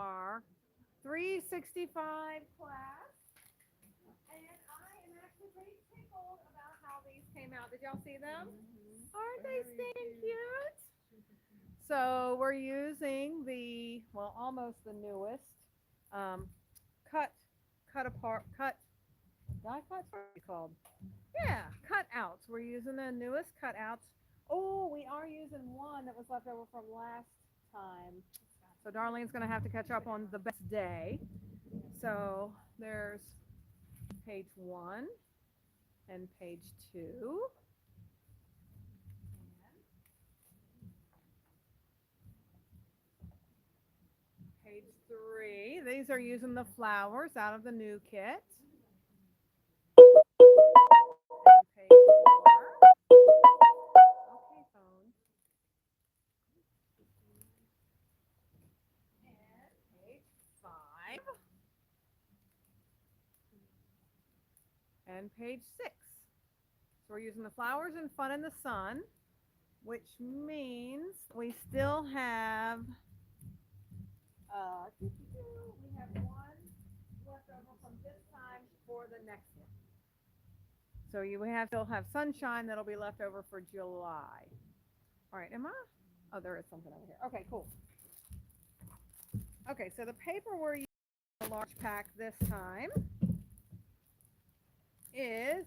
our 365 class. And I am actually pretty tickled about how these came out. Did y'all see them? Aren't they stinking cute? So we're using the, well, almost the newest um, cut apart, die cuts, what are they called? Yeah, cutouts. We're using the newest cutouts. Oh, we are using one that was left over from last time. So Darlene's going to have to catch up on the best day. So there's page 1 and page 2. Page 3. These are using the flowers out of the new kit. And page 4. Okay, phone. And page 5. And page 6. So we're using the flowers and fun in the sun, which means we still have we have one left over from this time for the next one. So you still have sunshine that'll be left over for July. All right, oh, there is something over here. Okay, cool. Okay, so the paper we're using in a large pack this time is,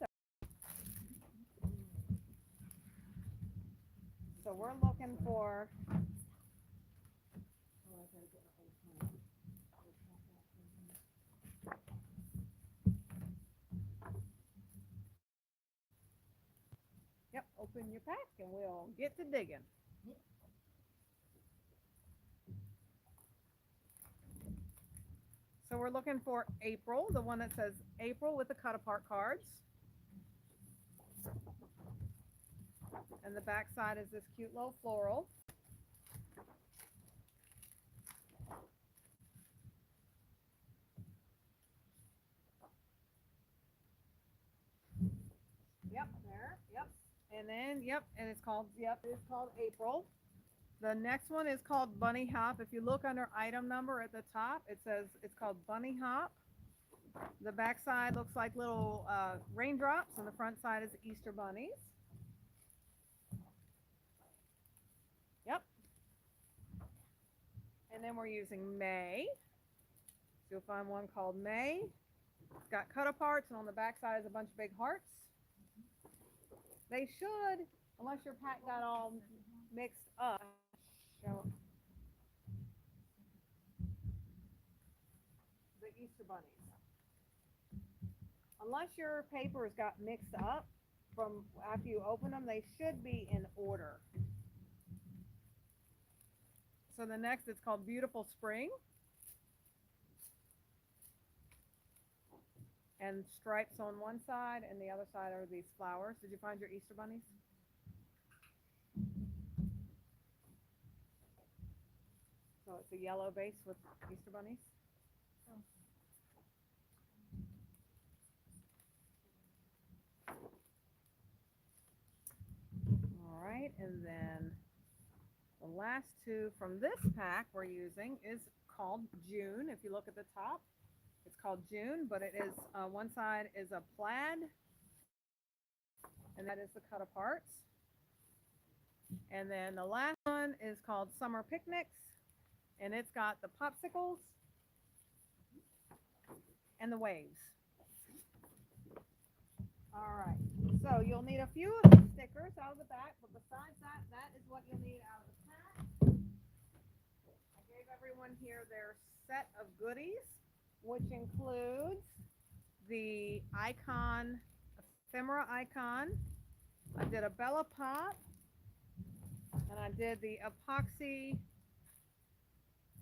so we're looking for, yep, open your pack and we'll get to digging. So we're looking for April, the one that says April with the cut apart cards. And the back side is this cute little floral. Yep, there, yep. And then, yep, and it's called April. The next one is called Bunny Hop. If you look under item number at the top, it says it's called Bunny Hop. The back side looks like little raindrops, and the front side is Easter bunnies. Yep. And then we're using May. So you'll find one called May. It's got cut aparts, and on the back side is a bunch of big hearts. They should, unless your pack got all mixed up. Show the Easter bunnies. Unless your papers got mixed up from after you open them, they should be in order. So the next, it's called Beautiful Spring. And stripes on one side, and the other side are these flowers. Did you find your Easter bunnies? So it's a yellow base with Easter bunnies. All right, and then the last two from this pack we're using is called June. If you look at the top, it's called June, but it is one side is a plaid, and that is the cut aparts. And then the last one is called Summer Picnics, and it's got the popsicles and the waves. All right, so you'll need a few of the stickers out of the back, but besides that, that is what you'll need out of the pack. I gave everyone here their set of goodies, which includes the icon, ephemera icon. I did a Bella Pop, and I did the epoxy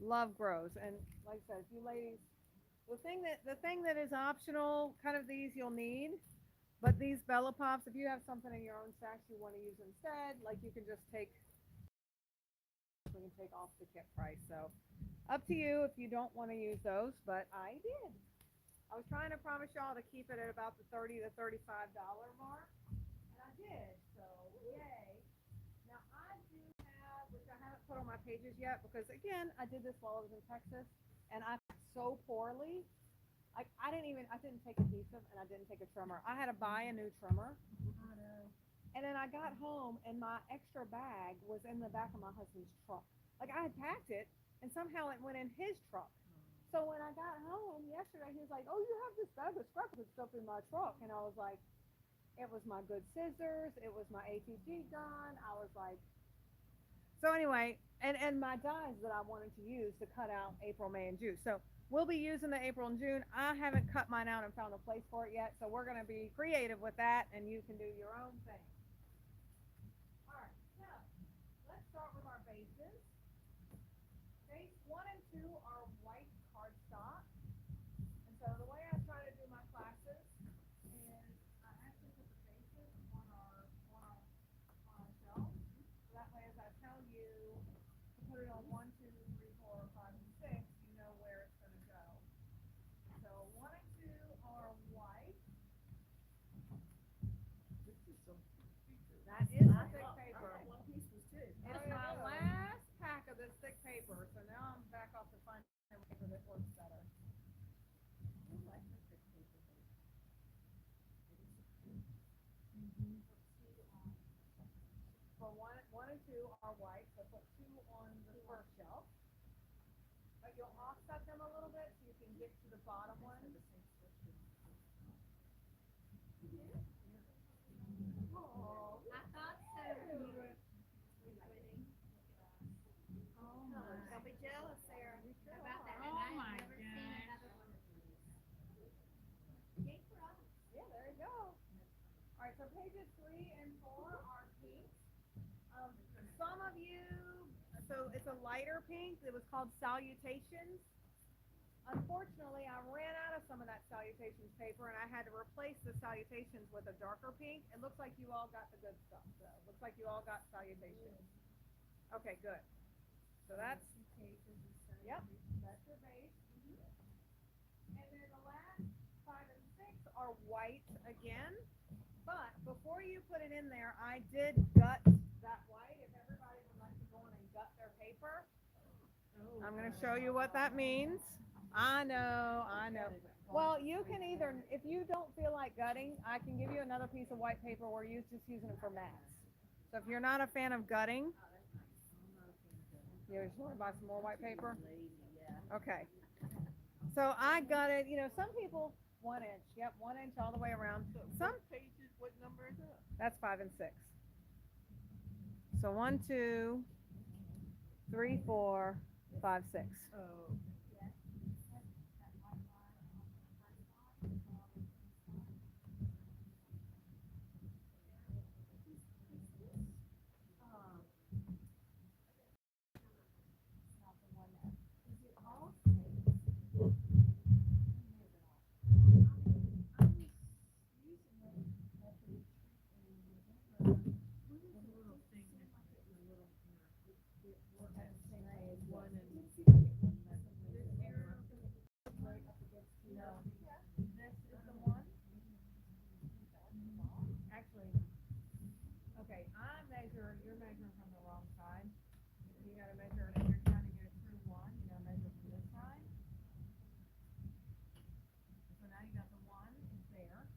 Love Grows. And like I said, if you ladies, the thing that is optional, kind of these you'll need, but these Bella Pops, if you have something in your own stash you want to use instead, like you can just take, we can take off the kit price. So up to you if you don't want to use those, but I did. I was trying to promise y'all to keep it at about the $30 to $35 mark, and I did. So yay! Now I do have, which I haven't put on my pages yet, because again I did this while I was in Texas. and I so poorly. Like I didn't take adhesive and I didn't take a trimmer. I had to buy a new trimmer. And then I got home and my extra bag was in the back of my husband's truck. Like I had packed it and somehow it went in his truck. So when I got home yesterday, he was like, "Oh, you have this bag of scrapbook stuff in my truck," and I was like, "It was my good scissors. It was my ATG gun." I was like, so anyway, and my dies that I wanted to use to cut out April, May, and June. So we'll be using the April and June. I haven't cut mine out and found a place for it yet, so we're gonna be creative with that, and you can do your own thing. All right, so let's start with our bases. Base one and two are white cardstock, and so the way I try to do my classes is I actually put the bases on our shelf. So that way, as I tell you to put it on 1, 2, 3, 4, 5, and 6, you know where it's going to go. So 1 and 2 are white. That is thick paper. It's my last pack of this thick paper, so now I'm back off to find a paper that works better. For one and two are white, so put two on the first shelf. But you'll offset them a little bit so you can get to the bottom one. Oh, I thought so. oh my. Don't be jealous, Sarah, sure about that. are. And Oh I've my never seen gosh. another one of these. Yay for us. Yeah, there you go. All right, so pages 3 and 4 are pink. Some of you, so it's a lighter pink. It was called Salutations. Unfortunately, I ran out of some of that Salutations paper, and I had to replace the Salutations with a darker pink. It looks like you all got the good stuff, though. It looks like you all got Salutations. Okay, good. So that's, yep, that's your base. And then the last 5 and 6 are white again. But before you put it in there, I did gut that white. If everybody would like to go in and gut their paper, I'm going to show you what that means. I know, I know. Well, you can either, if you don't feel like gutting, I can give you another piece of white paper where you're just using it for mats. So if you're not a fan of gutting, you just want to buy some more white paper? Okay. So I gutted, some people 1 inch. Yep, 1 inch all the way around. Some pages, what number is that? That's 5 and 6. So 1, 2, 3, 4, 5, 6. Oh. Actually, okay, you're measuring from the wrong side. You gotta measure it, if you're trying to get a true 1, you gotta measure from this side. So now you got the 1 is there,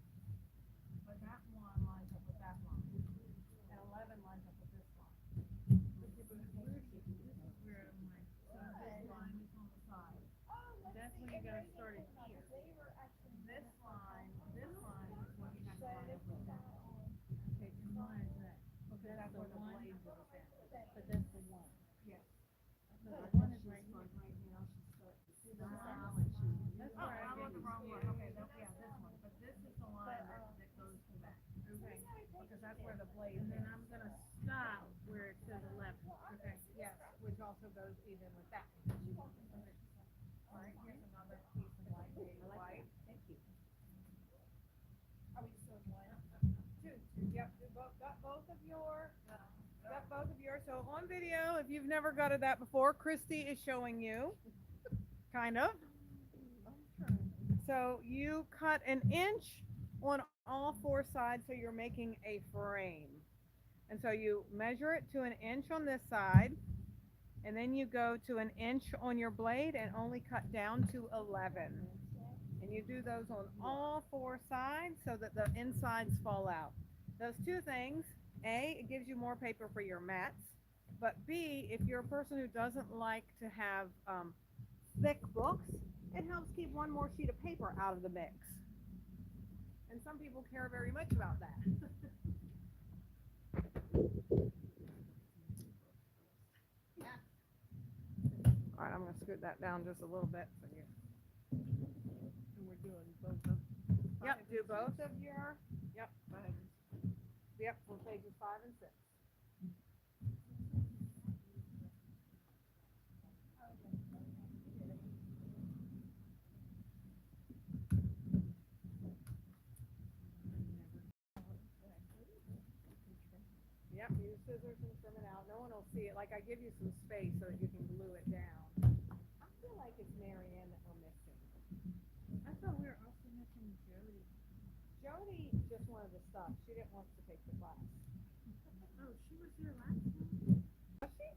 but that 1 lines up with that line, and 11 lines up with this line. Where am I? So this line is on the side. That's when you gotta start it here. This line is what you have to line up with that. Okay, and why is that? Okay, that's where the blades are at. But that's the one. Yes. So the one is right here. That's Oh, right. I'm on the wrong one. Okay, yeah, this one, but this is the line that goes to that. Okay, because that's where the blades And then are. I'm gonna stop where it says 11. Okay, yes, which also goes even with that. All right, here's another piece of white, baby white. Thank you. Are we still one? Two. Yep, got both of yours. So on video, if you've never gutted that before, Christy is showing you, kind of. So you cut an inch on all 4 sides, so you're making a frame. And so you measure it to an inch on this side, And then you go to 1 inch on your blade and only cut down to 11. And you do those on all 4 sides so that the insides fall out. Those two things, A, it gives you more paper for your mats, but B, if you're a person who doesn't like to have thick books, it helps keep one more sheet of paper out of the mix. And some people care very much about that. All right, I'm going to scoot that down just a little bit so you. And we're doing both of. Yep, do both of your. Yep. Yep, on pages 5 and 6. Yep, use scissors and trim it out. No one will see it. Like I give you some space so that you can glue it down. I feel like it's Marianne that we're missing. I thought we were also missing Jody. Jody just wanted the stuff. She didn't want to take the class. Oh, she was here last time? Was she?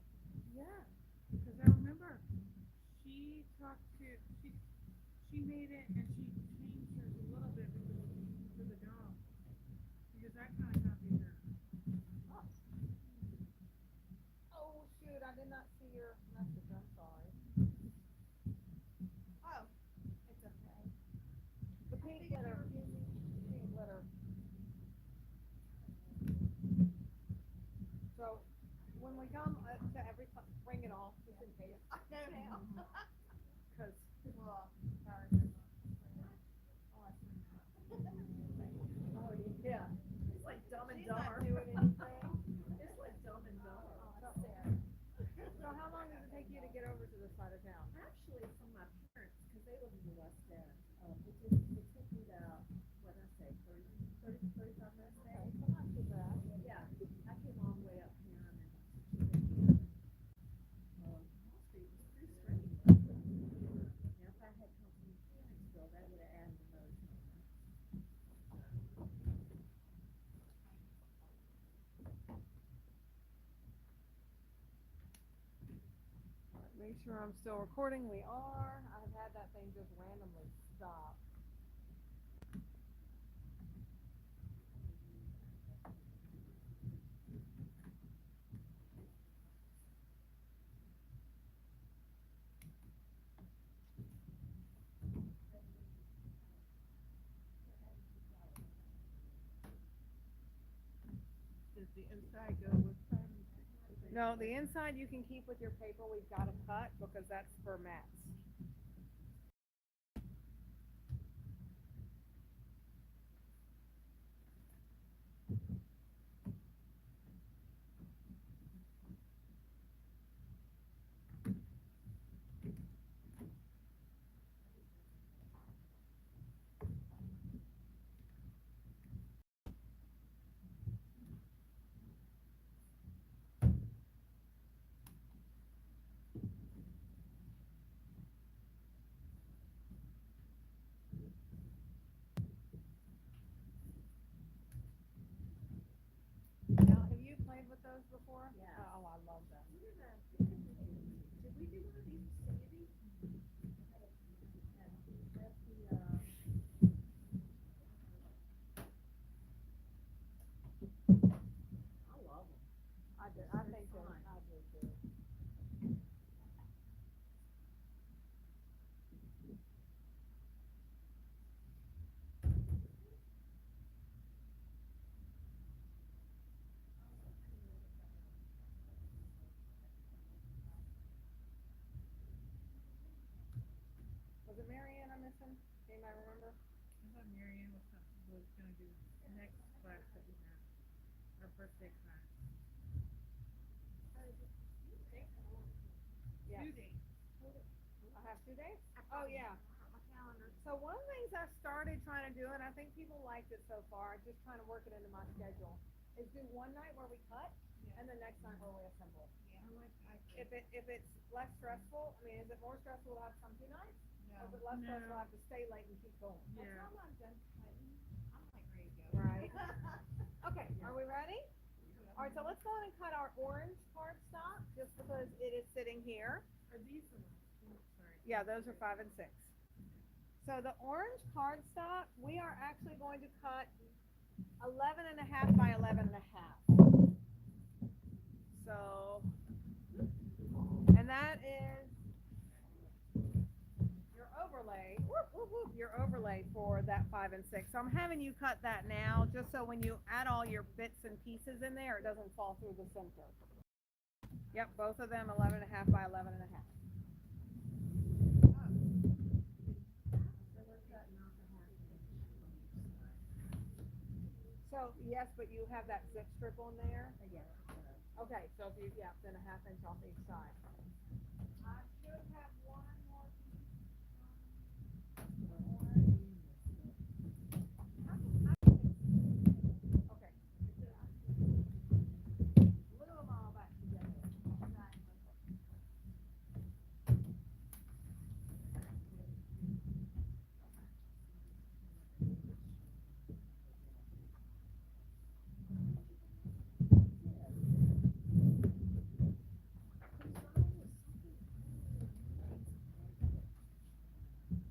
Yeah, because I remember she talked to, she made it and she changed hers a little bit for the dog. Because I kind of copied her. Oh shoot, I did not see your message. I'm sorry. Oh, it's okay. The pink glitter. Pink glitter. So when we come to every bring it all just in case. I know now. Because Well, sorry. oh yeah. It's like Dumb and She's not Dumber. doing anything. It's like Dumb and Dumber. So how long does it take you to get over to this side of town? Actually, from my parents, because they live in the West End, it took me about, what did I say, 35 minutes Okay, maybe? so not too bad. Yeah, I came all the way up here and then Wall Street was pretty straight. Now, if I had come from Mechanicsville, that would have added another 20 minutes. Make sure I'm still recording. We are. I've had that thing just randomly stop. Does the inside go with them? No, the inside you can keep with your paper. We've got to cut because that's for mats. Now, have you played with those before? Yeah. Oh, I love them. Did we do one of these with Sandy? That's the, I love them. I do. I They're think they're. fun. I do too. Was it Marianne I'm missing? Anybody remember? I thought Marianne was gonna do the next class that we have, our birthday class. Yeah. 2 days. I have 2 days? Oh, yeah. My calendar. So one of the things I started trying to do, and I think people liked it so far, just trying to work it into my schedule, is do one night where we cut, and the next night where we assemble. If it's less stressful, I mean, is it more stressful to have some 2 nights? Or is it less stressful to have to stay late and keep going? Yeah. I'm done cutting. I'm like ready to go. Right. Okay, are we ready? All right, so let's go ahead and cut our orange cardstock just because it is sitting here. Are these the ones? Oh, sorry. Yeah, those are 5 and 6. So the orange cardstock, we are actually going to cut 11 and a half by 11 and a half. So, and that is your overlay, your overlay for that 5 and 6. So I'm having you cut that now, just so when you add all your bits and pieces in there, it doesn't fall through the center. Yep, both of them 11 and a half by 11 and a half. So yes, but you have that zip strip on there. Yeah. Okay, so if you, yeah, then a half inch off each side. I should have one more piece. Okay. Glue them all back together.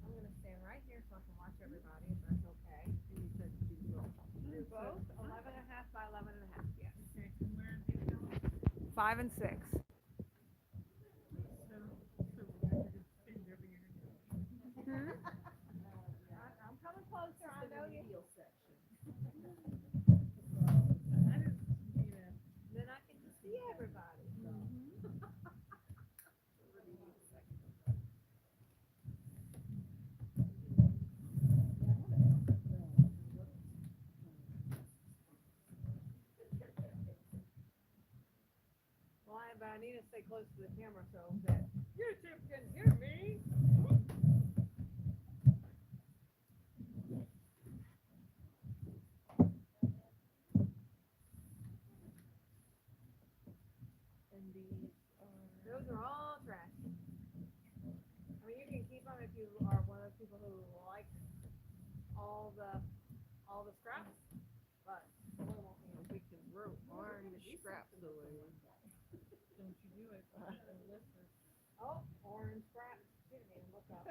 I'm gonna stand right here so I can watch everybody, if that's okay. And you said do both. Do both, 11 and a half by 11 and a half, yes. Okay, and where are they going? 5 and 6. So we're gonna spend every year. I'm coming closer, I know you. Heel section. I just need a. Then I can just see everybody. Well, but I need to stay close to the camera so that YouTube can hear me. And these Those are all trash. I mean, you can keep them if you are one of those people who like all the scraps, but we can burn the scraps away. Don't you do it. Listen. Oh, orange scraps. Didn't even look up.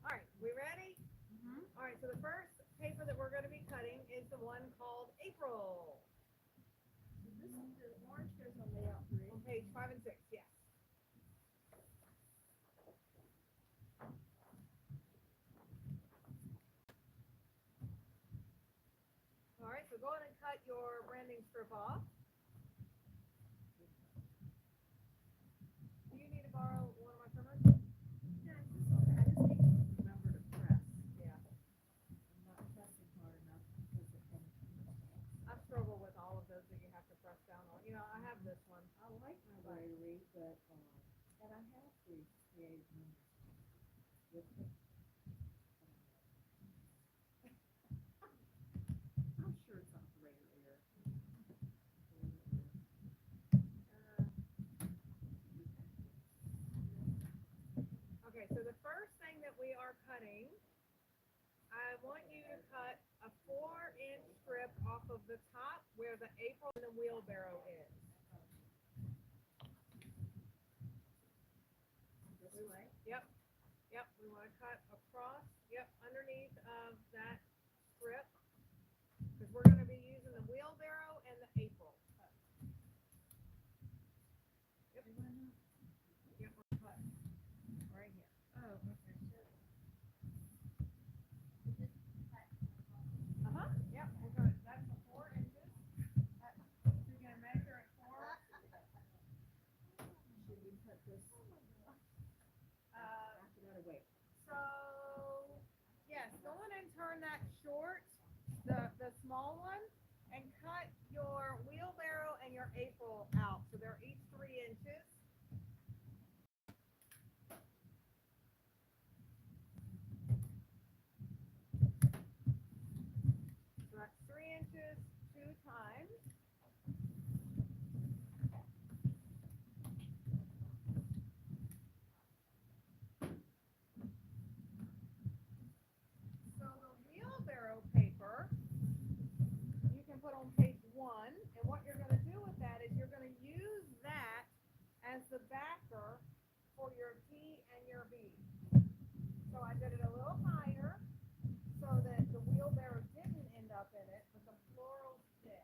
All right, we ready? All right, so the first paper that we're going to be cutting is the one called April. this is the orange goes on layout 3. On page 5 and 6, yes. All right, so go ahead and cut your branding strip off. Do you need to borrow one of my trimmers? Yeah, it's okay. I just need to remember to press. Yeah. I'm not pressing hard enough because it can. I struggle with all of those that you have to press down on. You know, I have this one. I like my rotary, but and I have the creative numbers with it. I'm sure it's operator error. Okay, so the first thing that we are cutting, I want you to cut a 4-inch strip off of the top where the April and the wheelbarrow is. This way. Yep, yep, we want to cut across, yep, underneath of that strip, because we're going to be using the wheelbarrow and the April. Yep. Yep, we're cut right here. Oh, okay. Uh-huh, yep, we're going to, that's the 4 inches. So you're going to measure it 4. Should we cut this? Wait. So, yes, go in and turn that short, the small one, and cut your wheelbarrow and your April out. So they're each 3 inches. So that's 3 inches 2 times. So the wheelbarrow paper for your T and your B. So I did it a little higher so that the wheelbarrow didn't end up in it, but the florals did.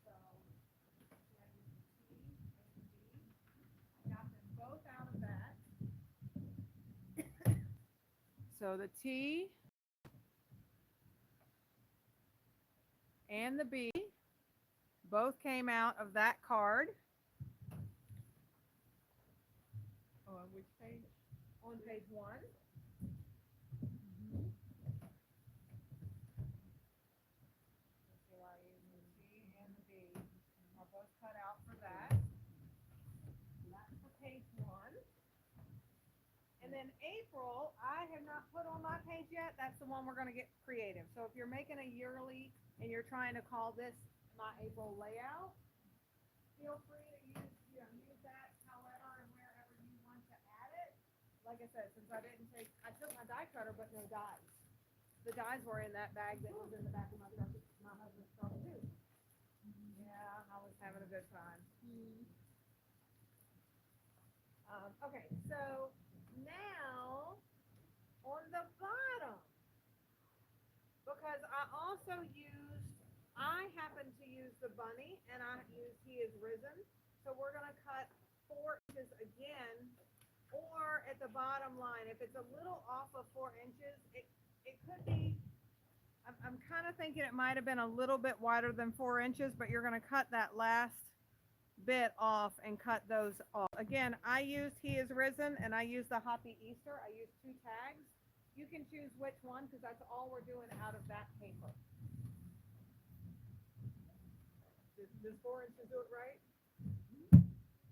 So see, I used the T and the B. I got them both out of that. So the T and the B both came out of that card. Oh, on which page? On page 1. Mm-hmm. Let's see why I use the T and the B are both cut out for that. That's for page 1. And then April, I have not put on my page yet. That's the one we're going to get creative. So if you're making a yearly and you're trying to call this my April layout, feel free to use that however and wherever you want to add it. Like I said, since I took my die cutter, but no dies. The dies were in that bag that was in the back of my husband's truck too. Yeah, I was having a good time. Okay, so now on the bottom, because I happen to use the bunny and he is risen. So we're gonna cut 4 inches again, or at the bottom line, if it's a little off of 4 inches, it could be, I'm kind of thinking it might have been a little bit wider than 4 inches, but you're gonna cut that last bit off and cut those off. Again, I used He is Risen and I used the Happy Easter. I used 2 tags. You can choose which one because that's all we're doing out of that paper. Does 4 inches do it right?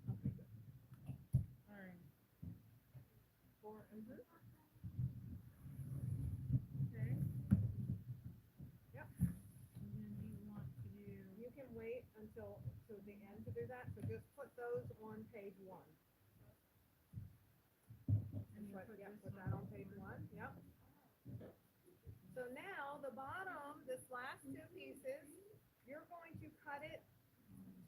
Okay, good. All right. 4 inches. Okay. Yep. And then you want to do. You can wait until to the end to do that. So just put those on page 1. And you put this Put that on page 1. Yep. So now the bottom, this last 2 pieces, you're going to cut it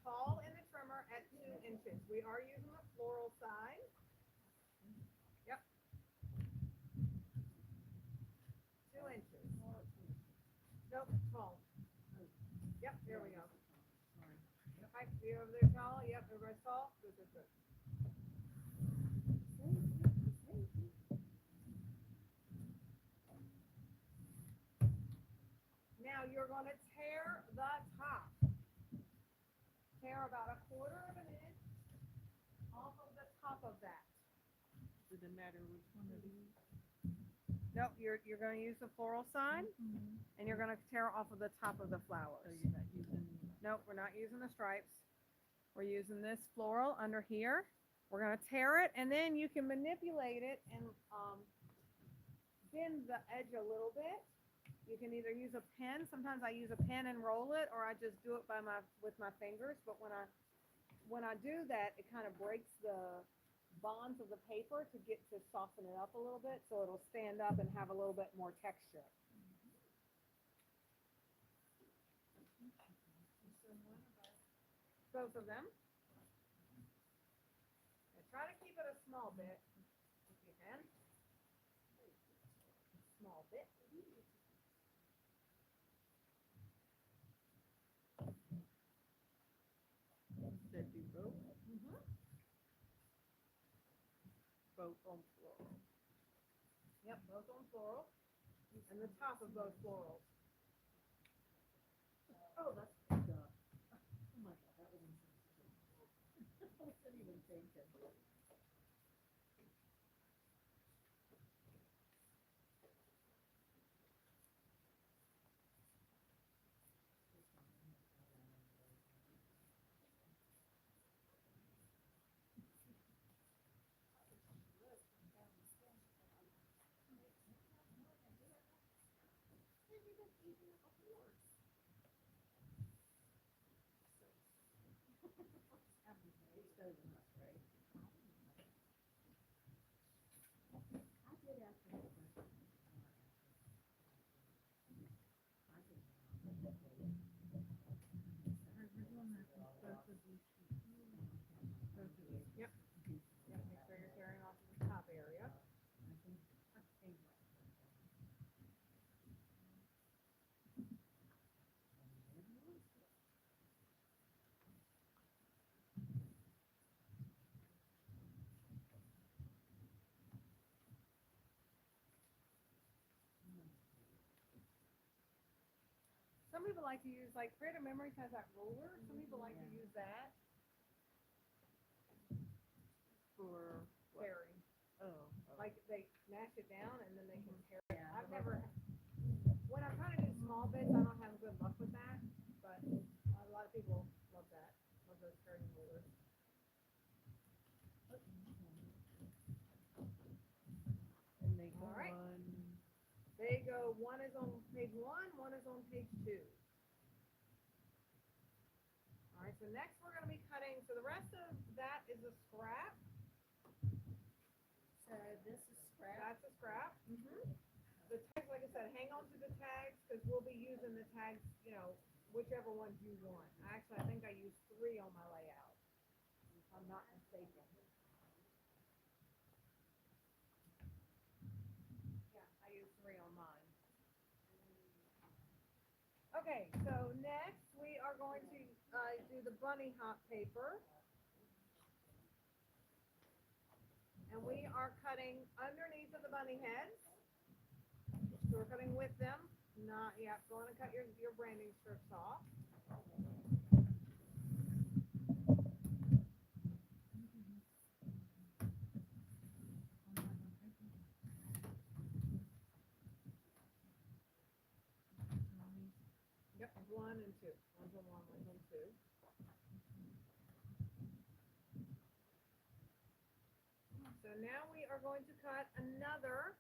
tall in the trimmer at 2 inches. We are using the floral side. Yep. 2 inches. Nope, tall. Yep, there we go. Yep, you over there tall? Yep, everybody's tall? Good, good, good. Now you're going to tear the top. Tear about 1/4 of an inch off of the top of that. Does it matter which one of these? Nope, you're going to use the floral sign, Mm-hmm. and you're going to tear off of the top of the So flowers. you're not using. Nope, we're not using the stripes. We're using this floral under here. We're going to tear it, and then you can manipulate it and bend the edge a little bit. You can either use a pen. Sometimes I use a pen and roll it, or I just do it with my fingers. But when I do that, it kind of breaks the bonds of the paper to soften it up a little bit, so it'll stand up and have a little bit more texture. Both of them. And try to keep it a small bit if you can. Small bit. That do both? Mm-hmm. Both on floral. Yep, both on floral. And the top of both florals. Oh, that's good. Oh my God, that was insensitive. I wasn't even thinking. Yep, make sure you're tearing some people like to use, like Creative Memories has that ruler, some people like to use that For, tearing. oh. Like they mash it down and then they can tear it. Yeah. I've never, when I'm trying to do small bits, I don't have good luck with that, but a lot of people love that, love those tearing rulers. And they go All right. on. They go, one is on page one is on page two. All right, so next we're gonna be cutting, so the rest of that is a scrap. So this is scrap. That's a scrap. The tags, like I said, hang on to the tags, because we'll be using the tags, you know, whichever ones you want. Actually, I think I used 3 on my layout, if I'm not mistaken. Yeah, I used 3 on mine. Okay, so next we are going to do the bunny hop paper. And we are cutting underneath of the bunny heads. So we're cutting with them. Not yet. Go on and cut your branding strips off. Yep, 1 and 2. One's on 1, one's on 2. So now we are going to cut another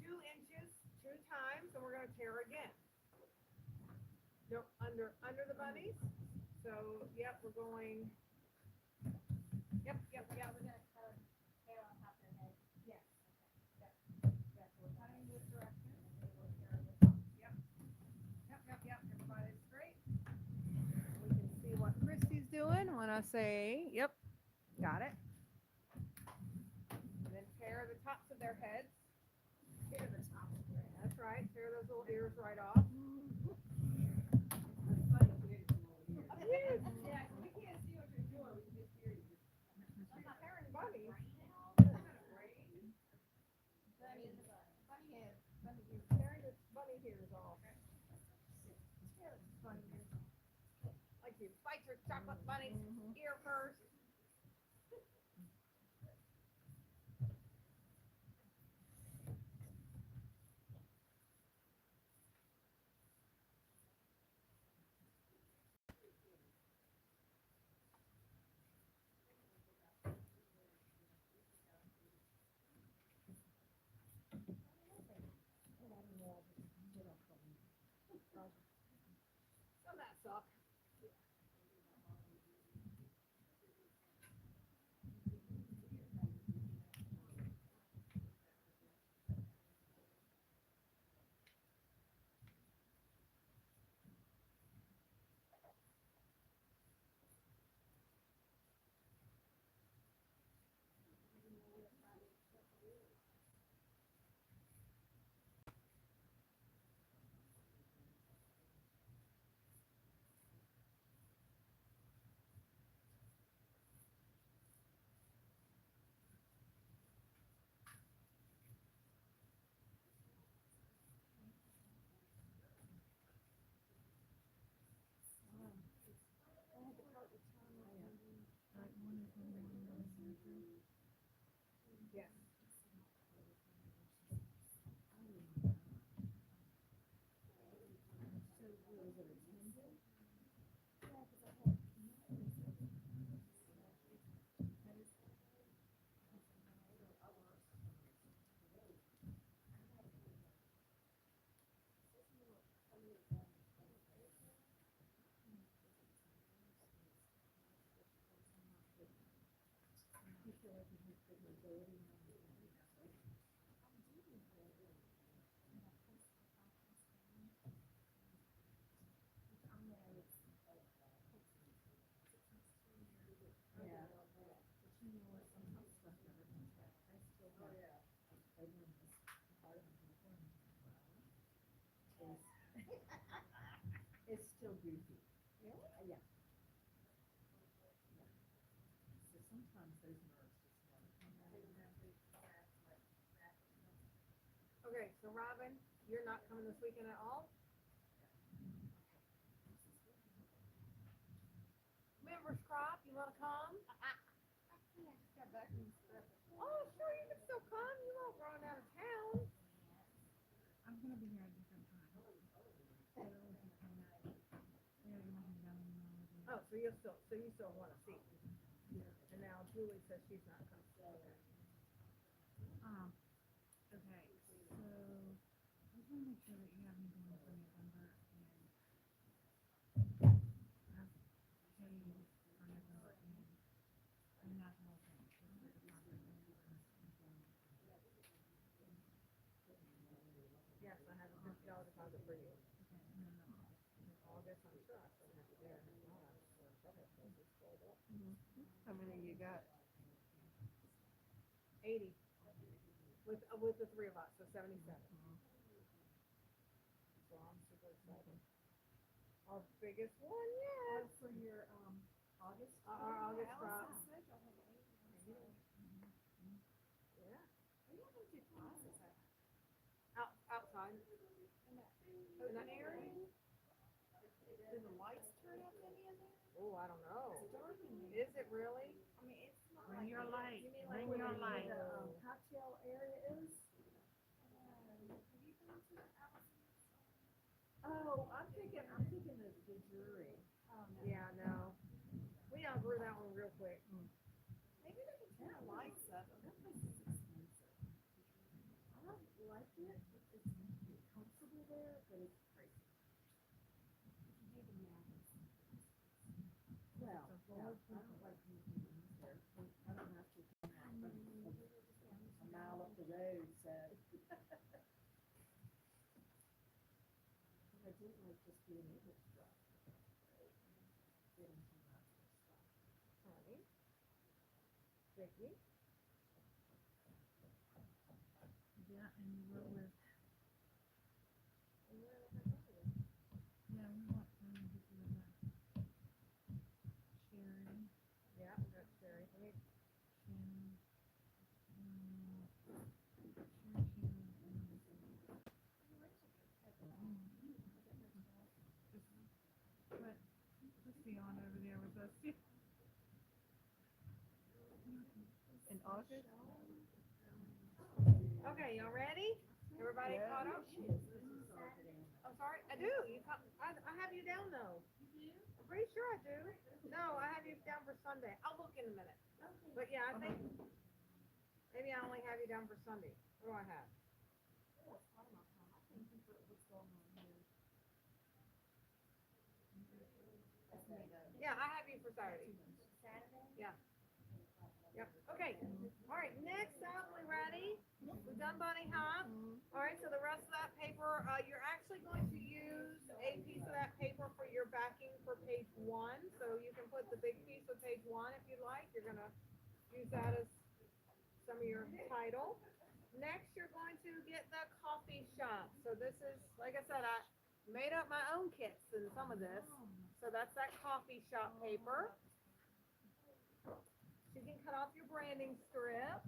2 inches 2 times, and we're going to tear again. No, under the bunnies. So yep, we're going. Yep. We're gonna cut hair on top of their head. Yes. Okay. Yes, we're cutting this direction. And they will tear this off. Yep. Everybody's straight. We can see what Christy's doing when I say, yep, got it. And then tear the tops of their heads. Tear the top of their head. That's right. Tear those little ears right off. Yeah, we can't see what you're doing. We can just hear you. I'm not tearing bunnies. Bunny is a bunny. Bunny head. Bunny ears. Tearing the bunny ears off. Tear the bunny ears off. Like you bite your chocolate bunny's ear first. Doesn't that suck? Yes. It's still goofy. Really? Yeah. So sometimes those nerves just want to come out. Okay, so Robin, you're not coming this weekend at all? members crop. You wanna come? Yeah, just got back from the scrapbook. Oh, sure, you can still come. You won't run out of town. I'm gonna be here at different times. So if you come out, yeah, you're not gonna go anymore. Oh, so you still wanna see. And now Julie says she's not coming. Okay. Okay, so I just wanna make sure that you have me going for November and I've paid for November and not the whole thing. Just the deposit and Yes, I have a $50 deposit for you. okay, and then the August. August, I'm sure I still have it there. If not, I'm sure several places filled up. How many you got? 80. With the three of us, so 77. So I'm super excited. Our biggest one yet. For your, August? Our August crop. Allison said y'all have 80. Yeah. We don't have to process that. Outside. In that area? Do the lights turn up any of that? Oh, I don't know. It's dark in there. Is it really? I mean, it's not Bring like. your light, You mean bring like your where light. the, cocktail area is? Have you been to Allison's? Oh, I'm thinking of the jury. Oh, no. Yeah, no. We outgrew that one real quick. Maybe they can turn the lights up. That place is expensive. I don't like it. It's comfortable there, but it's crazy. You do the math. Well, yeah, I don't like anything there. I don't have to come out from a mile up the road, so. I did like just being able to drive. Getting to my stuff. Honey. Vicky. Yeah, and you were with, And where the heck are you? yeah, we went from Vicky with Sherry, Yeah, that's Sherry. Let me Shannon, Sherry, Shannon, and Vicky. But let's be on over there with us. In August? Okay, y'all ready? Everybody Yeah. caught up? I'm sorry, I do. I have you down though. You do? I'm pretty sure I do. No, I have you down for Sunday. I'll look in a minute. But yeah, I think maybe I only have you down for Sunday. What do I have? Yeah, I have you for Saturday. Yeah. Yep. Okay. All right. Next up, we ready? We've done bunny hop. All right. So the rest of that paper, you're actually going to use a piece of that paper for your backing for page 1. So you can put the big piece with page 1 if you'd like. You're gonna use that as some of your title. Next, you're going to get the coffee shop. So this is, like I said, I made up my own kits in some of this. So that's that coffee shop paper. You can cut off your branding strip.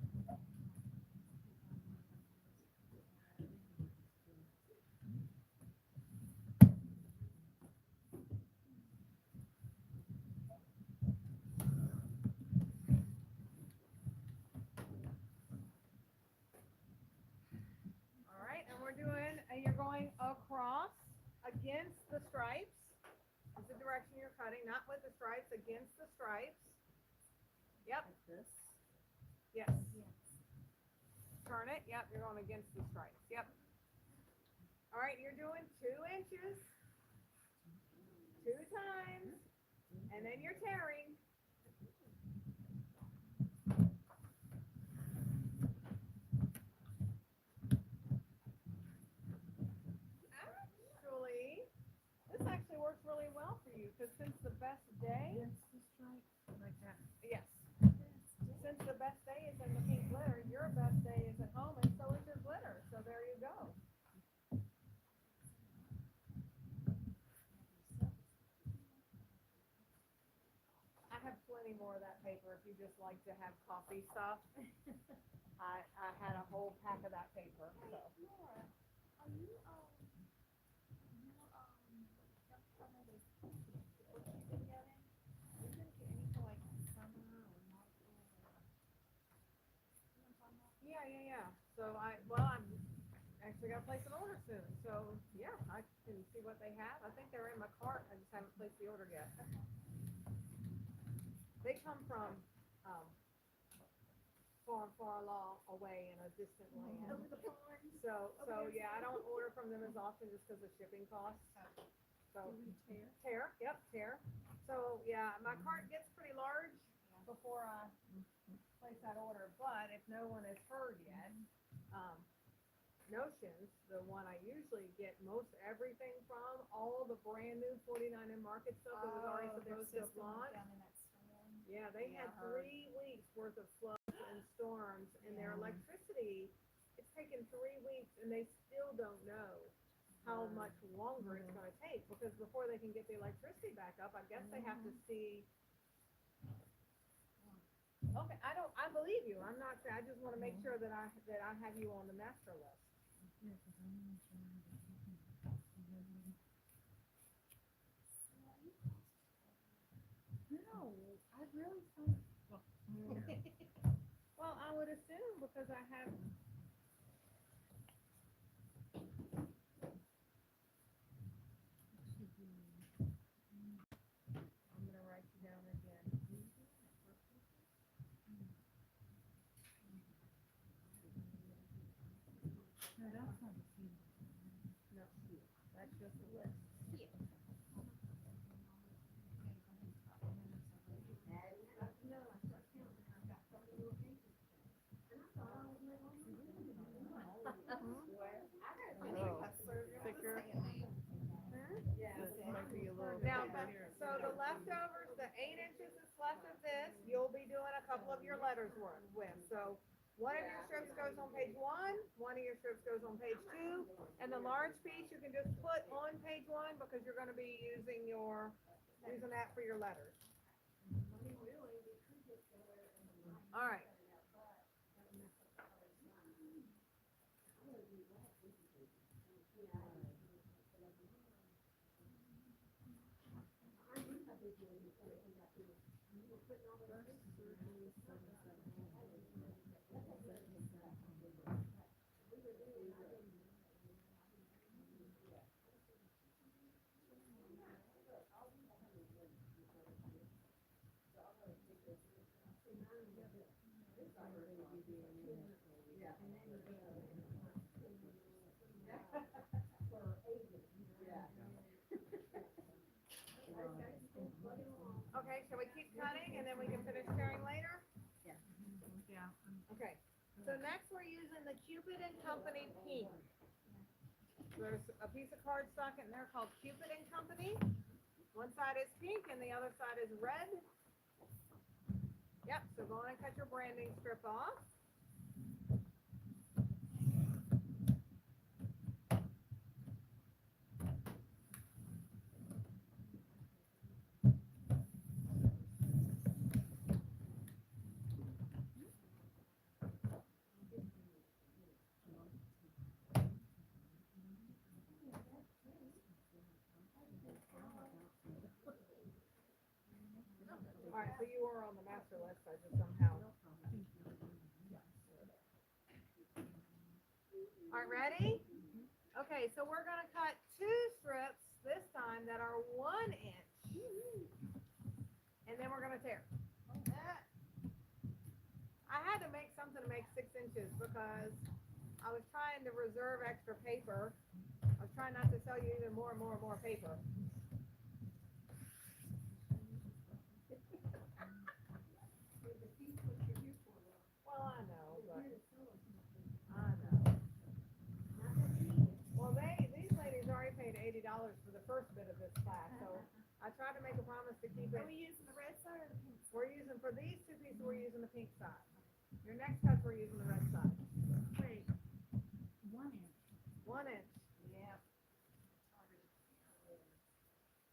All right, and you're going across against the stripes. That's the direction you're cutting, not with the stripes, against the stripes. Yep. Like this? Yes. Turn it. Yep, you're going against the stripes. Yep. All right, you're doing 2 inches 2 times, and then you're tearing. Actually works really well for you because since the best day, Against the stripe, like that. yes, since the best day is in the pink glitter, your best day is at home, and so is your glitter. So there you go. I have plenty more of that paper if you just like to have coffee stuff. I had a whole pack of that paper. So. Laura, are you, some of the, what you've been getting? You've been I'm actually gonna place an order soon, so, yeah, I can see what they have. I think they're in my cart, I just haven't placed the order yet. They come from, um, far long away in a distant land. Over the pond. So, yeah, I don't order from them as often just because of shipping costs. So, tear. So, yeah, my cart gets pretty large before I place that order, but if no one has heard yet, Notions, the one I usually get most everything from, all the brand new 49 and Market stuff that was already supposed to have launched. Yeah, they had 3 weeks worth of floods and storms, and their electricity, it's taken 3 weeks, and they still don't know how much longer it's gonna take, because before they can get the electricity back up, I guess they have to see. Okay, I believe you, I'm not, I just wanna make sure that I have you on the master list. No, I really don't. Well, I would assume, because I have. I'm gonna write you down again. No, that's not a scene. No, that's just a list. Thicker. Huh? Might be a little Now, thicker. so the leftovers, the 8 inches that's left of this, you'll be doing a couple of your letters with. So one of your strips goes on page 1, one of your strips goes on page 2, and the large piece you can just put on page 1 because you're gonna be using that for your letters. All right. Okay, shall we keep cutting and then we can finish tearing later? Yeah. Okay, so next we're using the Cupid and Company pink. There's a piece of cardstock in there called Cupid and Company. One side is pink and the other side is red. Yep, so go on and cut your branding strip off. All right, so you were on the master list, I just somehow. All right, ready? Okay, so we're gonna cut 2 strips this time that are 1 inch. And then we're gonna tear. I had to make something to make 6 inches because I was trying to reserve extra paper. I was trying not to sell you even more and more and more paper. Well, I know, but I know. Well, these ladies already paid $80 for the first bit of this class, so I tried to make a promise to keep it. Are we using the red side or the pink? We're using, for these 2 pieces, we're using the pink side. Your next cuts, we're using the red side. Wait, 1 inch. 1 inch. Yeah.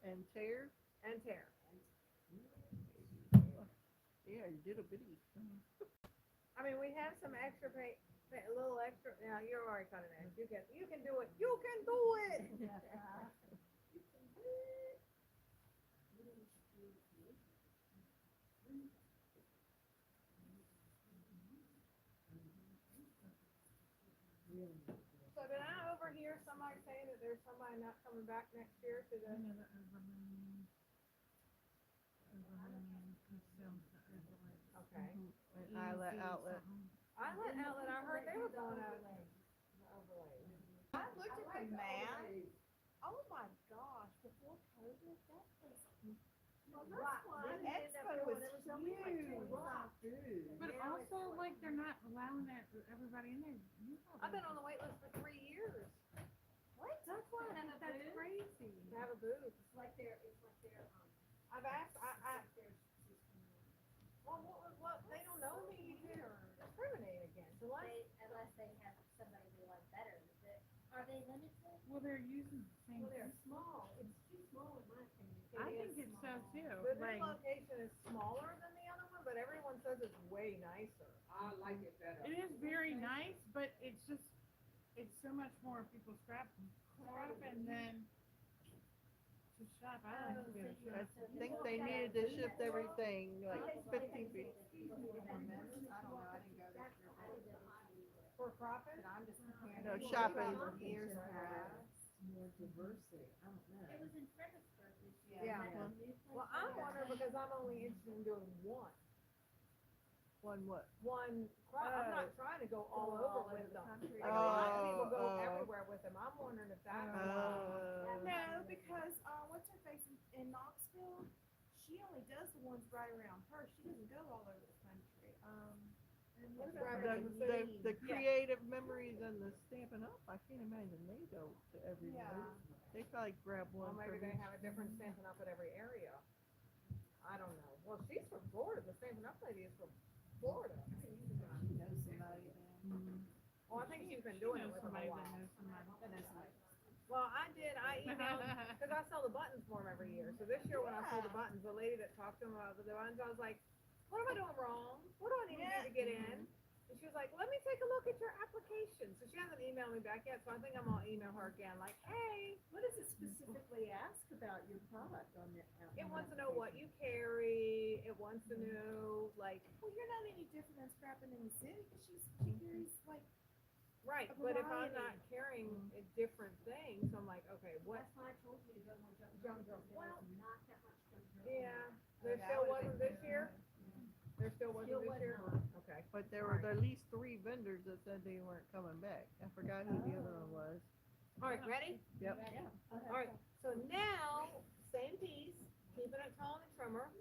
And tear? And tear. Yeah, you did a bitty. I mean, we have some extra a little extra, yeah, you're already cutting it. You can do it. You can do it! really need to do it. So did I overhear somebody say that there's somebody not coming back next year to the? You know, the overlaying, conceals the overlay. Okay. An eyelet Easy outlet. something. Outlet, I heard they were going out. The overlays. I looked at the map. Oh my gosh, before COVID, that place. Well, Right, that's why the I ended expo up was going, there was only like huge. 25 But Yeah, also, like, they're not allowing that everybody in there. You I've been on the wait list for 3 years. What? That's why Have a that's booth? crazy. To have a booth. It's like they're, I've asked, well, what, they don't know me to discriminate against, unless, Unless they have somebody they like better. Are they limited? Well, they're using the same. well, they're small, it's too small in my opinion. I it think is it's so too. the new Like, location is smaller than the other one, but everyone says it's way nicer. I like it better. it is very nice, but it's just, it's so much more people scrapping than to shop. I don't think it's I think they needed to shift everything like 50 feet. I don't know, I didn't go this year. For profit? I'm just comparing. No, shopping. Years past. More diversity, I don't know. It was in Fredericksburg this year. Yeah. Is that a new place? Well, I'm wondering because I'm only interested in doing one. One what? I'm not trying to go all over with them. Like, a Oh, lot of people go oh. everywhere with them. I'm wondering if that's Oh. No, because what's her face in Knoxville? She only does the ones right around her. She doesn't go all over the country. What's her that? The creative memories and the Stampin' Up, I can't imagine they go to everywhere. Yeah. They probably grab Well, one maybe from they each. have a different Stampin' Up at every area. I don't know. Well, she's from Florida. The Stampin' Up lady is from Florida. She knows somebody there. Well, I think she's been doing it with them a somebody while. that knows somebody. Well, I emailed, because I sell the buttons for them every year. So this year when I sold the buttons, the lady that talked to them about the buttons, I was like, what am I doing wrong? What do I need to do to get in? And she was like, let me take a look at your application. So she hasn't emailed me back yet, so I think I'm gonna email her again, like, hey, What does it specifically ask about your product on the? it wants to know what you carry. It wants to know, like, Well, you're not any different than scrapping in the city because she carries like right, A but if I'm not variety. carrying a different things, I'm like, okay, what? That's why I told you to go more junk Junk drawer. drawer. There Well, was not that much junk drawer. Yeah, there still wasn't this year? There still wasn't this year? Okay. But there were at least 3 vendors that said they weren't coming back. I forgot who the other one was. All right, ready? Yep. All right, so now, same piece, keeping it tall in the trimmer.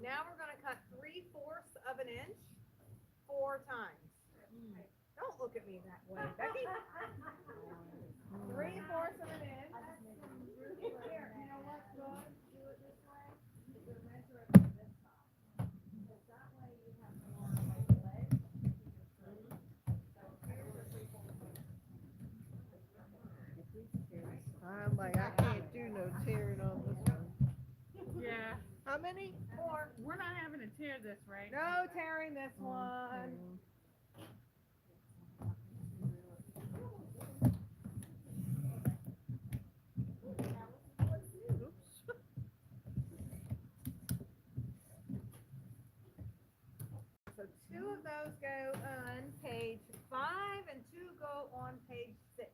Now we're gonna cut 3/4 of an inch 4 times. Don't look at me that way, Becky. 3/4 of an inch. Here, you know what, good, do it this way. You measure it from this side. Because that way you have more like leg. So here's your 3/4. I'm like, I can't do no tearing on this one. Yeah, How many? 4. we're not having to tear this, right? No tearing this one. So 2 of those go on page 5 and 2 go on page 6.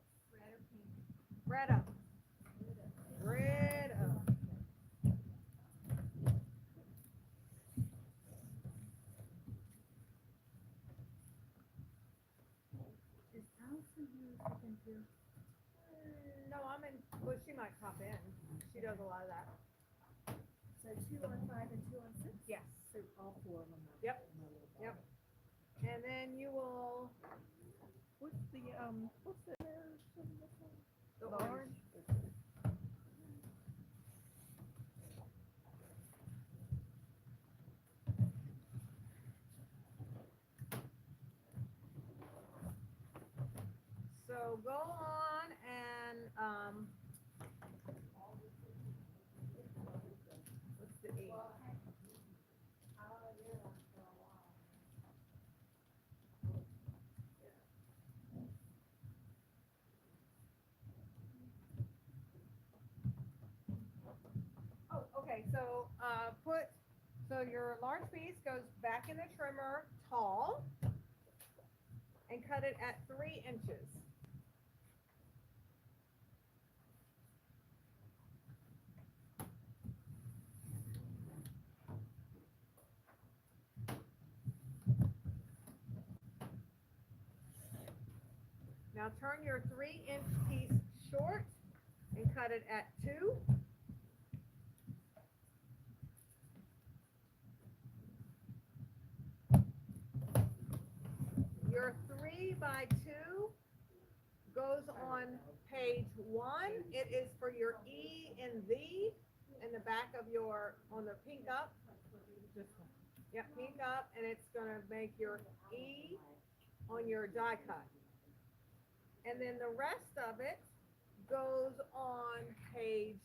Red up. Red up. Is Allison here looking too? No, I'm in, well, she might pop in. She does a lot of that. So 2 on 5 and 2 on 6? Yes. So all 4 of them. Yep. Yep. And then you will, What's the the the orange. orange? So go on and, what's the 8? Oh, okay, so, so your large piece goes back in the trimmer tall. and cut it at 3 inches. Now turn your 3-inch piece short and cut it at 2. Your 3 by 2 goes on page 1. It is for your E and V in the back of your, on the pink up. This one. Yep, pink up, and it's gonna make your E on your die cut. And then the rest of it goes on page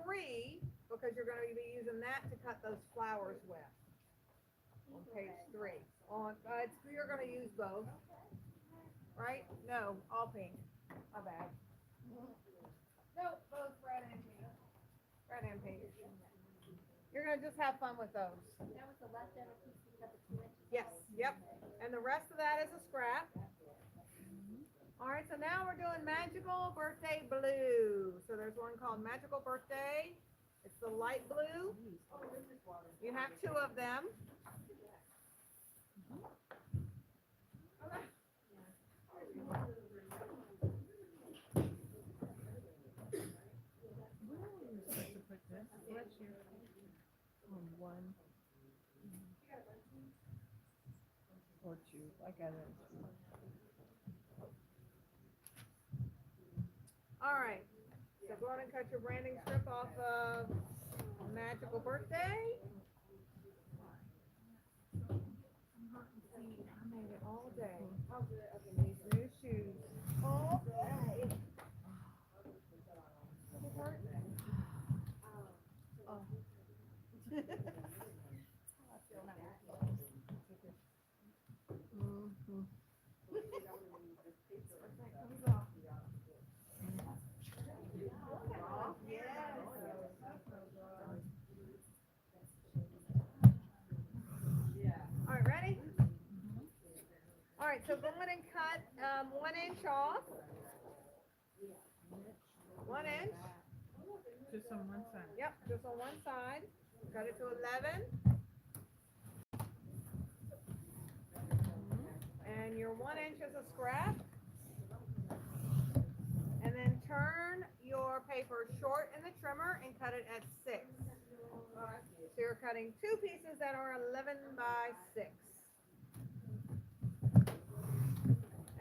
3, because you're gonna be using that to cut those flowers with. On page 3. You're gonna use both. Right? No, all pink. My bad. Nope, both red and pink. Red and pink. You're gonna just have fun with those. That was the leftover piece we cut the 2 inches. Yes, yep. And the rest of that is a scrap. All right, so now we're doing Magical Birthday Blue. So there's one called Magical Birthday. It's the light blue. You have 2 of them. Where are you supposed to put this? What's your, on 1? Or 2, I got it. All right, so go ahead and cut your branding strip off of Magical Birthday. I made it all day. In these new shoes. All day. Mhm. All right, ready? All right, so go ahead and cut 1 inch off. 1 inch. Just on one side. Yep, just on one side. Cut it to 11. And your 1 inch is a scrap. And then turn your paper short in the trimmer and cut it at 6. So you're cutting 2 pieces that are 11 by 6.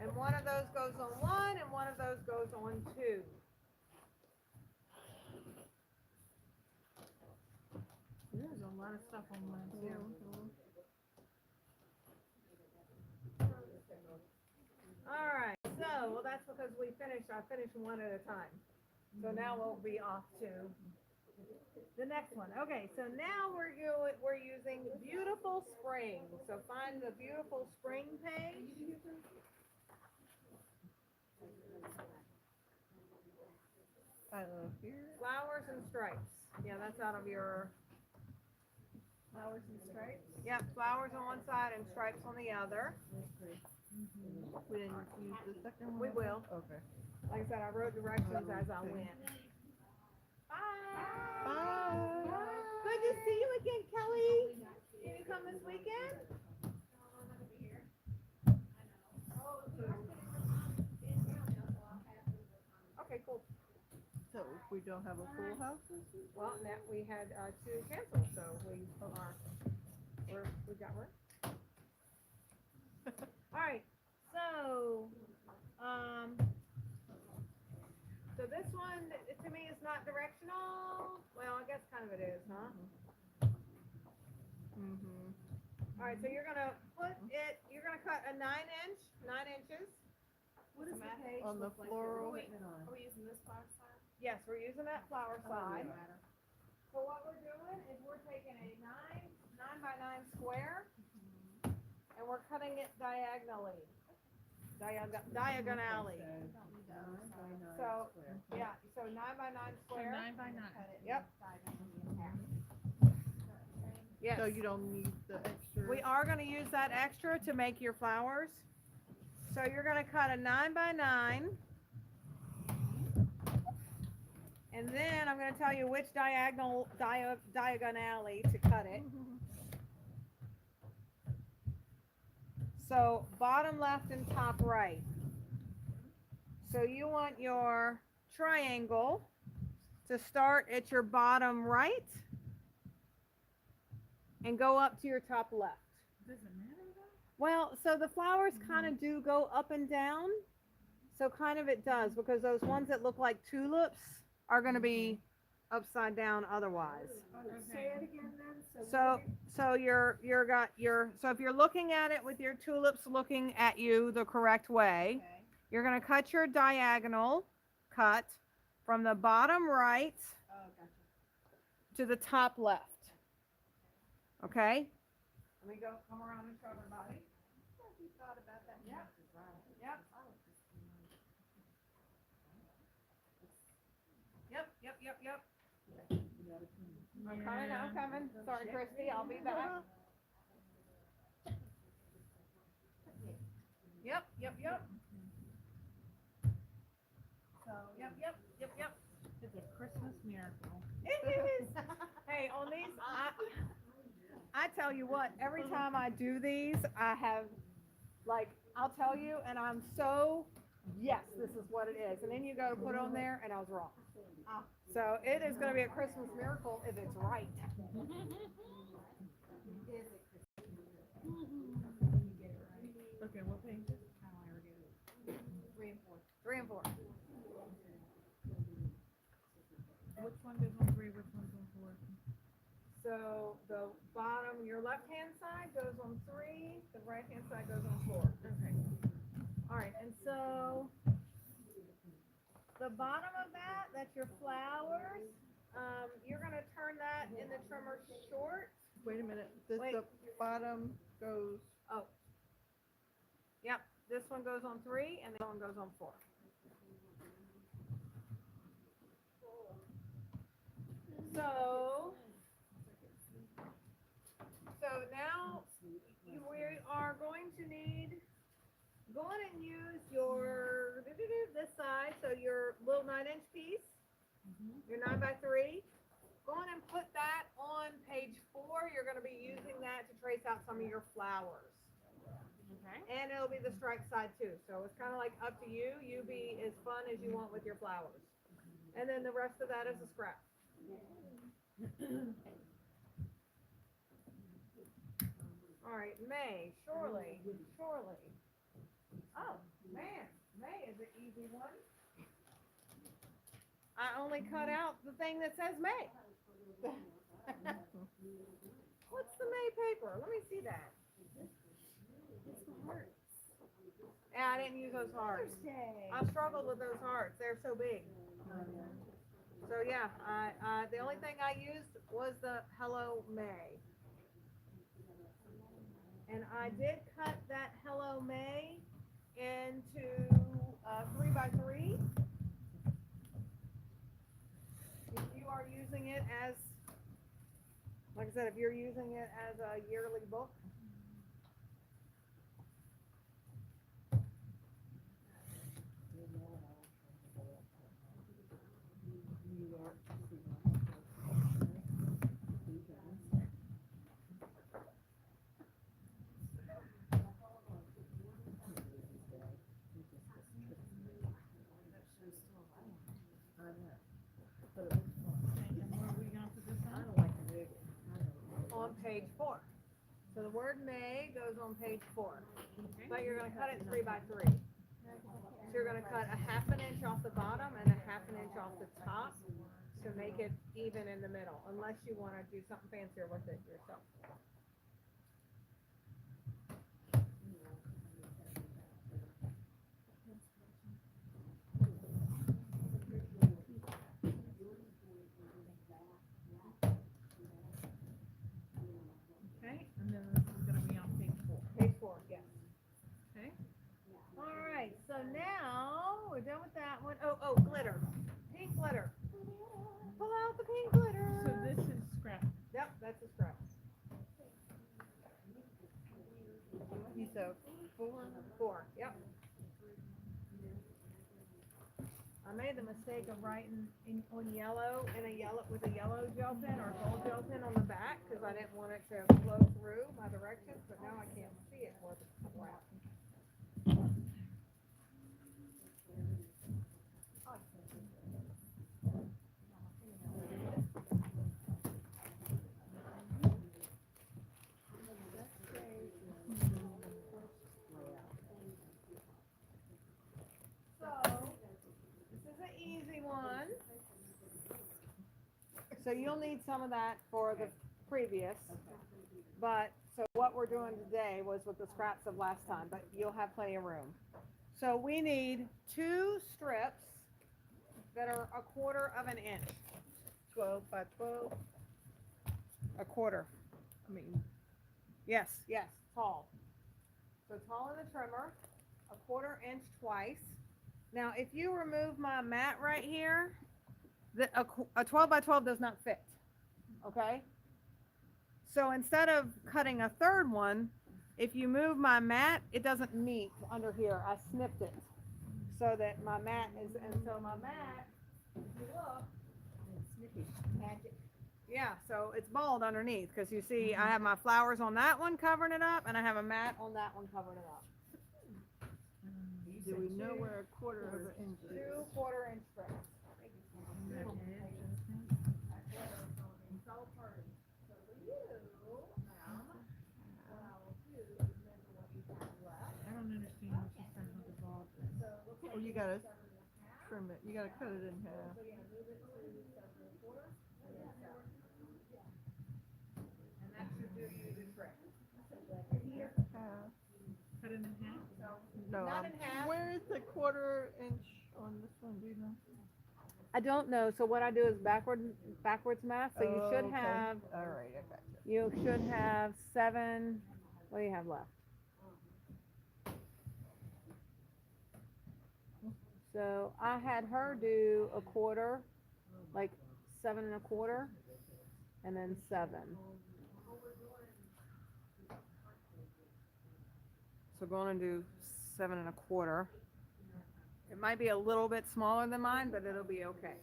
And one of those goes on 1 and one of those goes on 2. There's a lot of stuff on mine too. All right, so, well, that's because I finished one at a time. So now we'll be off to the next one. Okay, so now we're using Beautiful Spring. So find the Beautiful Spring page. Here. Flowers and stripes. Yeah, that's out of your, Flowers and stripes. yep, flowers on one side and stripes on the other. We didn't use the second one? We will. Okay. Like I said, I wrote directions as I went. Bye. Bye. Good to see you again, Kelly. Can you come this weekend? Okay, cool. So if we don't have a full house this week? Well, now we had 2 canceled, so we got one. All right, so this one to me is not directional. Well, I guess kind of it is, huh? Mm-hmm. All right, so you're gonna cut a 9 inches. What does the page On the look like? floral. Wait, are we using this box side? Yes, we're using that flower side. yeah. So what we're doing is we're taking a 9 by 9 square, and we're cutting it diagonally. Diagonally. So, yeah, so 9 by 9 So square. 9 by 9. Yep. Yes. So you don't need the extra. We are going to use that extra to make your flowers. So you're going to cut a 9x9. And then I'm going to tell you which diagonally to cut it. So bottom left and top right. So you want your triangle to start at your bottom right and go up to your top left. Does it matter though? Well, so the flowers kind of do go up and down. So kind of it does, because those ones that look like tulips are going to be upside down otherwise. Say it again then, So so if you're looking at it with your tulips looking at you the correct way, okay. you're going to cut your diagonal cut from the bottom right Oh, gotcha. to the top left. Okay? Let me go come around and show everybody. You thought about that. Yep. Yep. Yep. I'm coming. Sorry, Christy, I'll be back. Yep. So, yep. It's a Christmas miracle. It is. Hey, on these, I tell you what, every time I do these, I have, like, I'll tell you, and I'm so, yes, this is what it is. And then you go to put on there, and I was wrong. So it is going to be a Christmas miracle if it's right. Okay, what page? Three and four. Which one goes on 3? Which one's on 4? So the bottom, your left-hand side goes on 3, the right-hand side goes on 4. Okay. All right, and so the bottom of that, that's your flowers. You're going to turn that in the trimmer short. Wait a minute. This Wait. the bottom goes. Oh. Yep, this one goes on 3 and the other one goes on 4. So now we are going to need, go on and use your, this side, so your little 9-inch piece, your 9x3. Go on and put that on page 4. You're going to be using that to trace out some of your flowers. Okay. And it'll be the striped side too. So it's kind of like up to you. You be as fun as you want with your flowers. And then the rest of that is a scrap. All right, May, surely. Oh, man, May is an easy one. I only cut out the thing that says May. What's the May paper? Let me see that. It's the hearts. Yeah, I didn't use those hearts. I struggled with those hearts. They're so big. So yeah, the only thing I used was the Hello May. And I did cut that Hello May into 3x3. If you are using it as, like I said, if you're using it as a yearly book. And where are we going to put this on? On page 4. So the word May goes on page 4. Okay. But you're going to cut it 3x3. So you're going to cut a 1/2 inch off the bottom and a 1/2 inch off the top to make it even in the middle, unless you want to do something fancier with it yourself. Okay, and then this is going to be on page 4. Page 4, yes. Okay. All right, so now we're done with that one. Oh, glitter. Pink glitter. Pull out the pink glitter. So this is scrap. Yep, that's a scrap. So 4. 4, yep. I made the mistake of writing on yellow with a yellow gel pen or gold gel pen on the back because I didn't want it to flow through my directions, but now I can't see it worth a crap. So, this is an easy one. So you'll need some of that for the previous. But, so what we're doing today was with the scraps of last time, but you'll have plenty of room. So we need 2 strips that are 1/4 of an inch. 12 by 12. A quarter. I mean, Yes, tall. So tall in the trimmer, 1/4 inch twice. Now, if you remove my mat right here, a 12 by 12 does not fit. Okay? So instead of cutting a third one, if you move my mat, it doesn't meet under here. I snipped it so that my mat is, and so my mat, if you look, Snippy, magic. yeah, so it's bald underneath because you see I have my flowers on that one covering it up and I have a mat on that one covering it up. do we know where 1/4 of an inch is? 2 1/4 inch strips. I don't understand what she's talking about the ball. Oh, you gotta trim it. You gotta cut it in half. And that should do you the trick. Half. Cut it in half? No, Not in half. where is the 1/4 inch on this one? Do you know? I don't know, so what I do is backwards math, so you should Okay. have, All right, I got you. 7, what do you have left? So I had her do 1/4, like 7 1/4, and then 7. So go on and do 7 1/4. It might be a little bit smaller than mine, but it'll be okay.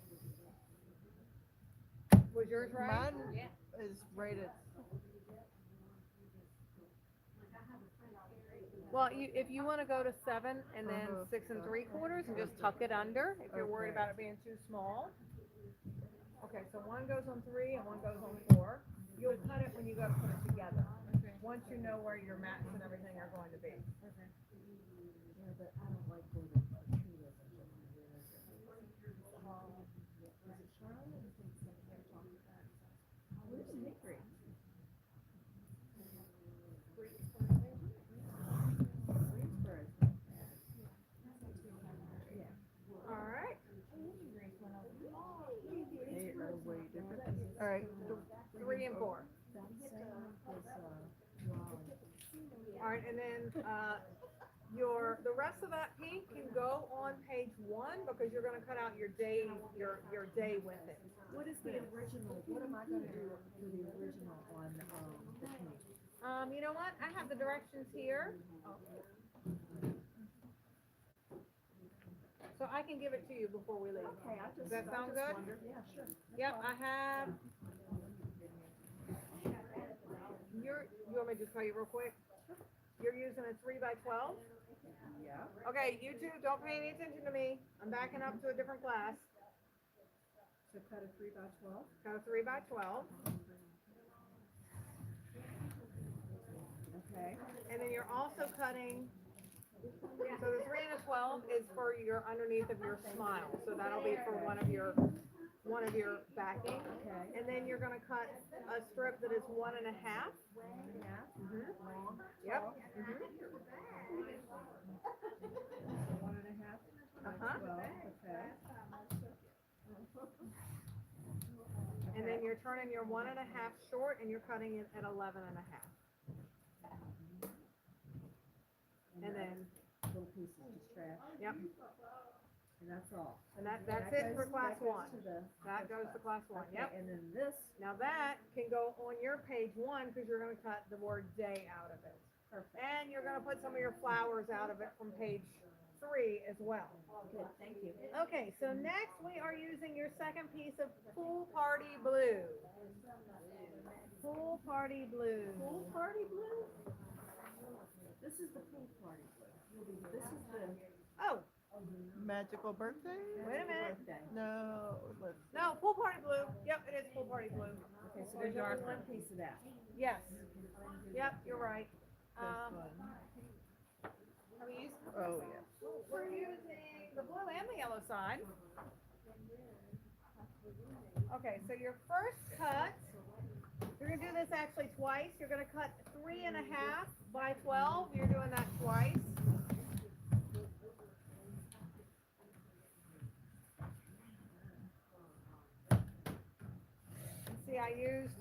Was yours right? Mine is rated. Well, if you want to go to 7 and then Uh-huh. 6 3/4 and just tuck it under if you're worried Okay. about it being too small. Okay, so one goes on 3 and one goes on 4. You'll cut it when you go to put it together. Once you know where your mats and everything are going to be. Yeah, but I don't like going to Is it Charlotte? I think something they're talking about. Where's Hickory? Greensboro. All right. They are way different. All right. 3 and 4. All right, and then the rest of that pink can go on page 1 because you're going to cut out your day with it. What is the original? What am I gonna do for the original on, the pink? You know what? I have the directions here. So I can give it to you before we leave. Okay, Does that sound good? wondered. Yeah, sure. Yep, I have. You want me to just tell you real quick? You're using a 3 by 12? Yeah. Okay, you two, don't pay any attention to me. I'm backing up to a different class. So cut a 3 by 12? Got a 3 by 12. Okay. And then you're also cutting, so the 3 and a 12 is for your underneath of your smile. So that'll be for one of your backing. Okay. And then you're gonna cut a strip that is 1 1/2. Yeah. Mm-hmm. Yep. Mm-hmm. 1 1/2. Uh-huh. 12, okay. And then you're turning your 1 1/2 short and you're cutting it at 11 1/2. And then, Little pieces, just trash. yep, And that's all. and that's it That for goes- class that goes 1. to the- That goes to class 1, Okay, yep. and then this, Now that can go on your page 1 because you're gonna cut the word day out of it. Perfect. And you're gonna put some of your flowers out of it from page 3 as well. Good, thank you. Okay, so next we are using your second piece of Pool Party Blue. Pool Party Blue. Pool party blue? This is the pool party blue. This is the Oh, Magical birthday? wait a minute. birthday. No, let's. No, Pool Party Blue. Yep, it is Pool Party Blue. Okay, so there's only one piece of that. Yes. Yep, you're right. This Um, one. are we using? Oh, yeah. We're using the blue and the yellow side. Okay, so your first cut, you're gonna do this actually twice. You're gonna cut 3.5 by 12. You're doing that twice. See, I used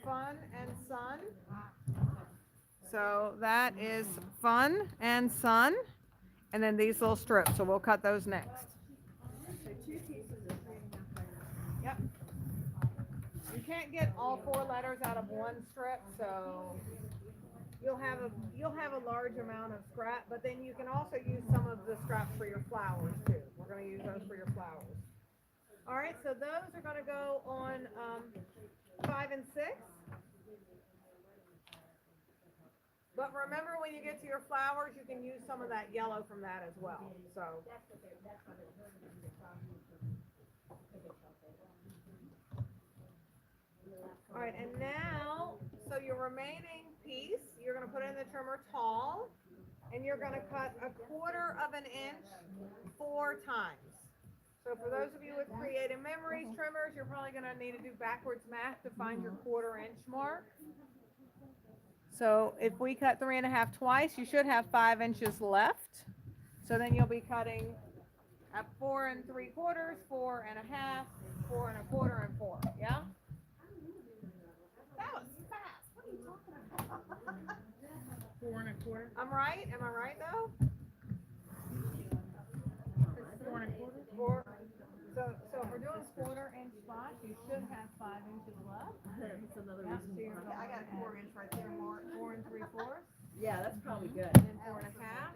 fun and sun. So that is fun and sun. And then these little strips, so we'll cut those next. So 2 pieces of 3.5 by 9. Yep. You can't get all 4 letters out of one strip, so you'll have a large amount of scrap, but then you can also use some of the scraps for your flowers too. We're gonna use those for your flowers. All right, so those are gonna go on 5 and 6. But remember, when you get to your flowers, you can use some of that yellow from that as well. So. All right, and now, so your remaining piece, you're gonna put in the trimmer tall, and you're gonna cut 1/4 of an inch 4 times. So for those of you with creative memories trimmers, you're probably gonna need to do backwards math to find your 1/4 inch mark. So if we cut 3.5 twice, you should have 5 inches left. So then you'll be cutting at 4 3/4, 4.5, 4 1/4, and 4. Yeah? That was fast. What are you talking about? 4 1/4. I'm right? Am I right though? 4 1/4. 4. So if we're doing 1/4 inch spots, you should have 5 inches left. That's another Yep, reason so you're why. I got a 4 inch right there, Mark. 4 3/4, Yeah, that's probably good. and then 4.5,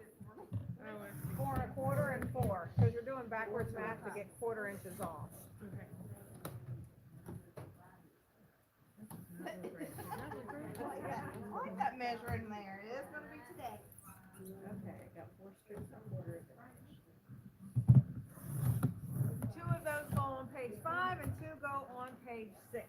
Oh, 4 1/4, and 4. Because you're doing backwards math to get 1/4 inches off. okay. I like that measuring there. It is gonna be today. Okay, I got 4 strips and 1/4 of an inch. 2 of those go on page 5, and 2 go on page 6.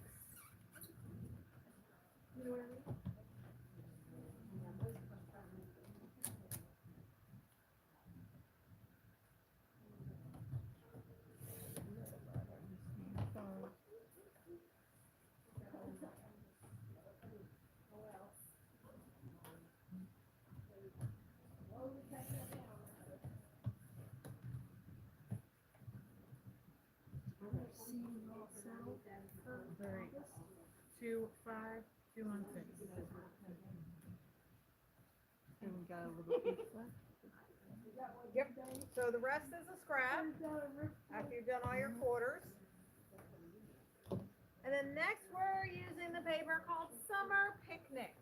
Very. 2 5 2 on 6. And we got a little piece left. Yep. So the rest is a scrap after you've done all your quarters. And then next we're using the paper called Summer Picnic.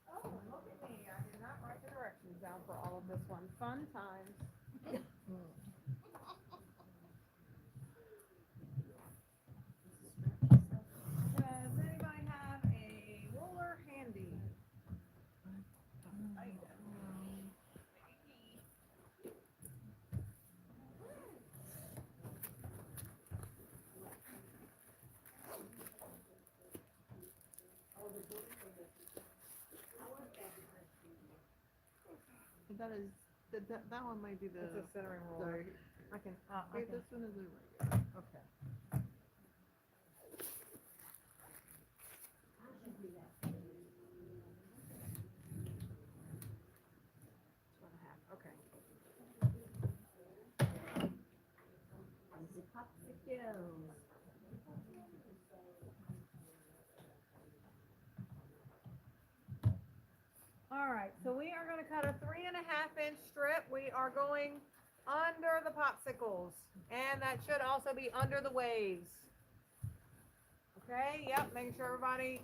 Oh, look at me. I did not write the directions down for all of this one. Fun times. Does anybody have a ruler handy? That is, that one might be the. It's a centering ruler. Sorry. I can, Okay, this one is a regular. okay. Okay. Easy popsicles. All right, so we are going to cut a 3.5 inch strip. We are going under the popsicles. And that should also be under the waves. Okay, yep, making sure everybody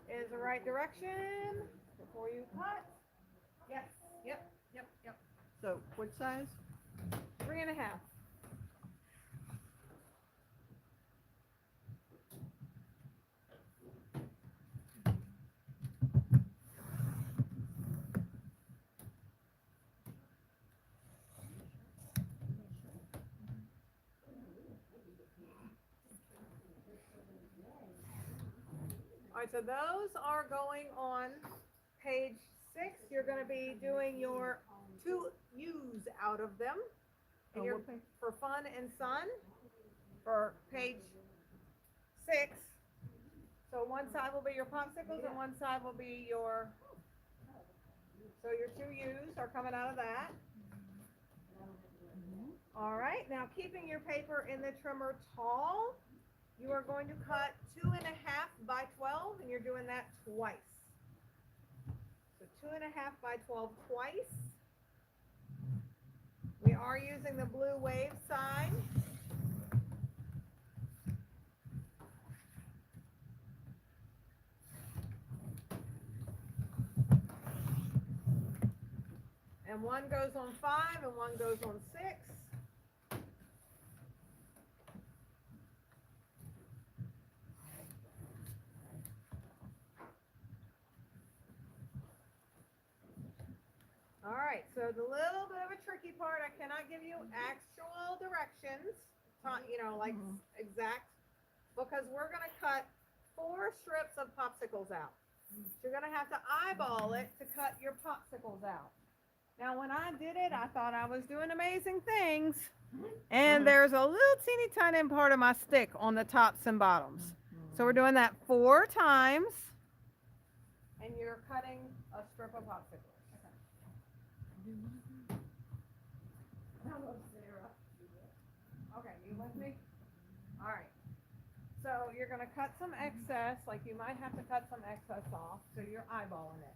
is the right direction before you cut. Yes, yep. So, what size? 3.5. All right, so those are going on page 6. You're going to be doing your 2 U's out of them. And Oh, you're what page? for fun and sun for page 6. So one side will be your popsicles and one side will be your, so your 2 U's are coming out of that. All right, now keeping your paper in the trimmer tall, you are going to cut 2.5 by 12 and you're doing that twice. So 2.5 by 12 twice. We are using the blue wave sign. And one goes on 5 and one goes on 6. All right, so the little bit of a tricky part, I cannot give you actual directions, like exact, because we're going to cut 4 strips of popsicles out. So you're going to have to eyeball it to cut your popsicles out. Now, when I did it, I thought I was doing amazing things. And there's a little teeny tiny part of my stick on the tops and bottoms. So we're doing that 4 times. And you're cutting a strip of popsicles. Okay, you with me? All right. So you're going to cut some excess, like you might have to cut some excess off, so you're eyeballing it.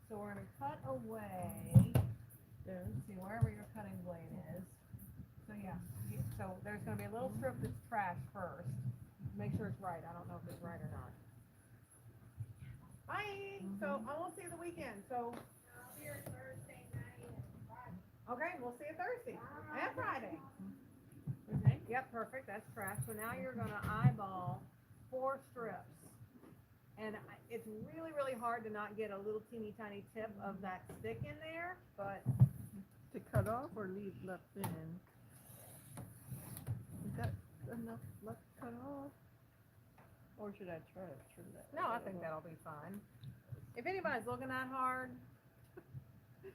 So we're going to cut away, see wherever your cutting blade is. So yeah, so there's going to be a little strip that's trash first. Make sure it's right. I don't know if it's right or not. Bye. So I won't see you the weekend. So I'll be here Thursday night and Friday. okay, we'll see you Thursday and Friday. Okay. Yep, perfect. That's trash. So now you're going to eyeball 4 strips. And it's really, really hard to not get a little teeny tiny tip of that stick in there, but To cut off or leave left in? Is that enough left cut off? Or should I try to trim that? no, I think that'll be fine. If anybody's looking that hard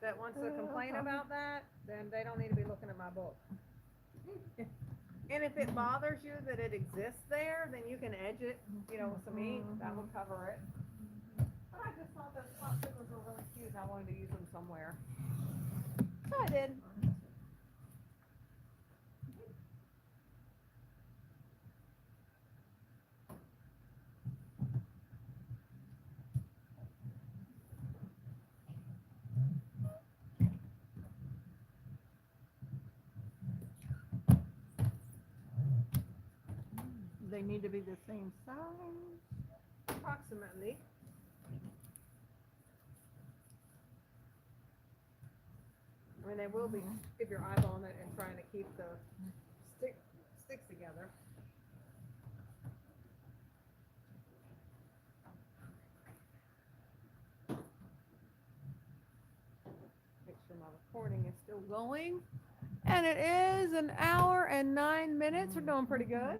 that wants to complain about that, then they don't need to be looking at my book. And if it bothers you that it exists there, then you can edge it, with some ink. That will cover it. But I just thought those popsicles were really cute and I wanted to use them somewhere. So I did. They need to be the same size. Approximately. I mean, they will be if you're eyeballing it and trying to keep the sticks together. Make sure my recording is still going. And it is 1 hour and 9 minutes. We're doing pretty good.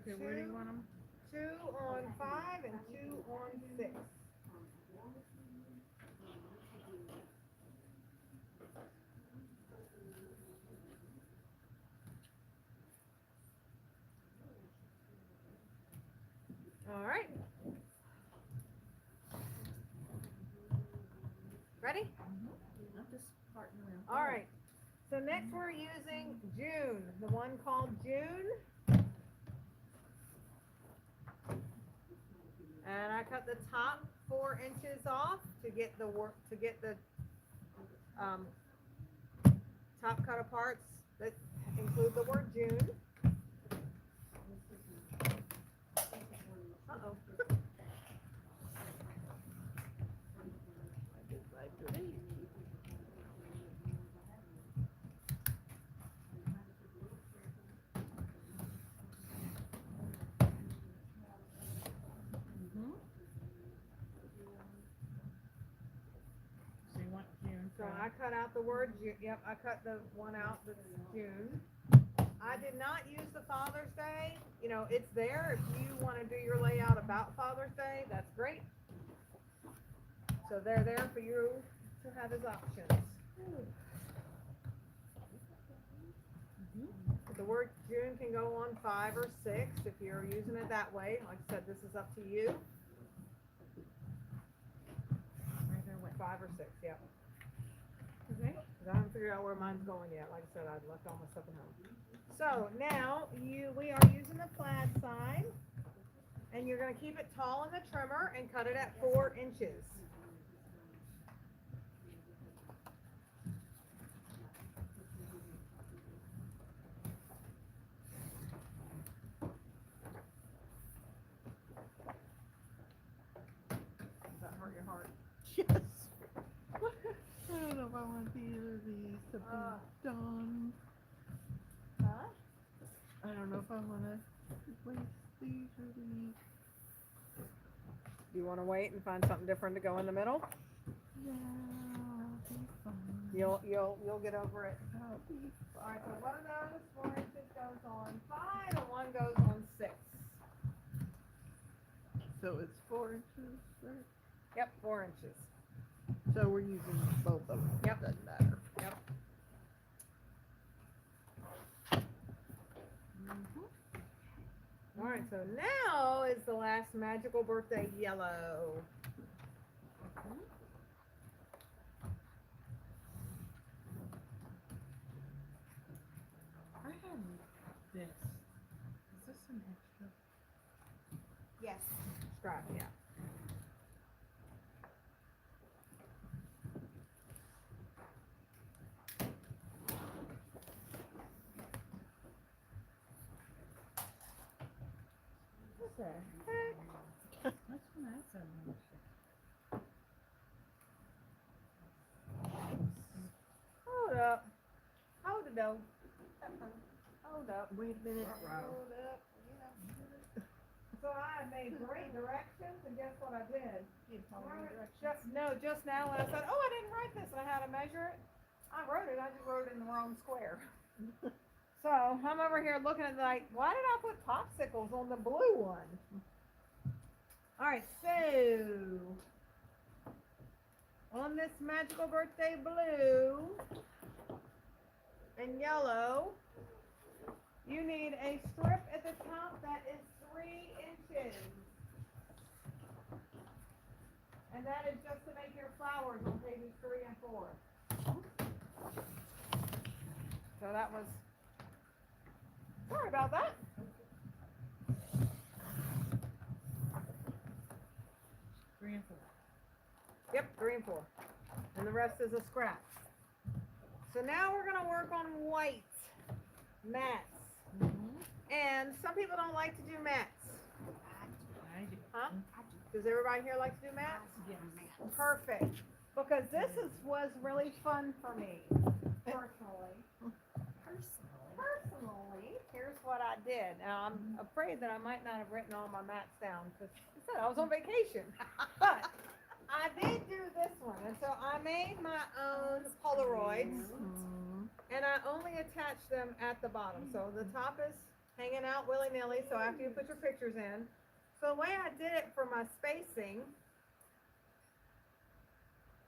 Okay, where do you want them? 2 on 5 and 2 on 6. All right. Ready? I'm just parting around. All right. So next we're using June, the one called June. And I cut the top 4 inches off to get the top cut aparts that include the word June. Uh-oh. So you want June. So I cut out the word June. Yep, I cut the one out that's June. I did not use the Father's Day. You know, it's there. If you want to do your layout about Father's Day, that's great. So they're there for you to have as options. The word June can go on 5 or 6 if you're using it that way. Like I said, this is up to you. Either way. 5 or 6, yep. Okay. 'Cause I haven't figured out where mine's going yet. Like I said, I left all my stuff at home. So now we are using the plaid side, and you're going to keep it tall in the trimmer and cut it at 4 inches. Does that hurt your heart? Yes. I don't know if I want either of these to be done. Huh? I don't know if I want to waste these or these. Do you want to wait and find something different to go in the middle? Yeah, I'll be fine. You'll get over it. I'll be All right, so one of those 4 inches goes on 5 and one goes on 6. So it's 4 inches, right? Yep, 4 inches. So we're using both of them. Yep. Doesn't matter. Yep. All right, so now is the last magical birthday yellow. I have this. Is this an extra? Yes. Scrap, yeah. What the heck? That's one I said. Hold up. Hold it though. Hold up. Wait a minute. Hold up. So I made great directions, and guess what I did? Just now when I said, oh, I didn't write this, and I had to measure it. I wrote it. I just wrote it in the wrong square. So I'm over here looking at like, why did I put popsicles on the blue one? All right, so on this magical birthday blue and yellow, you need a strip at the top that is 3 inches. And that is just to make your flowers on pages 3 and 4. So that was, sorry about that. Three and four. Yep, 3 and 4. And the rest is a scrap. So now we're gonna work on white mats. And some people don't like to do mats. I do. Huh? Does everybody here like to do mats? Yes. Perfect. Because was really fun for me, personally. Personally, here's what I did. Now, I'm afraid that I might not have written all my mats down because I said I was on vacation. But I did do this one. And so I made my own Polaroids. And I only attached them at the bottom. So the top is hanging out willy-nilly, so after you put your pictures in. So the way I did it for my spacing,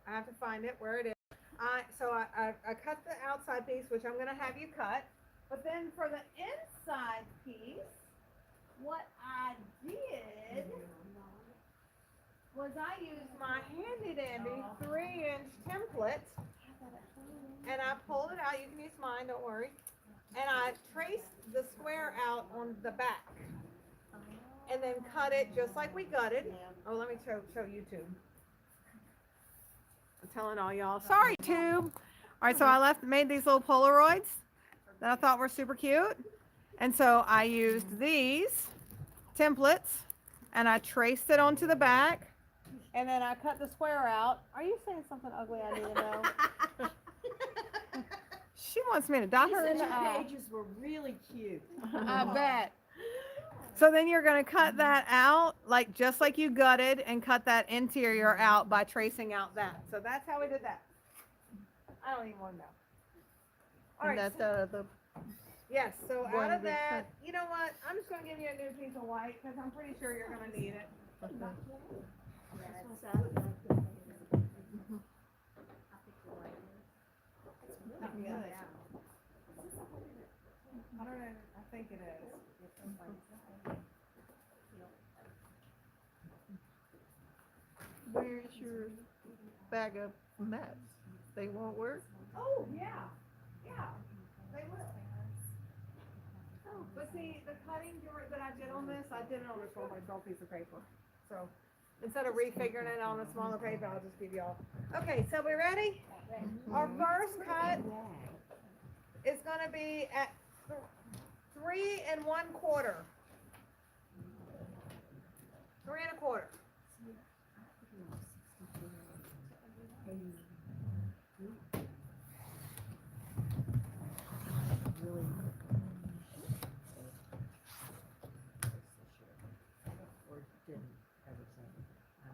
I have to find it where it is. I cut the outside piece, which I'm gonna have you cut, but then for the inside piece, what I did was I used my handy dandy 3-inch template, and I pulled it out. You can use mine, don't worry. And I traced the square out on the back, and then cut it just like we gutted. Oh, let me show YouTube. I'm telling all y'all, sorry Tube. All right, so I made these little Polaroids that I thought were super cute. And so I used these templates and I traced it onto the back, and then I cut the square out. Are you saying something ugly I need to know? She wants me to dot her in the eye. pages were really cute. I bet. So then you're going to cut that out, like just like you gutted, and cut that interior out by tracing out that. So that's how we did that. I don't even want to know. All And right. that's the Yes, so One out of big that, cut. you know what? I'm just going to give you a new piece of white because I'm pretty sure you're going to need it. good. I don't know. I think it is. Where's your bag of maps? They won't work? Oh, yeah. Yeah. They will. But see, the cutting that I did on this, I did it on a 12 by 12 piece of paper. So instead of refiguring it on a smaller paper, I'll just give you all. Okay, so we ready? Our first cut is going to be at 3 1/4. 3 1/4.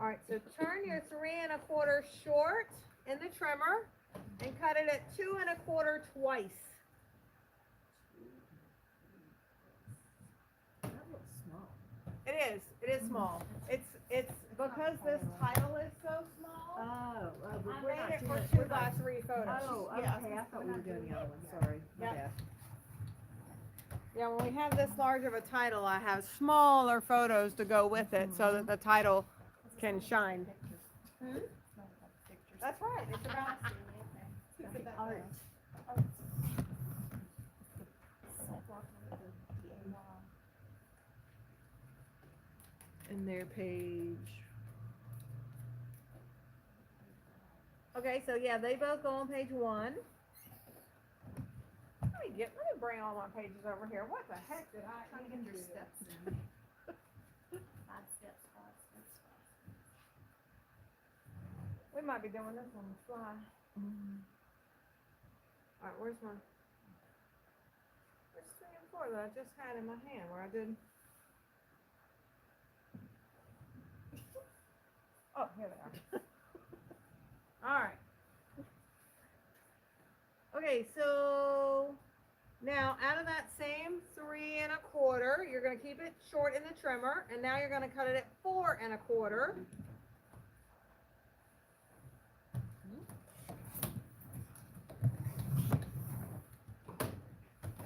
All right, so turn your 3 1/4 short in the trimmer and cut it at 2 1/4 twice. That looks small. It is small. It's because this title is so small. Oh, but I we're made not it doing for it. 2 We're by not. 3 photos. Oh, Yeah. okay. I thought we were doing the other one. Sorry. My Yep. bad. Yeah, when we have this large of a title, I have smaller photos to go with it so that the title can shine. That's right. It's about Art. And their page. Okay, so yeah, they both go on page 1. Let me bring all my pages over here. What the heck did I Trying to even get your do? steps in. 5 steps, 5 steps, 5 steps. We might be doing this on the fly. All right, where's 3 and 4 that I just had in my hand where I did? Oh, here they are. All right. Okay, so now out of that same 3 1/4, you're going to keep it short in the trimmer, and now you're going to cut it at 4 1/4.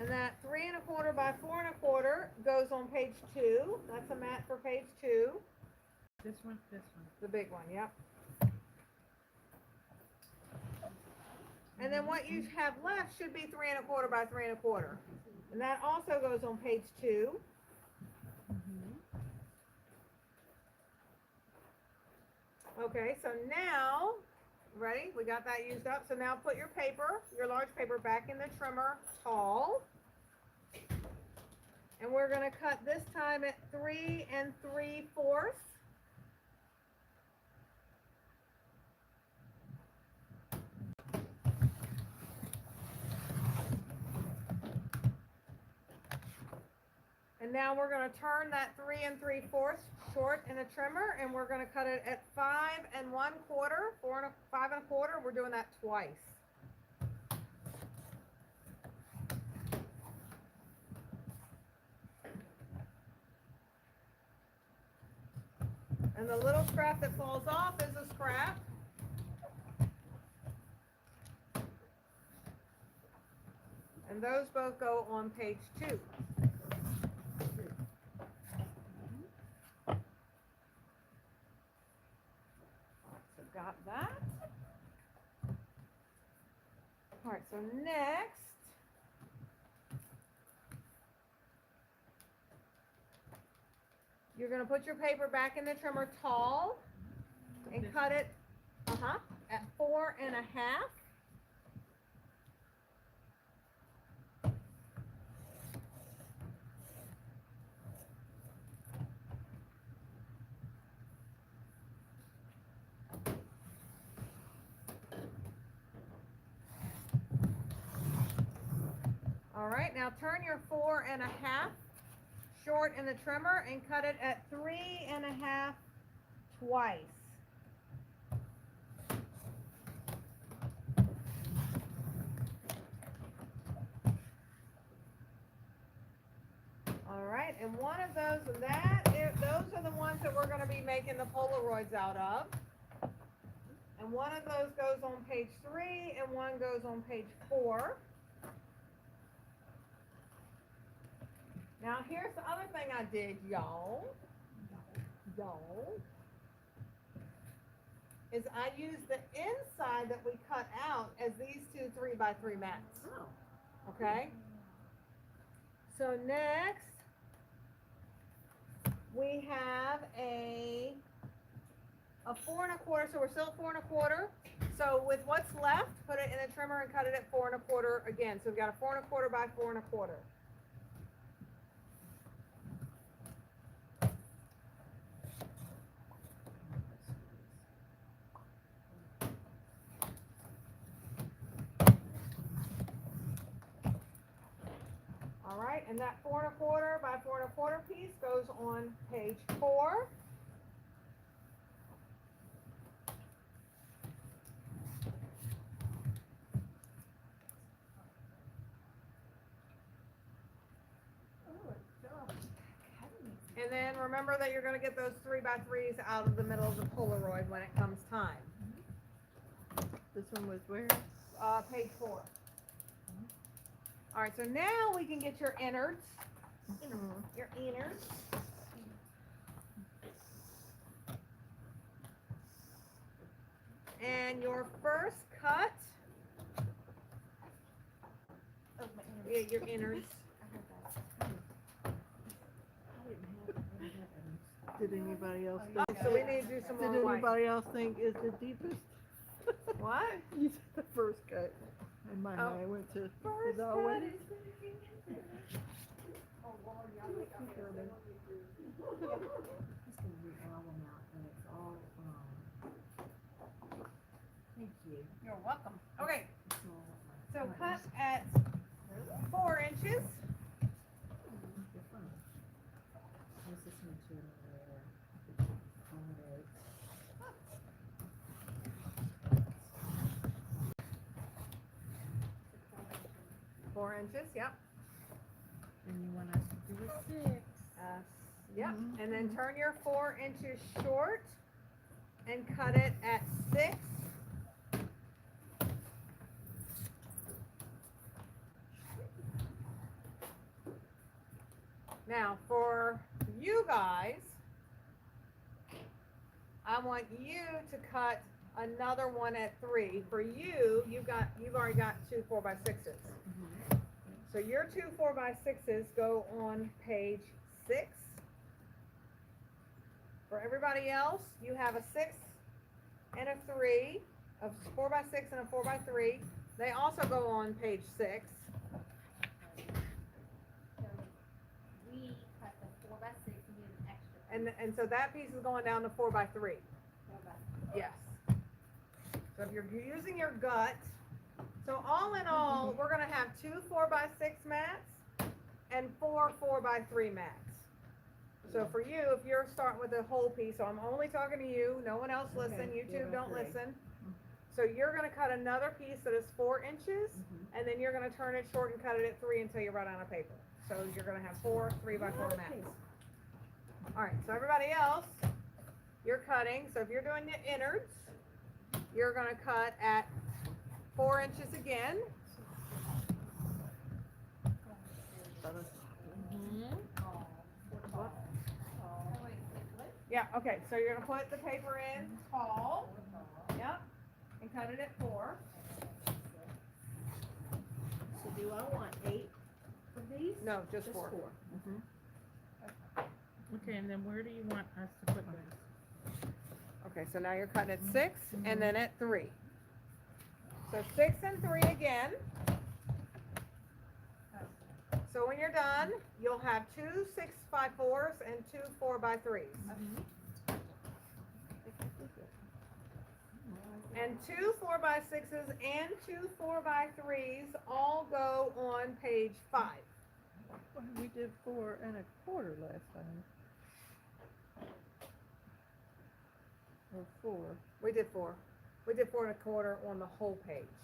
And that 3 1/4 by 4 1/4 goes on page 2. That's a mat for page 2. This one. The big one, yep. And then what you have left should be 3 1/4 by 3 1/4. And that also goes on page 2. Okay, so now, ready? We got that used up. So now put your paper, your large paper, back in the trimmer tall. And we're going to cut this time at 3 3/4. And now we're going to turn that 3 3/4 short in a trimmer, and we're going to cut it at 5 1/4, 5 1/4. We're doing that twice. And the little scrap that falls off is a scrap. And those both go on page 2. So got that. All right, so next, you're gonna put your paper back in the trimmer tall and cut it, at 4.5. All right, now turn your 4.5 short in the trimmer and cut it at 3.5 twice. All right, and one of those, those are the ones that we're going to be making the Polaroids out of. And one of those goes on page 3 and one goes on page 4. Now here's the other thing I did, y'all, is I used the inside that we cut out as these 2 3x3 mats. Oh. Okay? So next, we have a 4.25, so we're still at 4.25. So with what's left, put it in the trimmer and cut it at 4.25 again. So we've got a 4.25 by 4.25. All right, and that 4.25 by 4.25 piece goes on page 4. And then remember that you're going to get those 3x3s out of the middle of the Polaroid when it comes time. This one was where? Page 4. All right, so now we can get your innards. Your innards. And your first cut. Oh, my Yeah, your innards. Did anybody else Oh, think? so we need to do some Did more white. anybody else think is the deepest? What? You said the first cut. In my Oh. mind, I went to. First is that what- cut is It's gonna be album out and it's all, thank you. You're welcome. Okay, It's all so my- cut at 4 inches. They're fun. This is material there. Alright. 4 inches, yep. And you want us to do a 6. Yep, Mhm. and then turn your 4 inches short and cut it at 6. Now, for you guys, I want you to cut another one at 3. For you, you've already got 2 4x6s. So your 2 4x6s go on page 6. For everybody else, you have a 6 and a 3, a 4x6 and a 4x3. They also go on page 6. So we cut the 4x6 and did an extra. And so that piece is going down to 4x3. 4x6. Yes. So if you're using your gut, so all in all, we're gonna have 2 4x6 mats and 4 4x3 mats. So for you, if you're starting with the whole piece, so I'm only talking to you, no one else listen, Okay, you yeah, two don't that's listen. So you're gonna cut another piece that is 4 inches, Mhm. and then you're gonna turn it short and cut it at 3 until you run out of paper. So you're gonna have 4 3x4 mats. All right, so everybody else, you're cutting, so if you're doing the innards, you're gonna cut at 4 inches again. Yeah, okay, so you're gonna put the paper in tall, yep, and cut it at 4. So do I want 8 of these? No, just Just 4. 4. Okay, and then where do you want us to put this? Okay, so now you're cutting at 6 and then at 3. So 6 and 3 again. So when you're done, you'll have 2 6x4s and 2 4x3s. And 2 4x6s and 2 4x3s all go on page 5. Well, we did 4 1/4 last time. Or 4. We did 4. We did 4 1/4 on the whole page.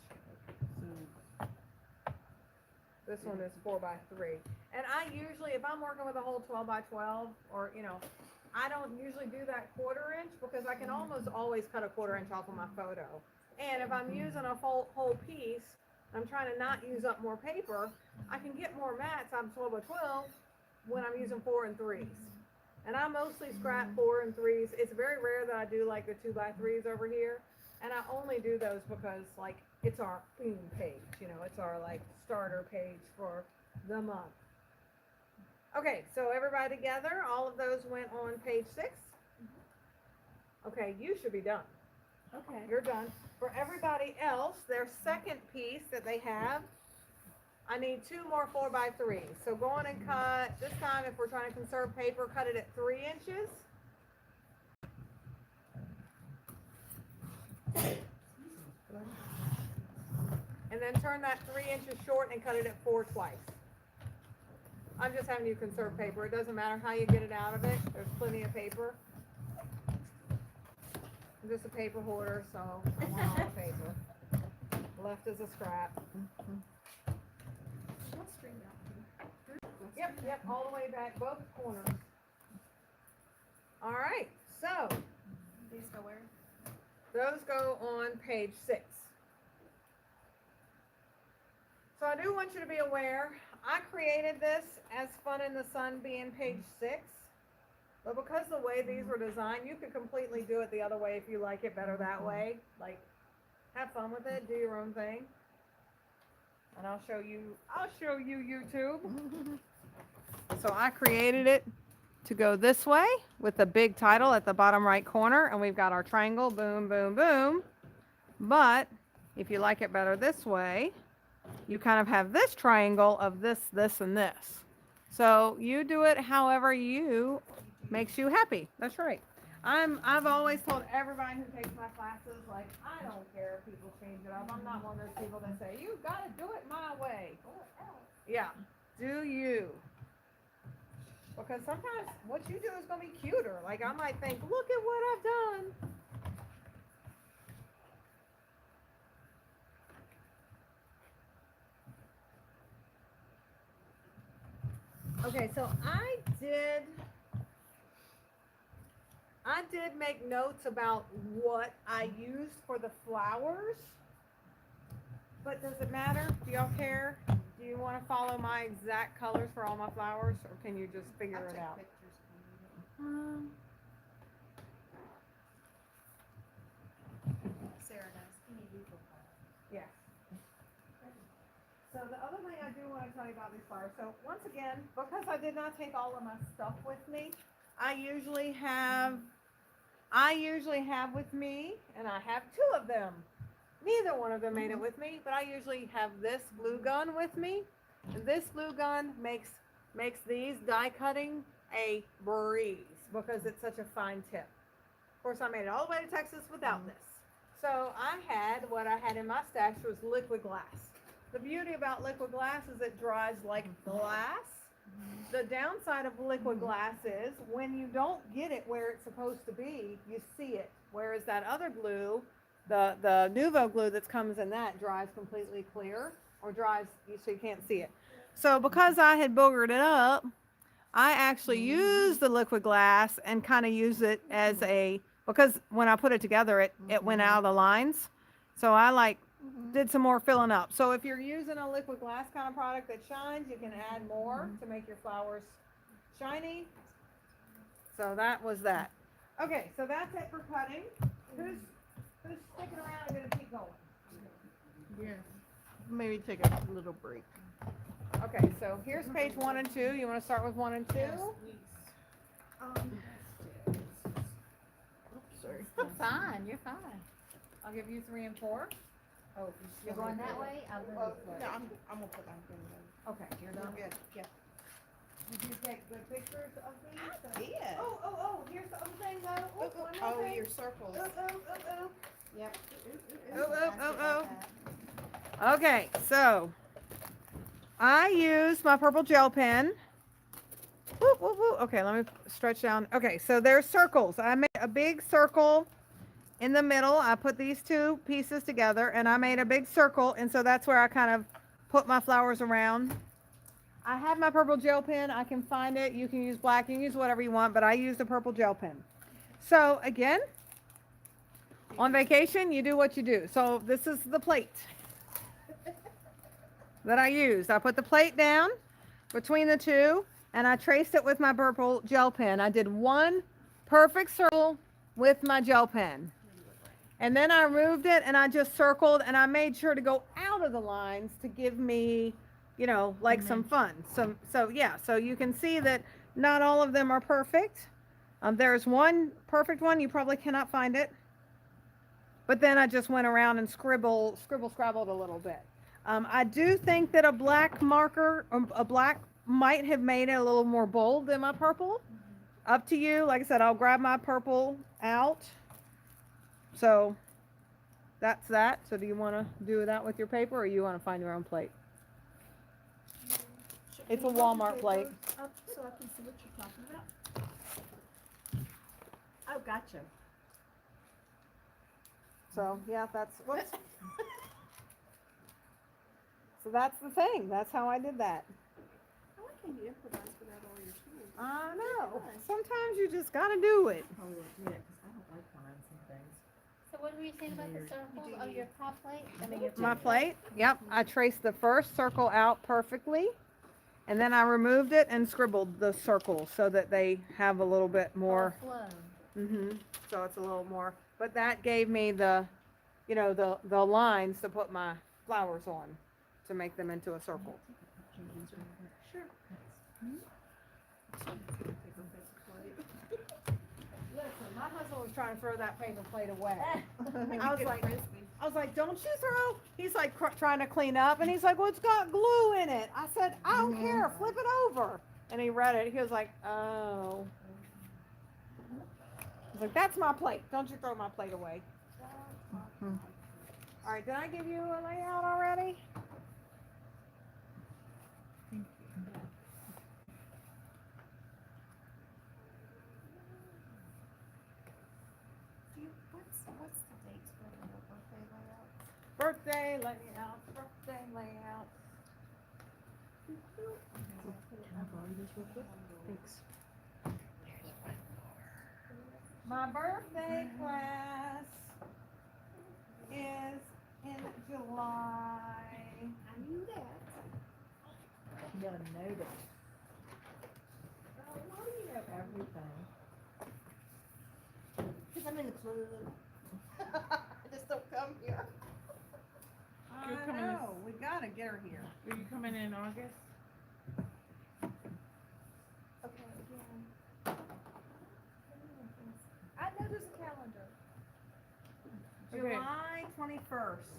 So This one is 4x3. And I usually, if I'm working with a whole 12x12, or, you know, I don't usually do that 1/4 inch because I can almost always cut a 1/4 inch off of my photo. And if I'm using a whole piece, I'm trying to not use up more paper, I can get more mats on 12x12 when I'm using 4 and 3s. And I mostly scrap 4 and 3s. It's very rare that I do like the 2x3s over here. And I only do those because, like, it's our theme page, you know, it's our, like, starter page for the month. Okay, so everybody together, all of those went on page 6. Okay, you should be done. Okay. You're done. For everybody else, their second piece that they have, I need 2 more 4x3s. So go on and cut, this time if we're trying to conserve paper, cut it at 3 inches. And then turn that 3 inches short and cut it at 4 twice. I'm just having you conserve paper. It doesn't matter how you get it out of it. There's plenty of paper. I'm just a paper hoarder, so I want all the paper. Left is a scrap. Let's string out here. Yep, all the way back, both corners. All right, so These go where? those go on page 6. So I do want you to be aware, I created this as Fun in the Sun being page 6. But because the way these were designed, you could completely do it the other way if you like it better that way. Like, have fun with it, do your own thing. And I'll show you YouTube. So I created it to go this way with the big title at the bottom right corner, and we've got our triangle, boom, boom, boom. But if you like it better this way, you kind of have this triangle of this, this, and this. So you do it however you makes you happy. That's right. I've always told everybody who takes my classes, like, I don't care if people change it up. I'm not one of those people that say, you gotta do it my way. Yeah, do you. Because sometimes what you do is gonna be cuter. Like, I might think, look at what I've done. Okay, so I did make notes about what I used for the flowers, but does it matter? Do y'all care? Do you want to follow my exact colors for all my flowers, or can you just figure it out? Sarah does. Yes. So the other thing I do want to tell you about these flowers, so once again, because I did not take all of my stuff with me, I usually have with me, and I have 2 of them. Neither one of them made it with me, but I usually have this glue gun with me. And this glue gun makes these die cutting a breeze because it's such a fine tip. Of course, I made it all the way to Texas without this. So what I had in my stash was liquid glass. The beauty about liquid glass is it dries like glass. The downside of liquid glass is when you don't get it where it's supposed to be, you see it. Whereas that other glue, the Nuvo glue that comes in that dries completely clear, or dries so you can't see it. So because I had boogered it up, I actually used the liquid glass and kind of use it as a because when I put it together, it went out of the lines. So I like did some more filling up. So if you're using a liquid glass kind of product that shines, you can add more to make your flowers shiny. So that was that. Okay, so that's it for cutting. Who's sticking around and gonna keep going? Yeah. Maybe take a little break. Okay, so here's page 1 and 2. You want to start with 1 and 2? Sorry. You're fine, you're fine. I'll give you 3 and 4. Oh, you're going that way? I'll go Well, this way. No, I'm gonna put on. Okay, you're done. Good. Yeah. Did you take good pictures of these? Yeah. Oh, here's the other thing though. Oh, One more oh, thing. your circles. Yep. Okay, so I used my purple gel pen. Woo, woo, woo. Okay, let me stretch down. Okay, so there's circles. I made a big circle in the middle. I put these 2 pieces together and I made a big circle, and so that's where I kind of put my flowers around. I have my purple gel pen. I can find it. You can use black, you can use whatever you want, but I use the purple gel pen. So again, on vacation, you do what you do. So this is the plate that I used. I put the plate down between the 2 and I traced it with my purple gel pen. I did 1 perfect circle with my gel pen. And then I removed it and I just circled and I made sure to go out of the lines to give me, you know, like some fun. So yeah, so you can see that not all of them are perfect. There's one perfect one, you probably cannot find it. But then I just went around and scrabbled a little bit. I do think that a black marker, a black might have made it a little more bold than my purple. Up to you. Like I said, I'll grab my purple out. So that's that. So do you want to do that with your paper or you want to find your own plate? It's a Walmart plate. Up so I can see what you're talking about. Oh, gotcha. So yeah, that's whoops. So that's the thing. That's how I did that. I like how you improvise without all your tools. I know. Sometimes you just got to do it. Oh, yeah, because I don't like lines and things. So what were you saying about the circles? Oh, your top plate? I mean, your My top plate. Yep. I traced the first circle out perfectly. And then I removed it and scribbled the circles so that they have a little bit more. flow. So it's a little more. But that gave me the, you know, the lines to put my flowers on to make them into a circle. Sure. Listen, my husband was trying to throw that paper plate away. I was like, don't you throw? He's like trying to clean up, and he's like, well, it's got glue in it. I said, I don't care, flip it over. And he read it. He was like, oh. I was like, that's my plate. Don't you throw my plate away. All right, did I give you a layout already? What's the dates for the birthday layout? Birthday layout, birthday layout. Can I borrow this real quick? Thanks. My birthday class is in July. I knew that. You gotta know that. Oh, why do you know Everything. Because I'm in the club. I just don't come here. You're I coming know, we gotta get her here. Are you coming in August? Okay, again. I know there's a calendar. Okay. July 21st.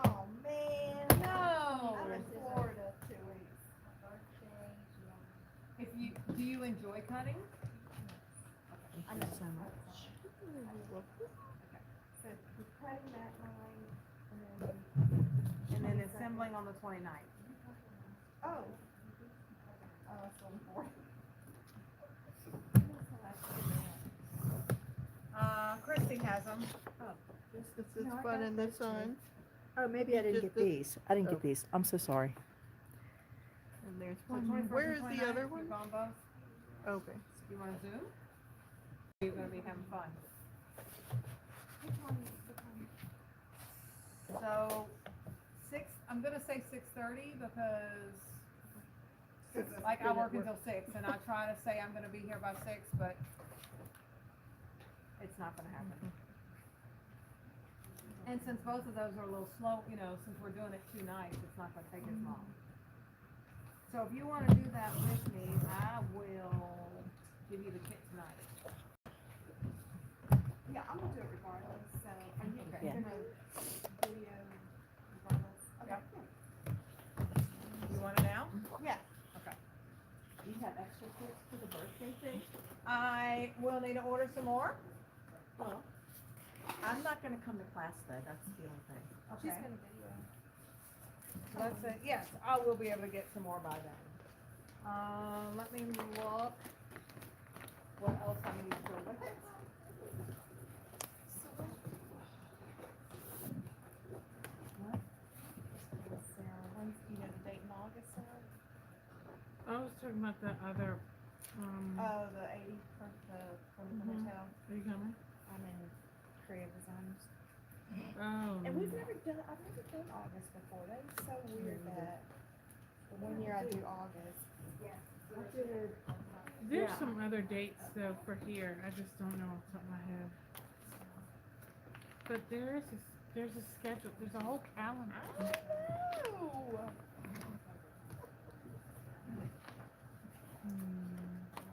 Oh, man. No. I'm in Florida 2 weeks. Do you enjoy cutting? Thank you so much. So we're cutting that line And then assembling on the 29th. oh. Oh, that's one for. Christy has them. This is fun in the sun. Oh, maybe I didn't Just get the- these. I didn't oh. get these. I'm so sorry. And there's So one. 21st Where and is the 29th, other you're one? gone both? Okay. You want to zoom? You're gonna be having fun. Which one is the one? So, I'm gonna say 6:30 because, like, I work until 6, and I try to say I'm gonna be here by 6, but it's not gonna happen. And since both of those are a little slow, since we're doing it 2 nights, it's not gonna take as long. So if you wanna do that with me, I will give you the kit tonight. Yeah, I'm gonna do it regardless, so, are you Okay. gonna video regardless? Okay. You want it now? Yeah. Do you have extra kits for the birthday thing? I will need to order some more. Well, I'm not gonna come to class though, that's the only thing. She's Okay. gonna video. Let's see, yes, I will be able to get some more by then. Let me look what else I need to do with it. So Sarah, when's, the date in August, Sarah? I was talking about the other, Oh, the 80 for the Mhm. hotel. are you coming? I'm in creative designers. Oh. And I've never done August before. That is so weird that the one year I do August. I did, There's Yeah. some other dates though for here, I just don't know off the top of my head. But there's a schedule, there's a whole calendar. Oh! Hmm.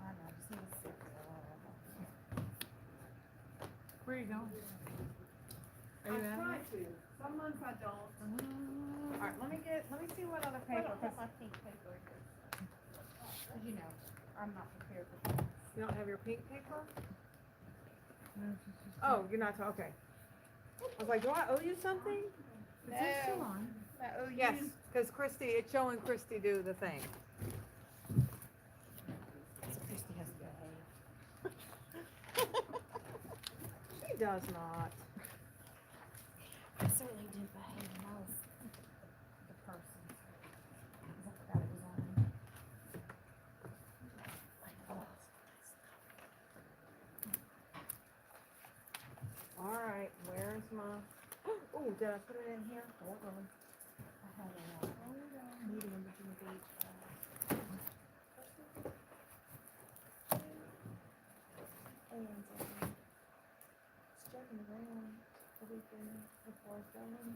I know, just need to sit Where are you going? I Are you out? try to, some months I don't. Oh. Alright, let me see what other I paper, don't 'cause have my pink paper here. As you know, I'm not prepared for things. you don't have your pink paper? No, it's just- Oh, you're not, okay. I was like, do I owe you something? Is that still on? Oh, Yes, cause it's showing Christy do the thing. So Christy has to behave. She does not. I certainly didn't behave when I was the person. 'Cause I forgot it was on. Alright, where's my, oh, did I put it in here? Hold on. I had a meeting in Virginia Beach. And was joking around the weekend before I was going.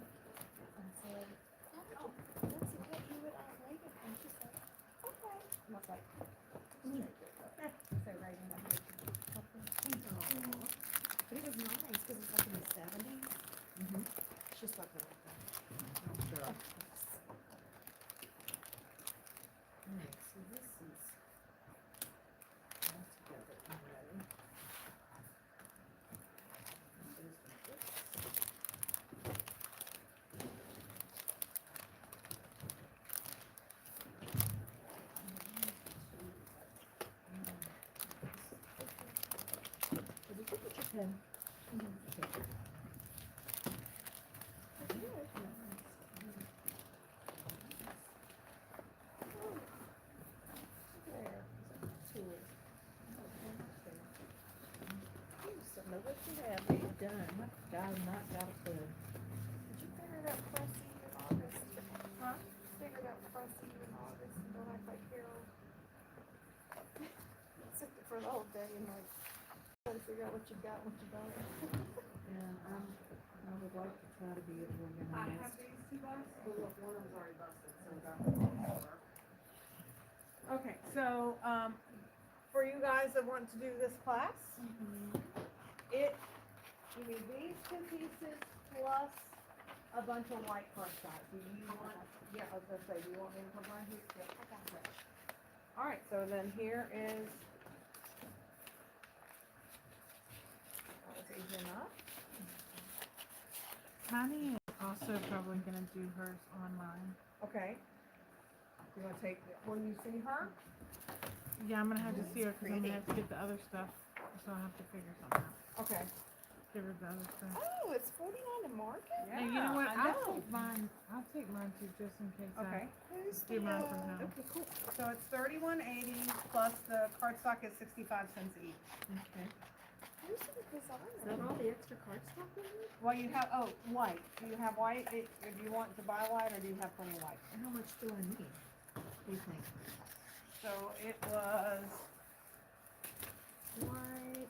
And said, oh, let's see what you would outrate it. And she said, okay. And I was like, so right in that But it was nice because it's like in the 70s. Mhm. It's just like that. Sure. Alright, so this is all together already. This is this. Did you put your pen? Okay. There, tools. You still know what you have. What you done? I've not got a clue. Did you figure out Pressy in August? Huh? Figured out Pressy in August and don't act like Carol. Sit there for the whole day and like, try to figure out what you got, what you don't. Yeah, I would like to try to be organized. these 2 busts, oh look, one of them's already busted, so that won't work. Okay, so, for you guys that want to do this class, you need these 2 pieces plus a bunch of white cardstock. Do you want, yeah, I was gonna say, do you want me to put mine here? Yeah, I got it. Alright, so then here is, that was easy enough. Connie is also probably gonna do hers online. Okay. You wanna take, will you see her? Yeah, I'm gonna have to see her because I'm gonna have to get the other stuff, so I'll have to figure something out. Okay. Give her the other stuff. Oh, it's 49 to market? And you know what? I know. I'll take mine too, just in case. Okay, Who's Do the, mine from home. okay, cool. so it's $31.80 plus the cardstock is 65 cents each. Okay. Who's the Is that designer? all the extra cardstock we need? Well, you have, oh, white. Do you have white? Do you want to buy white or do you have plenty of white? How much do I need? Do you think? So it was, White.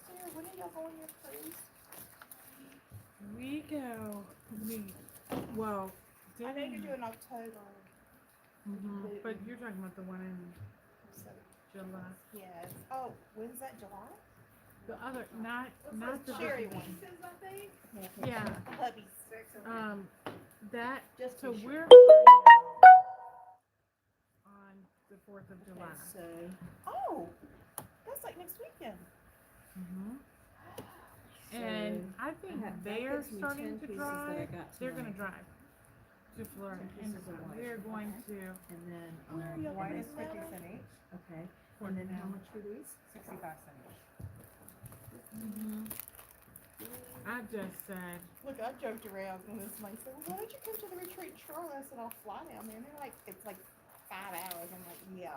Sarah, when are y'all going your cruise? Well, I know you're doing October. but you're talking about the one in So, July. yes. Oh, when's that, July? The other, not the Cherry big- one. pieces, I think. Yeah, Hubby's. that, Just so be sure. we're flying out on the 4th of July. So, Oh, that's like next weekend. And I think that they're gives me starting 10 to pieces that I drive, got they're gonna tonight. drive to Florida, 10 and pieces of white. we're going to, and then, Where are y'all White going is 50 now? cents each, okay, for and then how now. much for these? 65 cents each. I just said, Look, I joked around and then somebody said, well, why don't you come to the retreat in Charlotte? I said, I'll fly down there. And they're like, it's like 5 hours. I'm like, yeah,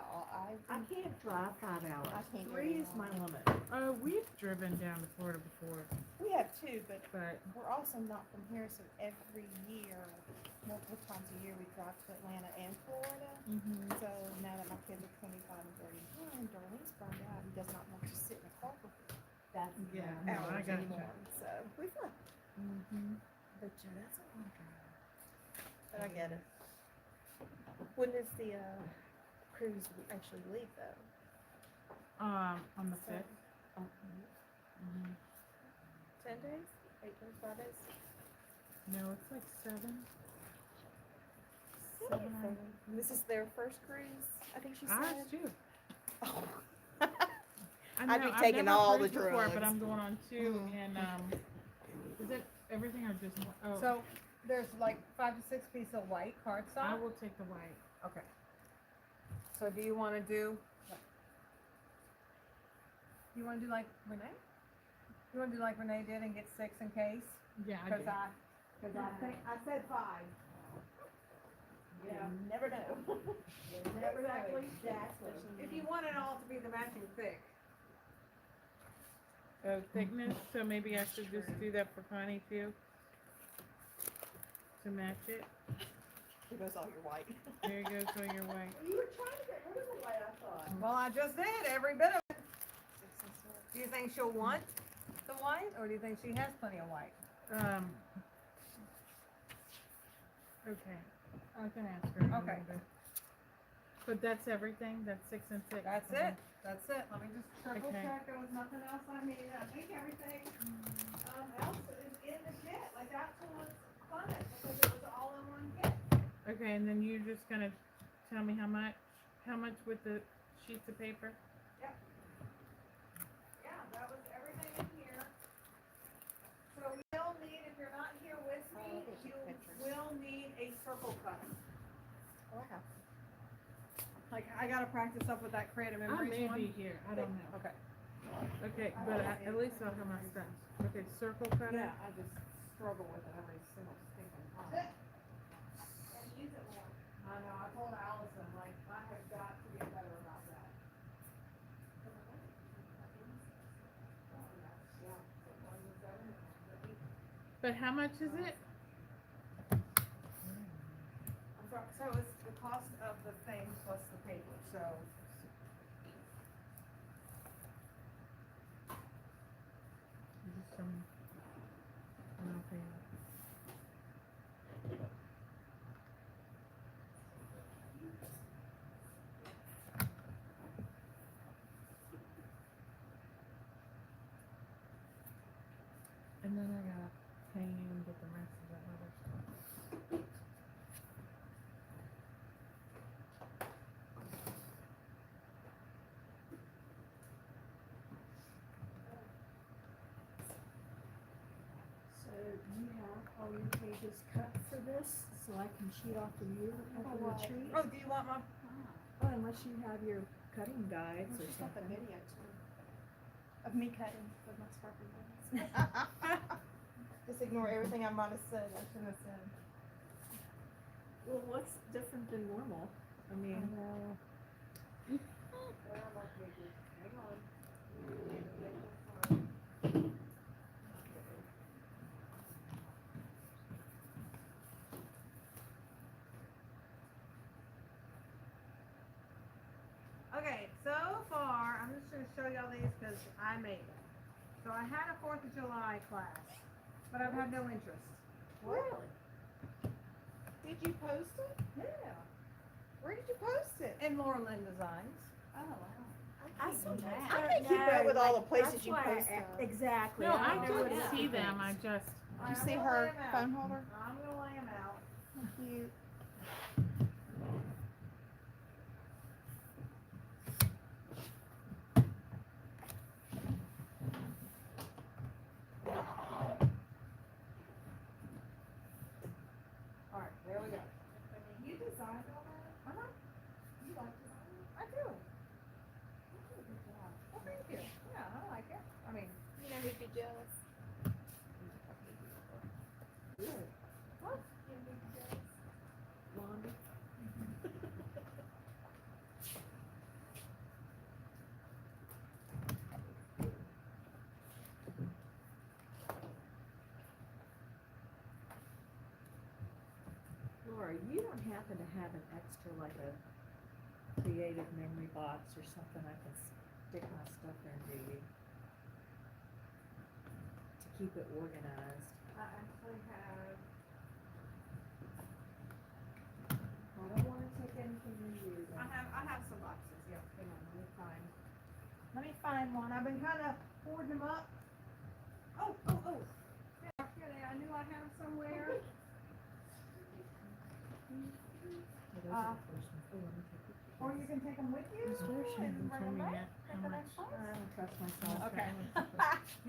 I can't drive 5 hours. I can't do 3 it is my anymore. limit. we've driven down to Florida before, We have 2, but but we're also not from here. So every year, multiple times a year, we drive to Atlanta and Florida. So now that my kids are 25 and 31, Darlene's burned out. He does not want to sit in a car for That's yeah, no, I hours got anymore. So we fly. But that's a long drive. But I get it. When does the cruise actually leave, though? on the So- 5th. 10 days? 8 days? 5 days? No, it's like 7. This is their first cruise, I think she Ours said. too. Oh. I I'd be know, I've taking never all the cruised before, drugs. but I'm going on 2, Mhm. and is it everything or just one? Oh, So there's like 5 to 6 pieces of white I cardstock. will take the white. Okay. So do you want to do? You want to do like Renee? You want to do like Renee did and get 6 in case? Yeah, I Because do. I think I said 5. You never know. Never know. Exactly. If you want it all to be the matching thick. Oh, thickness, so maybe I should just do that for Connie too. To match it. Here goes all your white. There you go, so you're white. You were trying to get rid of the white, I thought. Well, I just did every bit of it. Do you think she'll want the white, or do you think she has plenty of white? Okay, I can ask her. in a Okay. little bit. But that's everything, that's 6 and 6. That's it. That's it. Let me just triple Okay. check. There was nothing else I needed. I think everything else is in the kit. Like that's what was fun because it was all in one kit. Okay, and then you're just gonna tell me how much with the sheets of paper? Yeah, that was everything in here. So you'll need, if you're not here with me, you will need a circle cut. Oh, I have. Like I gotta practice up with that creative I memories may one. be here, I don't know. Okay. Okay, but at least I'll have my stuff. Okay, circle cutter? Yeah, I just struggle with it every single stinking time. And use it more. I know, I told Allison, like, I have got to get better about that. But how much is it? So it's the cost of the thing plus the paper, so. Just some, okay. And then I gotta pay you and get the rest of that other stuff. So you have all your pages cut for this, so I can sheet off to you at the retreat? Oh, do you want my? Oh, unless you have your cutting guides or She's got the something. video too. of me cutting with my scrapbook. Just ignore everything I might have said, I shouldn't have said. Well, what's different than normal? I mean. know. Hang on. Okay, so far, I'm just gonna show y'all these because I made them. So I had a 4th of July class, but I've had no interest. Really? Did you post it? Yeah. Where did you post it? In Laura Lynn Designs. Oh, wow. I sometimes I can't keep up with all the places you post stuff. Exactly. No, I don't do know what see it them, is. I just, Did you see her phone holder? I'm gonna lay them out. Cute. Alright, there we go. You designed all that? Uh-huh. You like designing? I do. Good job. Well, thank you. Yeah, I like it. I mean, You know who'd be jealous? what? You know who'd be jealous? Wanda? Laura, you don't happen to have an extra, like a creative memory box or something I can stick my stuff in, do you? To keep it organized. I actually have. I don't wanna take anything you use. I have some boxes. Yeah, hang on. Let me find one. I've been kind of hoarding them up. Oh. Yeah, here they are. I knew I had them somewhere. Those are the first ones. Oh, let me take it. Or you can take them with you. I swear she and hasn't bring told them me back. yet Take how the much. next one. I don't trust myself. Okay.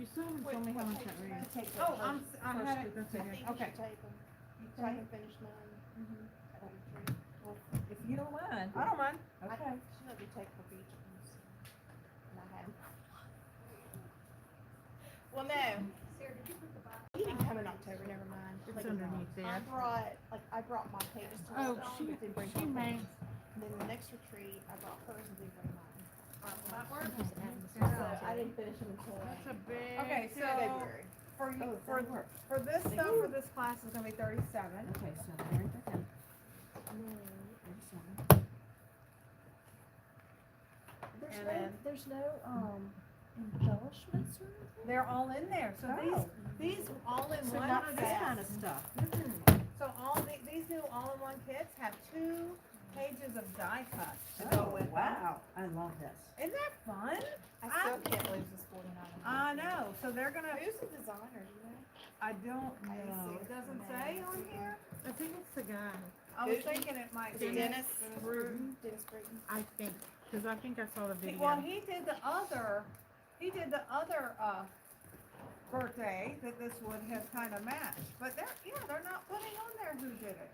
You still haven't told me how much that weighs. Oh, I had it. That's I okay. think you Okay. should take them. So I can finish mine. At every tree. If you don't mind. I don't mind. Okay. She let me take her beach ones. And I had. Well, no. Sarah, did you put the box? You didn't come in October, never mind. It's Like, underneath I there. brought my pages to Oh, work on, she, but didn't bring she her may, pages. And then the next retreat, I brought hers and didn't bring mine. That works. So I didn't finish them until that's a big. Okay, so February. for you, Oh, for that works. for this stuff for this class is gonna be 37. Okay, so there it is. No. 37. And then- there's no, embellishments or anything? They're all in there. So Oh. these all in So one none of this set. kind of stuff. So these new all-in-one kits have 2 pages of die cuts to Oh, go with them. wow, I love this. Isn't that fun? I still can't believe this 49. I know. So they're gonna. Who's the designer, do you know? I don't I didn't know. see It her doesn't name. say on here. I think it's the guy, I was Who's- thinking it might Is be it Dennis? Bruton. Dennis Bruton. I think, cause I think I saw the video. Well, he did the other birthday that this would have kind of matched. But they're not putting on there who did it.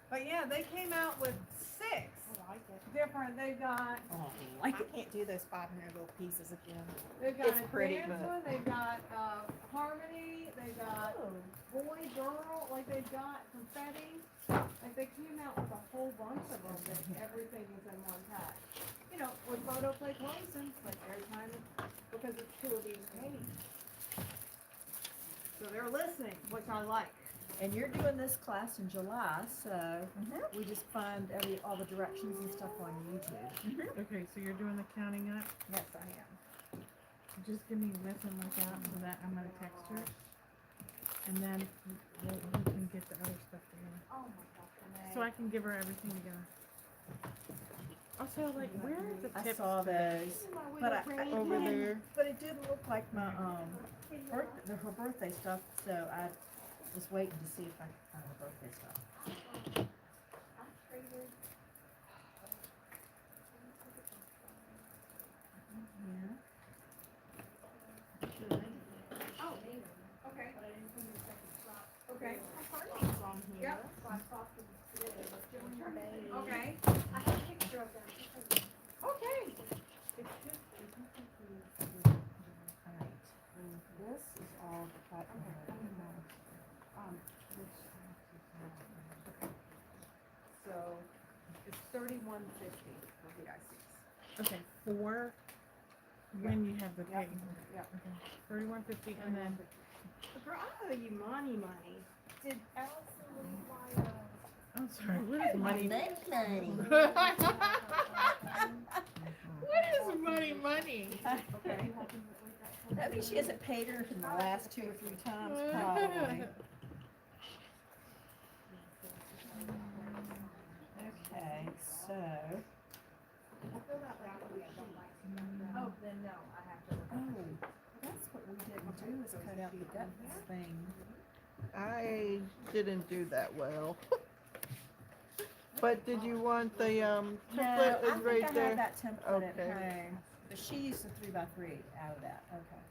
But yeah, they came out with 6 I like it. different. They've got Oh, I can't do those 500 little pieces again. they've got It's a pretty, dance but- one. They've got harmony. They've got boy girl. Like they've got confetti. Like they came out with a whole bunch of them. That everything is in one pack. You know, with photo play closing, like every time because it's 2 of each page. So they're listening, which I like. And you're doing this class in July, so we just find all the directions and stuff on YouTube. Okay, so you're doing the counting up, Yes, I am. just give me this and like that, so that I'm gonna text her. And then we can get the other stuff together, Oh my gosh, so I can give her everything together. Also, like, where are the I tips? saw those, but over there. but it didn't look like my her birthday stuff, so I was waiting to see if I could find the birthday stuff. Yeah. Oh, maybe. Okay. But I didn't put it in the second slot. Okay. Her name's on here. Yep. So I talked to them today, but Jimmy Her name. Okay. I have a picture of them. Okay. It's just, it's $31.50 for VICs. Okay, for when you have the Yep, cake. yep. $31.50 and then, But girl, I owe you money. Did Allison leave my, I'm sorry, what is money? What is money? Okay. That means she hasn't paid her in the last 2 or 3 times, probably. Okay, so, Oh, then no, I have to. oh, that's what we didn't do is cut out the guts thing. I didn't do that well. But did you want the No, template I is think right I have there? that template at Okay. home, but she used the 3x3 out of that, okay.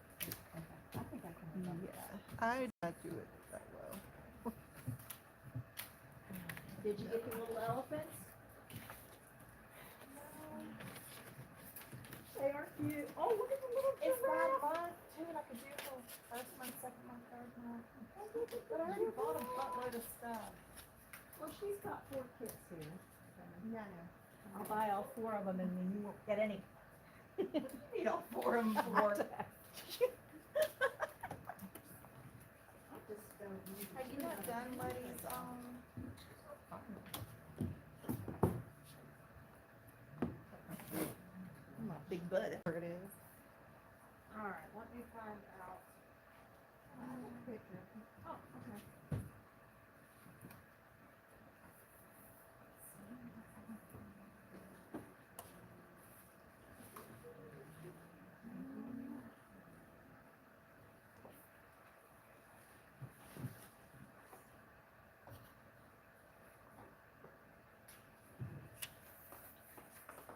Okay, I think I can remember that. I did not do it that well. Did you get the little elephants? They are cute. Oh, look at the little it's giraffe. my month too, and I could do it for first month, second month, third month. But I already bought a buttload of stuff. Well, she's got 4 kits here. No. I'll buy all 4 of them and then you won't get any. You need all 4 of them for. Have you not done Letty's, My big butt. where it is? All right, let me find out. Picture. Oh, okay.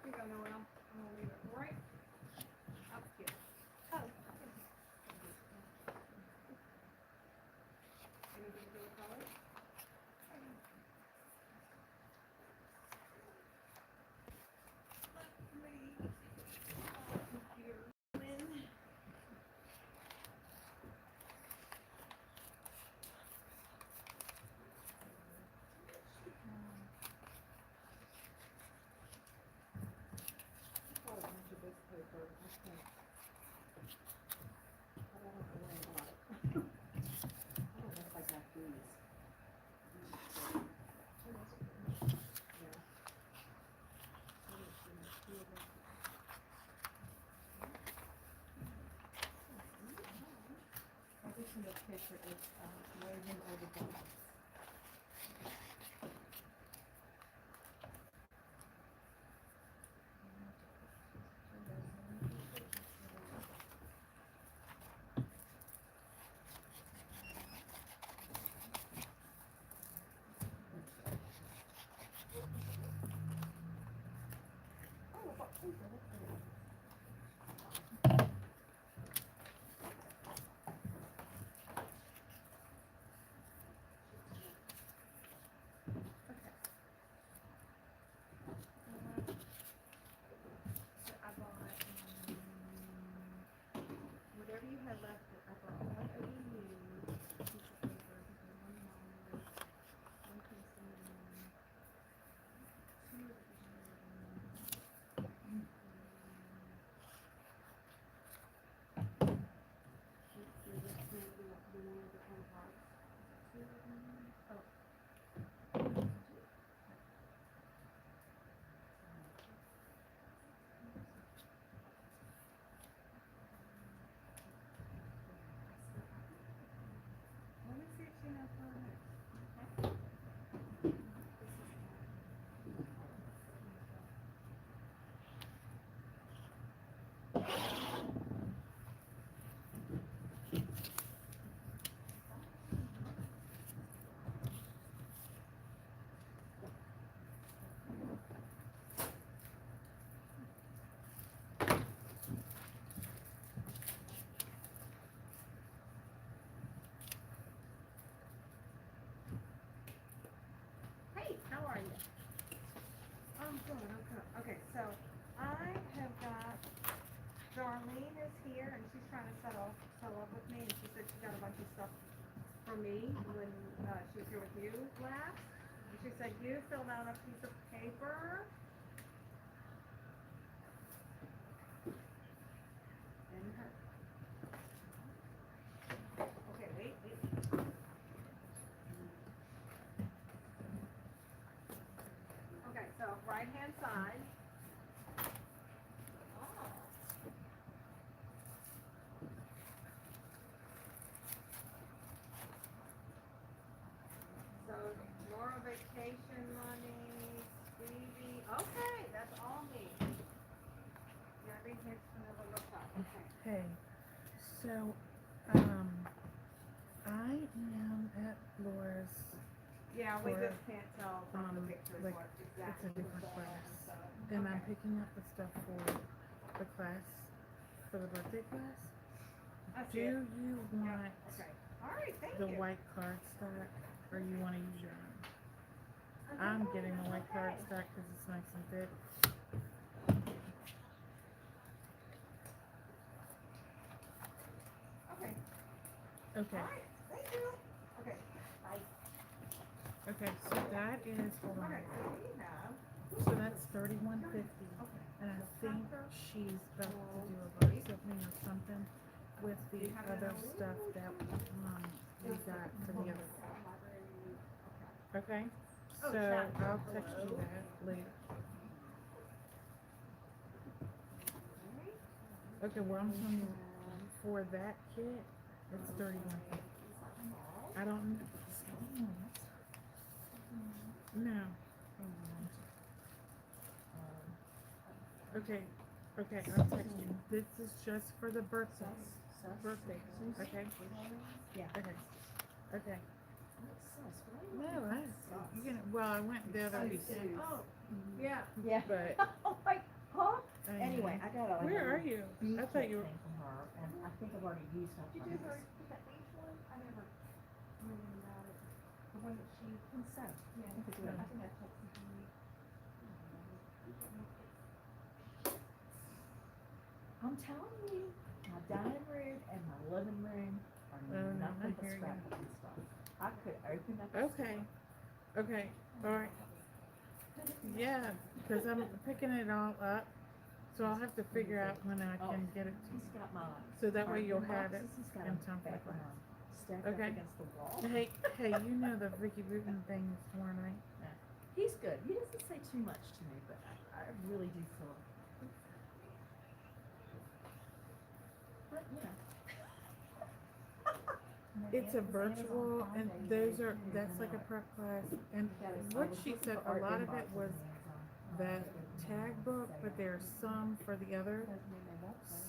You go, Noel. I'm gonna leave it right up here. Anything for the color? Got a bunch of this paper. I think. But I don't know where I got it. I don't know if I got these. Yeah. I just need a picture of Logan or the dog. So I bought, whatever you had left, I bought one OU piece of paper, one Myers, one Princeton, 2 Let me see if she has one. Hey, how are you? I'm good, I'm good. Okay, so I have got, Darlene is here and she's trying to settle up with me and she said she got a bunch of stuff from me when she was here with you last. And she said you filled out a piece of paper. And her. Okay, wait. Okay, so right hand side. So Laura vacation money, Stevie, okay, that's all me. Gabby takes another look up, okay. Hey, so, I am at Laura's, Yeah, we For, just can't tell from the pictures like, what it's exactly a what's different going class. on, so. And I'm Okay. picking up the stuff for the class, for the birthday class. I Do see it. you want Okay, all right, thank the you. white cardstock, or you wanna use your own? I'm getting the white cardstock because it's nice and thick. Okay, Okay, all right, thank you. Okay, okay, so that is, hold on. okay, so we have, So that's $31.50, okay. and I think she's about to do a box opening or something with the other stuff that, we got for the other. Okay, Oh, so chapter, I'll text you hello. that later. Okay, well, I'm telling you, for that kit, it's $31.50. I don't, no. Okay, I'll text you. This is just for the birthdays, okay? Yeah. Okay. No, you can, well, I went the other weekend, Oh, yeah. Yeah. but, Oh my, huh? I know. Anyway, I got a. Where are you? I thought you were, Thing from her, and I think I've already used up Did my. you do her, that beach one? I never knew anything about it. The one that she. I think so. Yeah, I think it's good. I think I texted you. I'm telling you, my dining room and my living room are no, nothing I but hear you. scrapbook and stuff. I could open up. okay, alright. Yeah, cause I'm picking it all up, so I'll have to figure out when I can get it to He's you. got my. So that way you'll carton have it boxes, he's got in a time for the back class. one stacked Okay. up against the wall. Hey, you know the Vicky Booten thing is tomorrow night? He's good. He doesn't say too much to me, but I really do feel. But you know. It's a virtual, and that's like a prep class, and what she said, a lot of it was the tag book, but there's some for the other.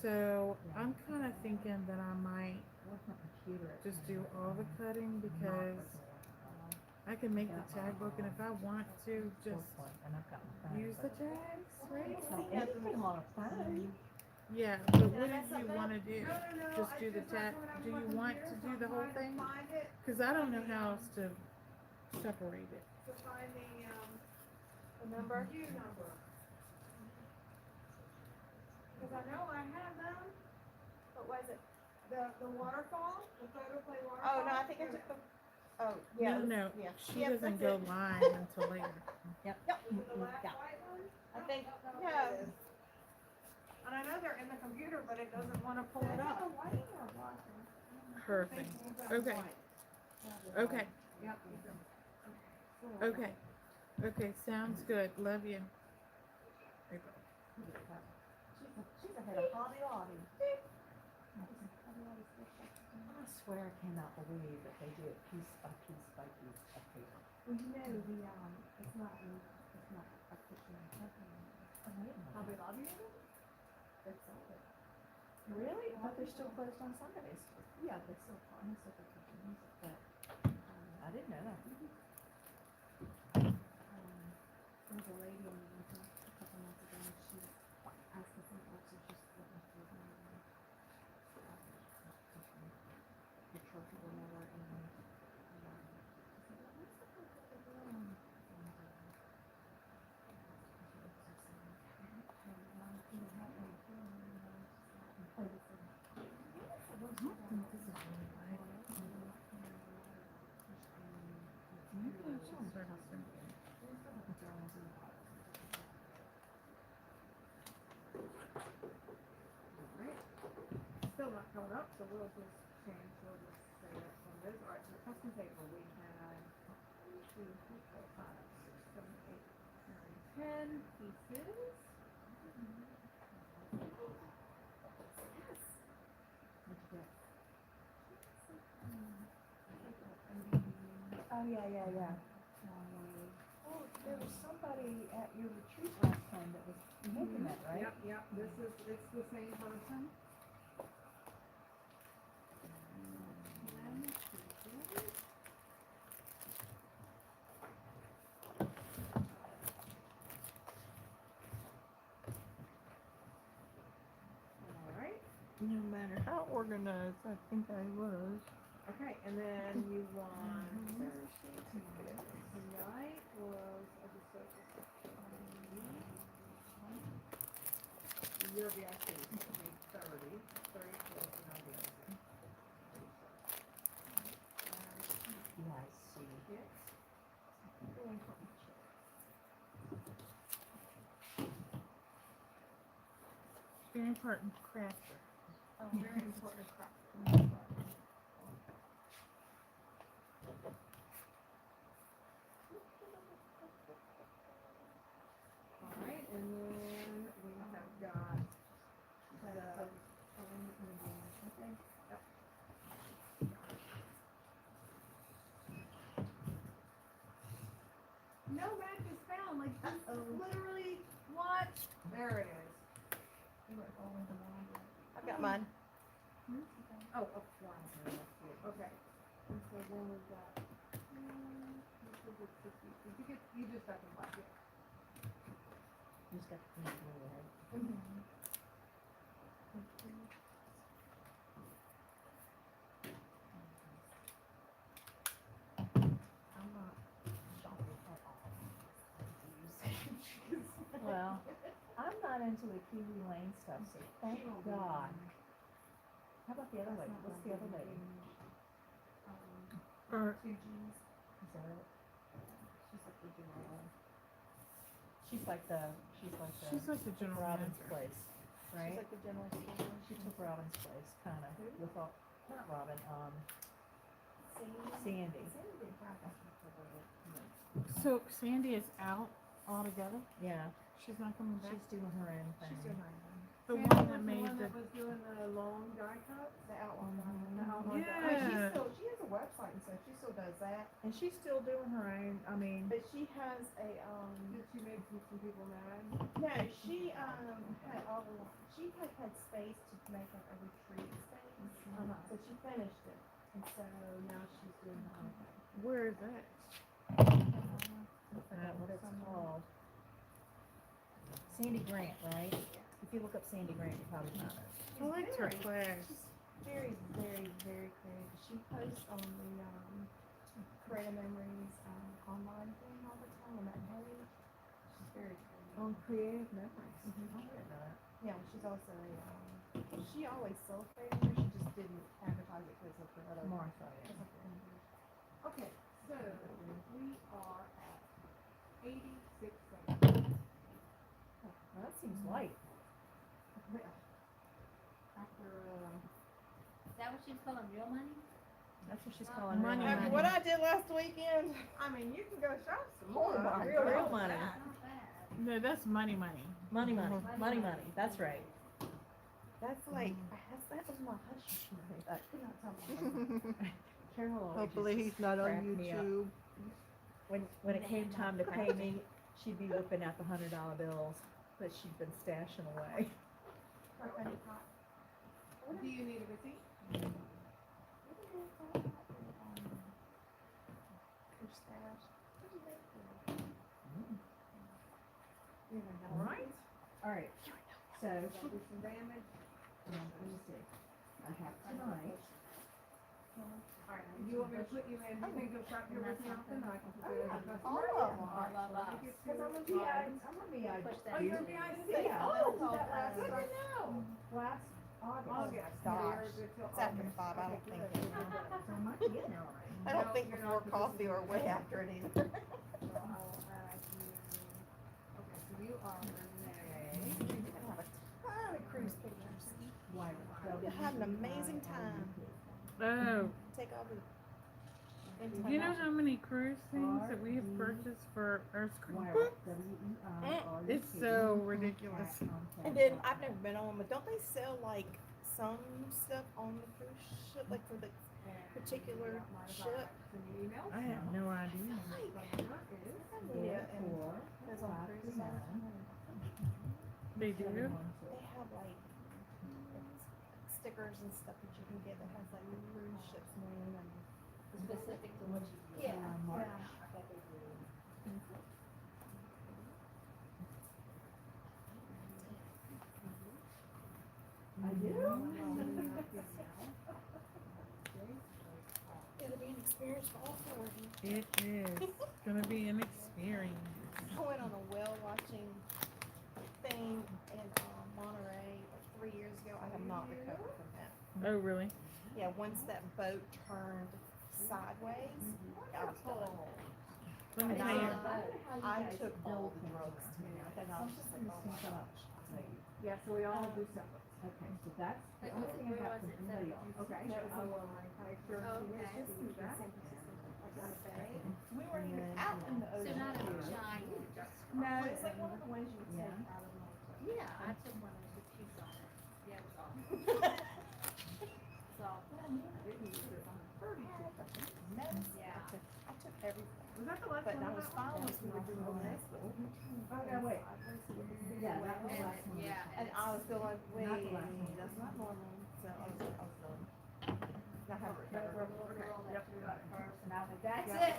So I'm kind of thinking that I might just do all the cutting because I can make the tag book, and if I want to just use the tags, right? And you put him on a phone. Yeah, but what did you want to do? Just do the tag? Do you want to do the whole thing? Find it, Because I don't know how else to separate it. to find the number. Queue number. Cause I know I had them, What was it? the waterfall, the photoplay waterfall. Oh, no, I think I took the, oh, yeah. No, Yeah. she Yep, doesn't that's go it. live until later. Yep. Is it the last Yeah. white one? I think, No, yeah. it is. And I know they're in the computer, but it doesn't wanna pull it up. Perfect. Okay. Okay. Yep. Okay, sounds good. Love you. She's ahead of Hobby Lobby. I swear I cannot believe that they do it piece by piece by piece of paper. Well, you know, it's not a picture of something. Hobby Lobby? It's all it. Really? But they're still closed on Sundays. Yeah, they still call me super companies, but, I didn't know that. there was a lady in the a couple months ago, and she asked me some questions, she's looking for the church or whatever, and, she said, well, what's the heck that they're doing? Still not coming up, so we'll just change, we'll just say that from this, alright, so custom table, we had 2, 3, 4, 5, 6, 7, 8, 9, 10 pieces. Oh, yeah. Oh, there was somebody at your retreat last time that was making that, right? Yep, it's the same person. Alright, No matter how organized I think I was. okay, and then you want, tonight was, I just said, your VIC is gonna be 30 for non-VIC. Yeah, I see. Very important crafter. Oh, very important crop. Alright, and then we have got the, no match is found, like, this is literally, what? There it is. I've got mine. Oh, up one, okay. And so then we've got, you just got the black, yeah. You just got to think of it. I'm not shopping at all. Well, I'm not into the Kiwi Lane stuff, so thank God. How about the other lady? What's the other lady? Or, Is that it? She's like the she's like the general Robin's manager. place, right? She's like the general store. She took Robin's place, kinda, with all, not Robin, Sandy. So Sandy is out altogether? Yeah, She's not coming back? she's doing her own thing. The Sandy one was that the made one the, that was doing the long die cuts? The outline. The outline die- I mean, Yeah. she has a website and stuff. She still does that. And she's still doing her own, I mean, But she has a Did she make some people mad? no, she had all the she had space to make like a retreat space. So she finished it. And so now she's doing her own thing. where is that? what it's called. Sandy Grant, right? If you look up Sandy Grant, you probably find it. I liked her class. Very, very, very creative. She posts on the Creative Memories online thing all the time on that page. She's very creative. On Creative Memories. Mhm. I didn't know that. Yeah, she's also she always sold Creative Memories. She just didn't advertise it because of her other Martha, yeah. because of her injury. Okay, so we are at 86 cents. Well, that seems light. After, Is that what she's calling real money? That's what she's calling Money, real money. What I did last weekend. I mean, you can go shop some Oh more. my Real God. money. money. Not bad. No, that's money, money. Money, that's right. That's like that was my hush money. I could not tell my Carol always Hopefully used he's to not on crack me up. YouTube. When it came time to pay me, she'd be whipping out the $100 bills that she'd been stashing away. Do you need a receipt? Alright. Alright, so, There'll be some damage. let me see. I have tonight. Alright, you want me to put you in, you can go shop here with me often, I can put you as a customer. All of them. All of us. Because I'm a VI. I'm a VI. Push that. Oh, you're a VIC? Yeah. Oh, That last good to time. know. Last August. Gosh. They're good till It's after August. 5, I don't Okay, think. good. So I might be in there already. I don't No, think you're before not, 'cause coffee this or is way the- after it either. So I'll add you, okay, so you are Renee. You're gonna have a ton of cruise pictures. Why? You'll have an amazing time. Oh, Take all the. do you know how many cruise things that we have purchased for our scrapbook? It's so ridiculous. And then I've never been on, but don't they sell like some stuff on the cruise ship, like for the particular ship? I have no idea. Yeah, and there's on cruises all the time. They do? They have like stickers and stuff that you can get that has like cruise ship's name and. Specific to what you. Yeah, March. yeah. I do? It'll be an experience for all four of you. It is gonna be an experience. I went on a whale watching thing in Monterey like 3 years ago. I have not recovered from that. Oh, really? Yeah, once that boat turned sideways, I was done. Let me And tell you. I took all the drugs to me. And I was just like, oh my gosh. Yeah, so we all do separate. Okay, so that's the only thing I got from somebody else. Okay. I will make sure she Okay. has to do that. We weren't even out in the So ocean. not a giant. No, it's like one of the ones you would take Yeah. out of like. Yeah, I took one of the cheese on it. Yeah, it was awesome. So, yeah. I took everything. Was that the last But one? I was fine once we were doing this. Oh, no, wait. Yeah, that was the last one. Yeah. And I was still like, wait, Not the last one. that's not normal. So I was done. I have recovered. That's Yeah. it.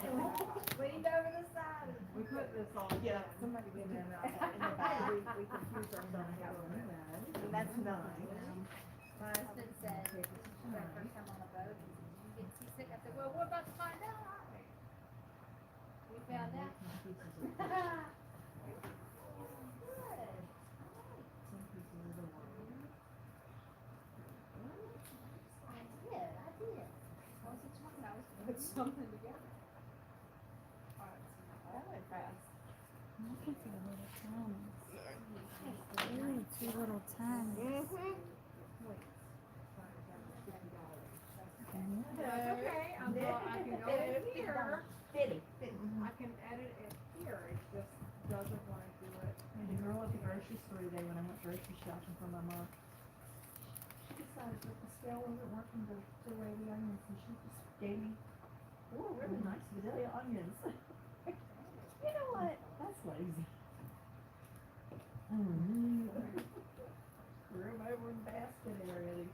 Leaned over the side. We put this all. Yeah, somebody did that in the back. We confused ourselves. And that's nine. My husband said, when I first time on a boat, he said, "Did you get seasick?" I said, "Well, we're about to find out, aren't we?" We found out. Good. I did. I was just talking, I was put something together. That went fast. Look at the little towns. Really, two little towns. Mm-hmm. That's okay, I can go in here. Fitty. I can edit it here, it just doesn't wanna do it. And the girl at the grocery store today, when I went grocery shopping for my mom, she decided that the scale wasn't working to weigh the onions, and she just gave me 4 really nice Vidalia onions. You know what? That's lazy. Threw them over in the basket area.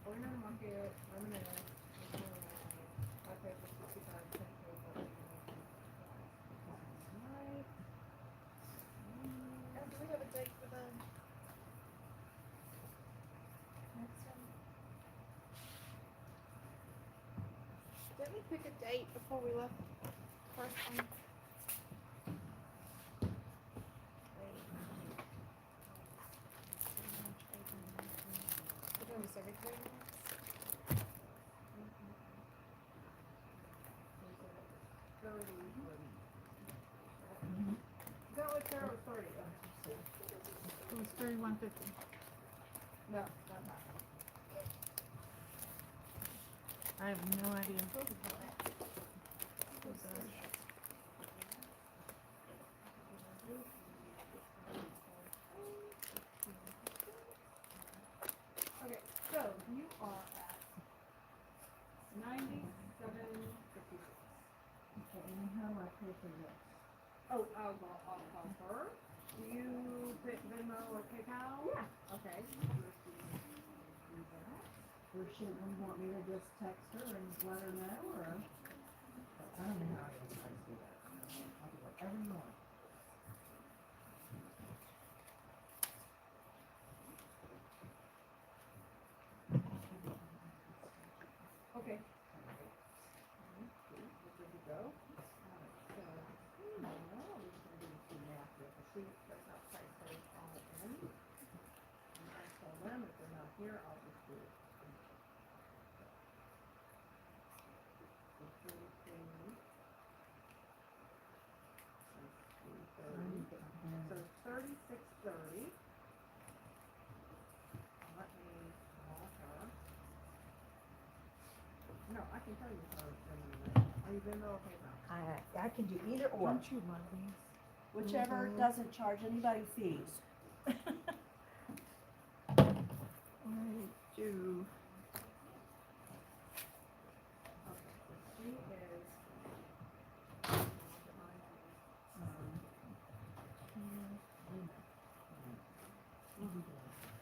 Oyna market, lemonade, hot paper, 65 cent paper. Do we have a date for the next one? Didn't we pick a date before we left first one? We're doing this every 3 months? Is that what Sarah was 30? It was 31.50. No, not that. I have no idea. Okay, so you are at 97.56. Okay, and how do I pay for this? Oh, I'll call her. Do you put Venmo or PayPal? Yeah. Okay. Or should we want me to just text her and let her know, or? I don't know how I'm supposed to do that. I'll do whatever you want. I can tell you if I was Venmo. Are you Venmo or PayPal? I can do either or, Don't you love these? whichever doesn't charge anybody fees. I do. She is.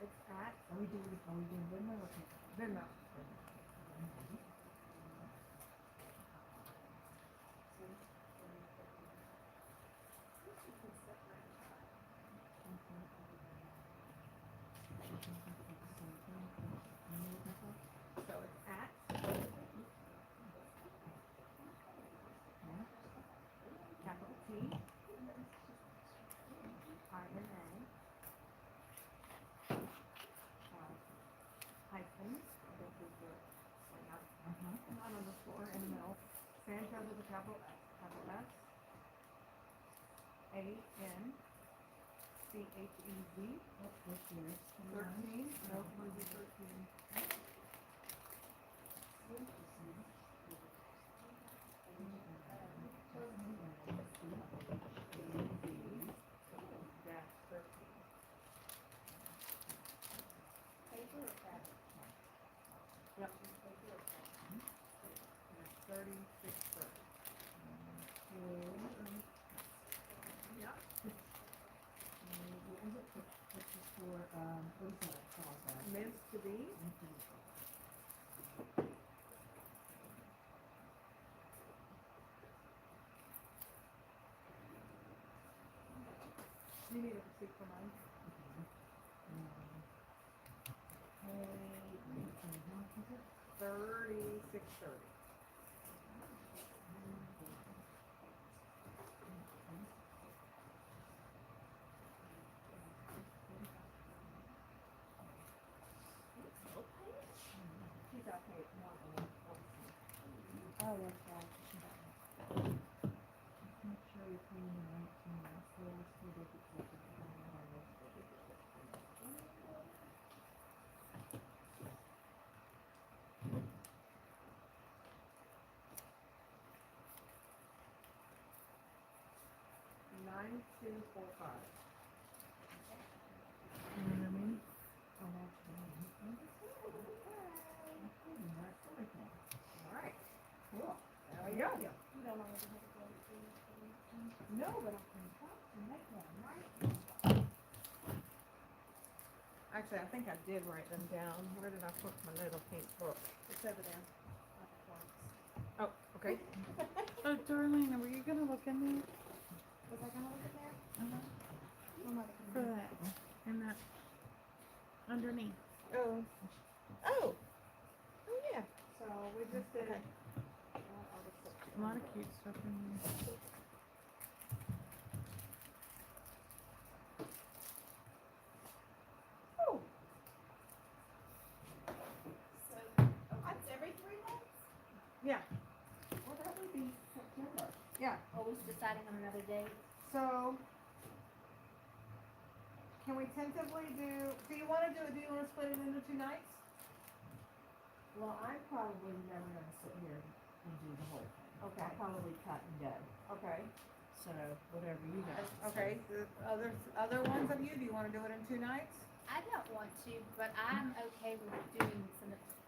It's at Are we doing Venmo or PayPal? Venmo. So it's at capital T INA hyphen, this is the not underscore in the middle, Sanchez with a capital S, ANCHEZ, What's yours? 13, no, might be 13. Dash 13. Paper or fabric? Yep. Paper or fabric? And it's 3630. Yep. What was it? This is for, what is that called? Meant to be. You need a receipt for mine. 3630. She's got paid more than Oh, that's right. Make sure you're paying the right thing, so they could take it from $9245. You know what I mean? Oh, that's right. That's everything. All right. Cool. There we go. You don't always have to go to the. No, but I can talk to make one, right? Actually, I think I did write them down. Where did I put my little pink book? It's over there. At the box. Oh, okay. Oh, Darlene, were you gonna look in there Was I gonna look in there? I'm not for looking. that? In that, underneath? Oh. Oh. Oh, yeah. So we just did. Okay. I'll just put. A lot of cute stuff in there. Oh. So, that's every 3 months? Yeah. Well, that would be September. Yeah. Always deciding on another date. So, can we tentatively do you want to split it into 2 nights? Well, I'm probably never gonna sit here and do the whole thing. Okay. I'll probably cut and go, Okay. so whatever you guys. Okay. The other ones of you, do you want to do it in 2 nights? I don't want to, but I'm okay with doing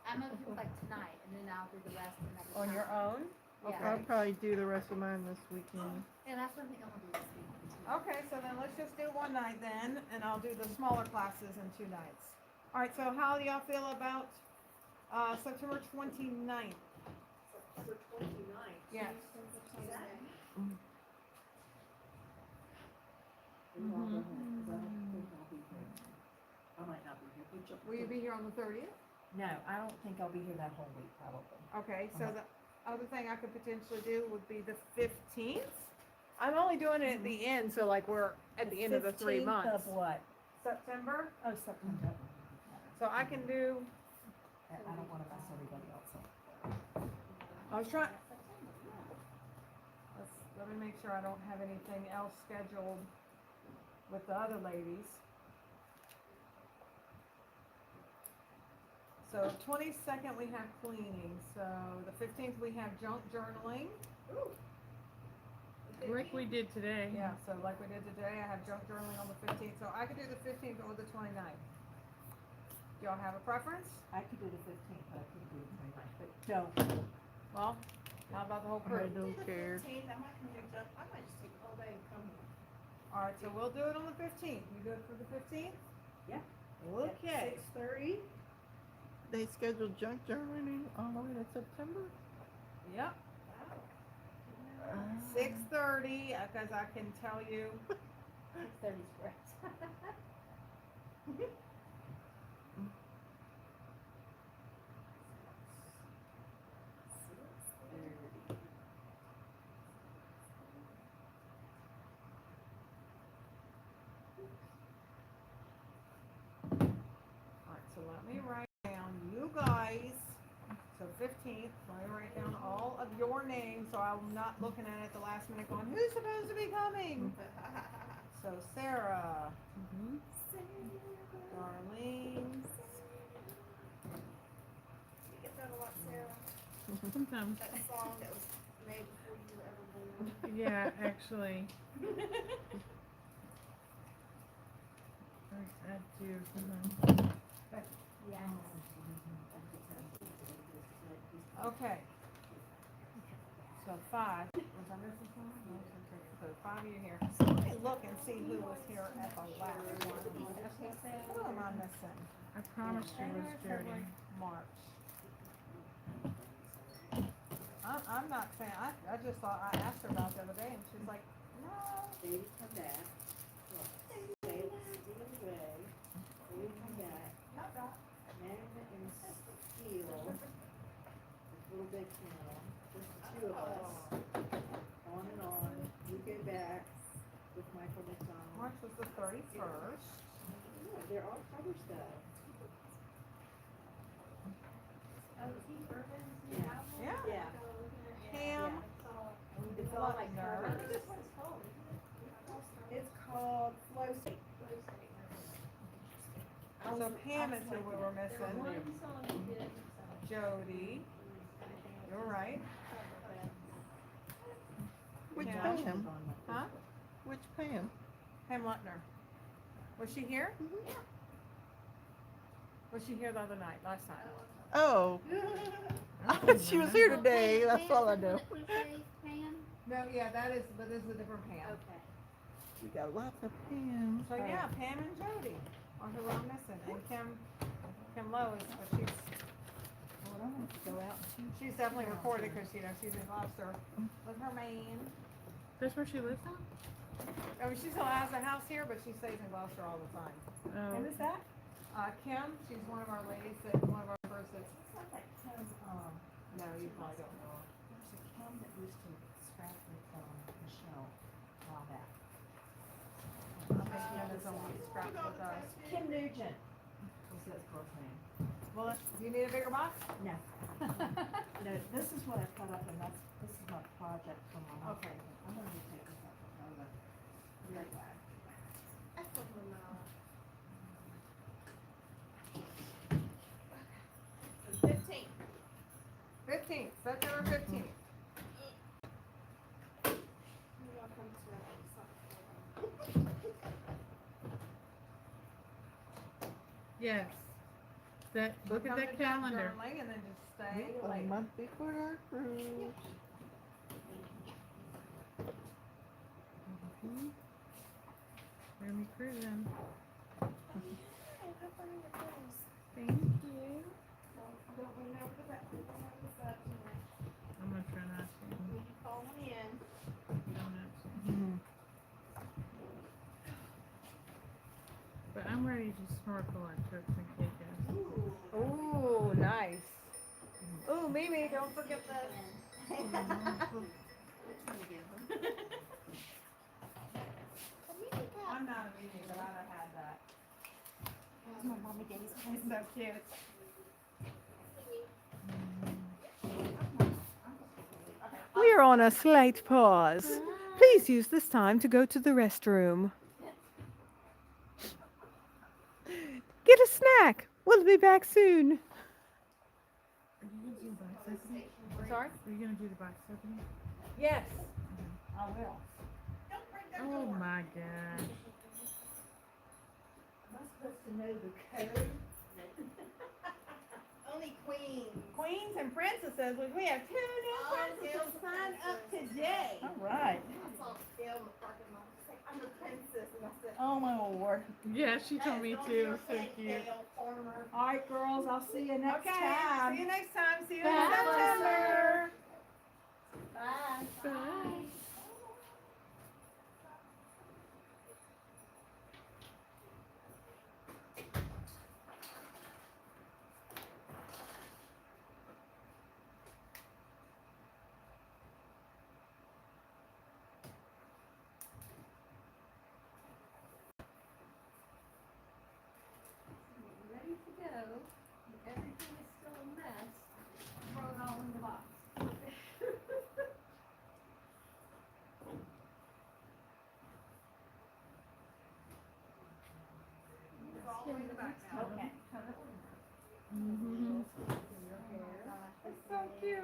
I'm okay with like tonight, and then I'll do the rest another time. On your own? Yeah. Okay. I'll probably do the rest of mine this weekend. And that's what I think I'm gonna do this week. Okay, so then let's just do 1 night then, and I'll do the smaller classes in 2 nights. All right, so how do y'all feel about September 29th? September 29th. Yes. We all go home, 'cause I don't think I'll be here. I might not be here, but you'll. Will you be here on the 30th? No, I don't think I'll be here that whole week, probably. Okay, so the other thing I could potentially do would be the 15th. I'm only doing it at the end, so like we're at the end of the 3 15th months. of what? September, Oh, September. so I can do, I don't wanna mess everybody else up. I was trying, let me make sure I don't have anything else scheduled with the other ladies. So 22nd we have cleaning. So the 15th we have junk journaling. Like we did today. Yeah, so like we did today, I have junk journaling on the 15th. So I could do the 15th or the 29th. Do y'all have a preference? I could do the 15th, but I couldn't do the 29th, but don't. Well, how about the whole I crew? don't care. 15th, I might come here, I might just take all day and come here. All right, so we'll do it on the 15th. You good for the 15th? Yeah. Okay. 6:30. They scheduled junk journaling all the way to September? Yep. 6:30, because I can tell you. 6:30 is great. Alright, so let me write down you guys. So 15th, let me write down all of your names so I'm not looking at it at the last minute going, who's supposed to be coming? So Sarah, Darlene, You get that a lot, Sarah? Sometimes. That song that was made before you were ever born. Yeah, actually. I do sometimes. okay. So 5, was I missing someone? No, okay, so 5 of you here. So let me look and see who was here at the last one. Who am I missing? I promised you was Jody. March. I'm not saying, I just thought, I asked her about it the other day and she's like, no. Baby come back. Baby steal away. Baby come back. Management and steel. This little big town. Just the two of us. On and on. You get back with Michael McDonald. March was the 31st. Yeah, they're all cover stuff. Yeah. Yeah. Pam. It's all like Butler. cover. It's called Flow State. So Pam is who we were missing. Jody. You're right. Which Yeah. Pam? Huh? Which Pam? Pam Lutner. Was she here? Was she here the other night, last night? Oh, she was here today, that's all I know. Pam? No, yeah, that is, but this is a different Pam. Okay. We got lots of Pams. So yeah, Pam and Jody are who I'm missing, and Kim Lowe is, but Well, I want to go out and shoot. she's definitely recorded because she's in Gloucester with her man. That's where she lives now? I mean, she still has a house here, but she stays in Gloucester all the time. Oh. And is that? Kim, she's one of our ladies that, one of our members that's, It's not that Kim, no, you probably don't know her. there's a Kim that used to scrap with, Michelle a while back. I think Kim is the one who scrapped with us. Kim Nugent was that girl's name. Well, do you need a bigger box? No. No, this is what I cut up and this is my project for my husband. Okay. I'm gonna be taking that over. Be right back. So 15th. 15th, September 15th. Yes. That, look at Come that to junk calendar. journaling and then just stay A late. month before our cruise. Jeremy cruising. Thank you. I'm gonna try not to. Will you call me in? Donuts. Mhm. But I'm ready to snorkel on Turks and Caicos. Ooh, nice. Ooh, Mimi, don't forget this. I'm not a Mimi, but I'd have had that. My mommy days. It's so cute. We are on a slight pause. Please use this time to go to the restroom. Get a snack. We'll be back soon. do the box opening? Sorry? Are you gonna do the box opening? Yes. I will. Oh my gosh. Am I supposed to know the code? Only queens. Queens and princesses, which we have 2 new princesses signed up today. All right. I saw Gail in the parking lot. She's like, I'm a princess. And I said, Oh my lord. Yeah, she told me "That's on too. your So head, cute. Gail, farmer." All right, girls, I'll see you next Okay, time. see you next time. See you in Bye. September. Bye. Bye. Ready to go, everything is still a mess, throw it all in the box. It's all the way in the back now. Okay. Mm-hmm. It's so cute.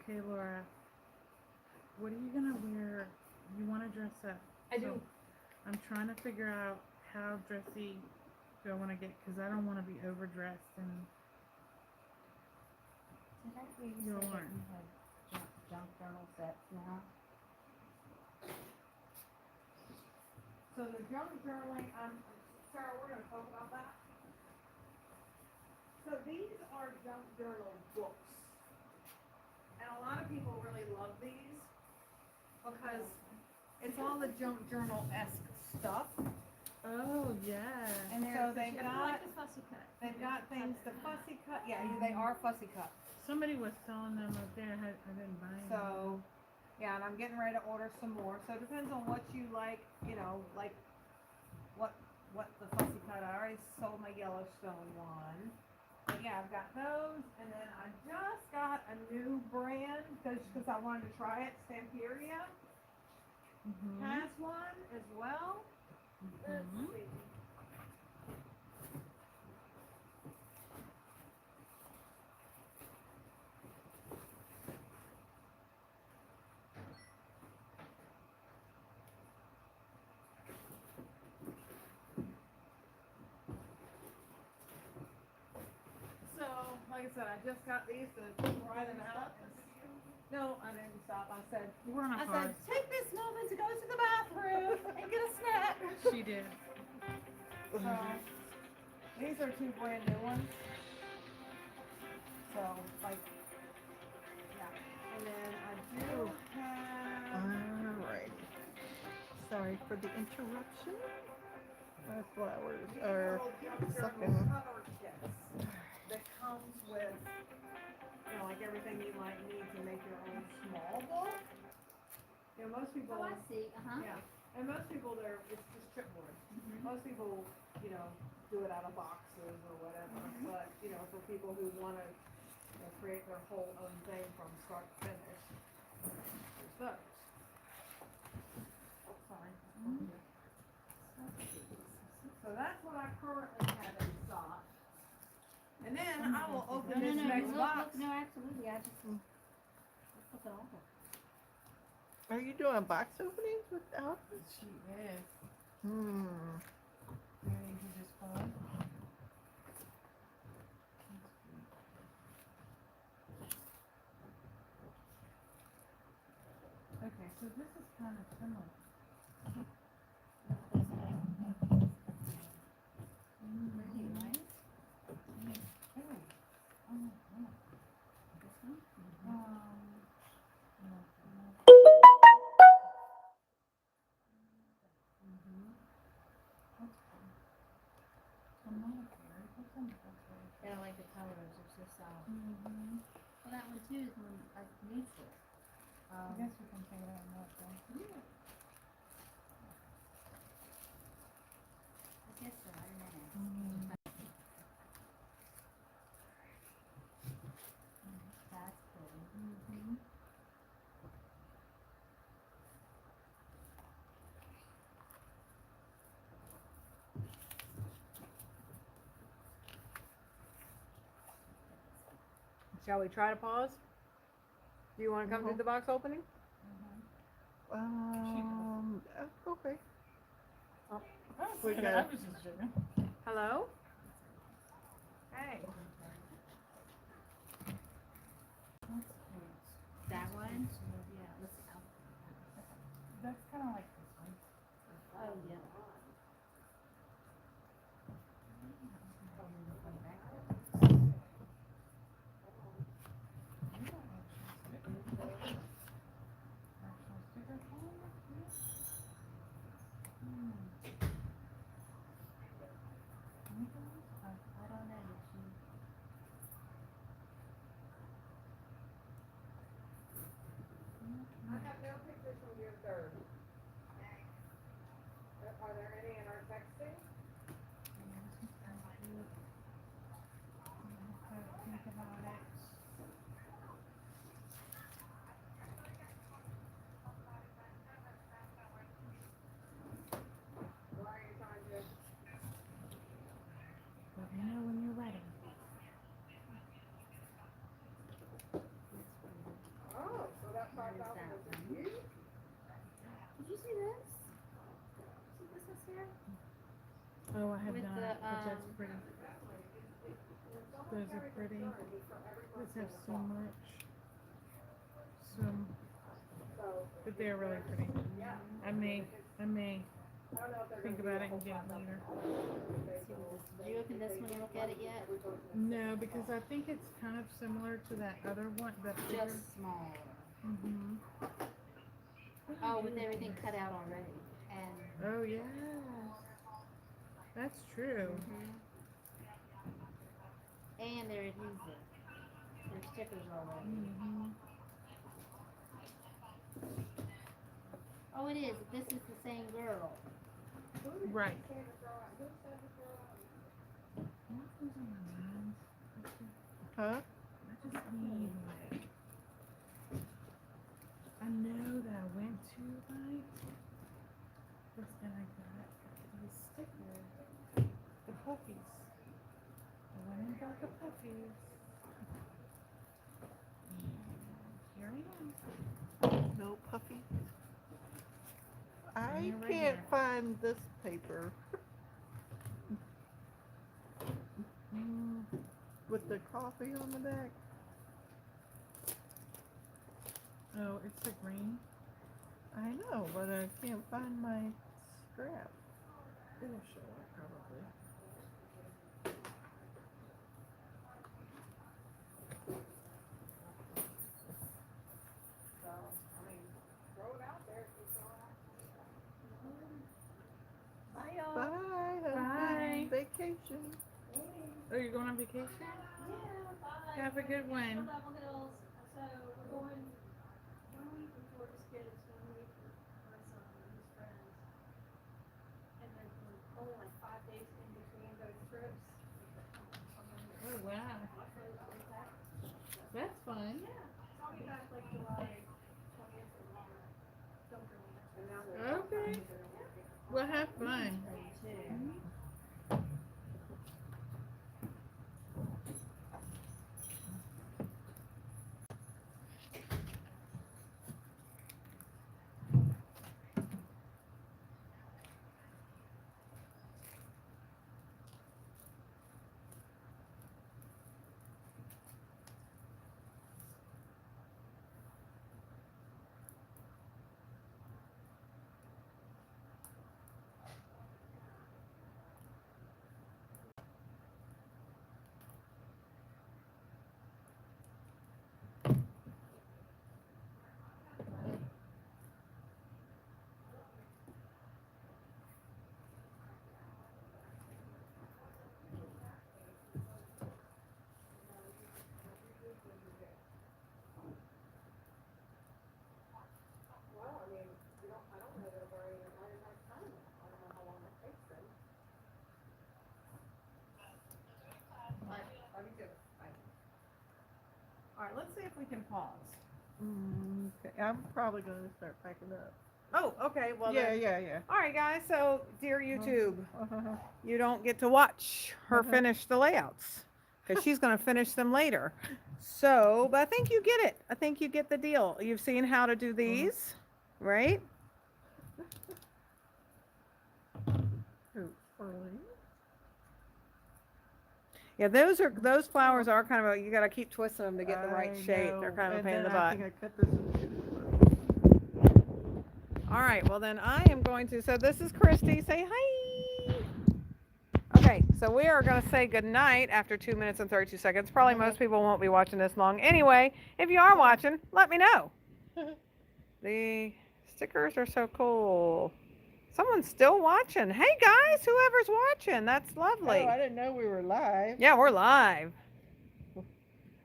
Okay, Laura. What are you gonna wear? You want to dress up? I do. I'm trying to figure out how dressy do I want to get because I don't want to be overdressed and Did I hear you You say that aren't. you had junk journal sets now? So the junk journaling, Sarah, we're gonna talk about that. So these are junk journal books. And a lot of people really love these because it's all the junk journal-esque stuff. oh yeah. And so they've got, the fussy cut. they've got things to fussy cut. Yeah, they are fussy cut. Somebody was selling them up there. I didn't buy them. So, yeah, and I'm getting ready to order some more. So it depends on what you like, you know, like what the fussy cut. I already sold my Yellowstone one. But yeah, I've got those, and then I just got a new brand because I wanted to try it. Stamperia Mhm. has one as well. Let's Mhm. see. So, like I said, I just got these to try them out. No, I didn't stop. I said, We're on a I pause. said, take this moment to go to the bathroom and get a snack. She did. So, these are 2 brand new ones. So, like, yeah. And then I do have Alright. Sorry for the interruption. My flowers are sucking. cover kits that comes with, you know, like everything you might need to make your own small book. You know, most people. Oh, I see, Yeah, and most people, it's just chipboard. Most people, you know, do it out of boxes or whatever, but, you know, for people who wanna, you know, create their whole own thing from start to finish, there's those. Oh, sorry. So that's what I currently have in stock. And then I will open this next box. No, absolutely, I just, look at all of it. Are you doing box openings with Alvin? She is. Hmm. You need to just follow. Okay, so this is kind of similar. Pretty, right? They don't like the colors, it's just, well, that one too is one, like, neutral. I guess we can take it out and that one. Yeah. I guess so, I don't know. That's pretty. Shall we try to pause? Do you want to come do the box opening? Okay. We I got- was just joking. Hello? Hey. That one? Yeah, let's see. That's kind of like this one. Oh, yeah. Actual sticker form? I don't know, did she? I have no pictures from your third. Are there any in our texting? Think about it. Why are you trying to? Let me know when you're ready. Oh, so that 5,000 is just you? Did you see this? See this is here? Oh, I have With not, the, but that's pretty. Those are pretty. Those have so much. But they're really pretty. I may think about it and get it later. See what this, did you open this one and look at it yet? No, because I think it's kind of similar to that other one, that bigger. Just smaller. Mm-hmm. Oh, with everything cut out already. And Oh yeah, that's true. and they're adhesive. They're stickers already. Mm-hmm. Oh, it is. This is the same girl. Right. Huh? I just need like, I know that I went to like this and I got these stickers, the puppies. I went and got the puppies. And here I am. No puppy. I You're right can't here. find this paper. With the coffee on the back. Oh, it's the green. I know, but I can't find my scrap. It'll show up probably. So, I mean, throw it out there if you saw it. Bye, y'all. Bye. Have a Bye. good vacation. Oh, you're going on vacation? Yeah, bye. Have a good one. Level Hills. So we're going 1 week before his kids, 1 week for my son and his friends. And then we're only like 5 days in between those trips. Oh wow, that's fun. Yeah, so I'll be back like July 20th or longer. Don't really know. And now they're Okay. Well, have fun. Well, I mean, I don't know they're very, I didn't have time. I don't know how long it takes them. I do too. All right, let's see if we can pause. Okay. I'm probably going to start packing up. Oh, okay, well Yeah, then. yeah. All right, guys, so dear YouTube, Uh-huh. you don't get to watch her Uh-huh. finish the layouts because she's going to finish them later. So, but I think you get it. I think you get the deal. You've seen how to do these, right? Hopefully. Yeah, those flowers are kind of you got to keep twisting them to get the right I shape. They're know, kind of a and pain in the then I butt. think I cut this in All right, well then I am going to, so this is Christy, say hi. Okay, so we are going to say goodnight after 2 minutes and 32 seconds. Probably most people won't be watching this long. Anyway, if you are watching, let me know. The stickers are so cool. Someone's still watching. Hey guys, whoever's watching, that's lovely. Oh, I didn't know we were live. Yeah, we're live.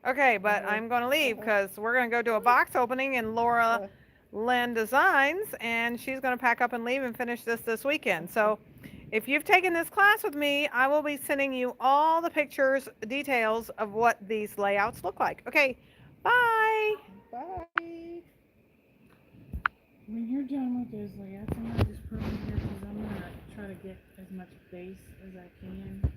Okay, but I'm going to leave because we're going to go do a box opening in Laura Lynn Designs, and she's going to pack up and leave and finish this weekend. So if you've taken this class with me, I will be sending you all the pictures, details of what these layouts look like. Okay, bye. Bye. When you're done with those layouts, I'm gonna just put them here because I'm gonna try to get as much base as I can.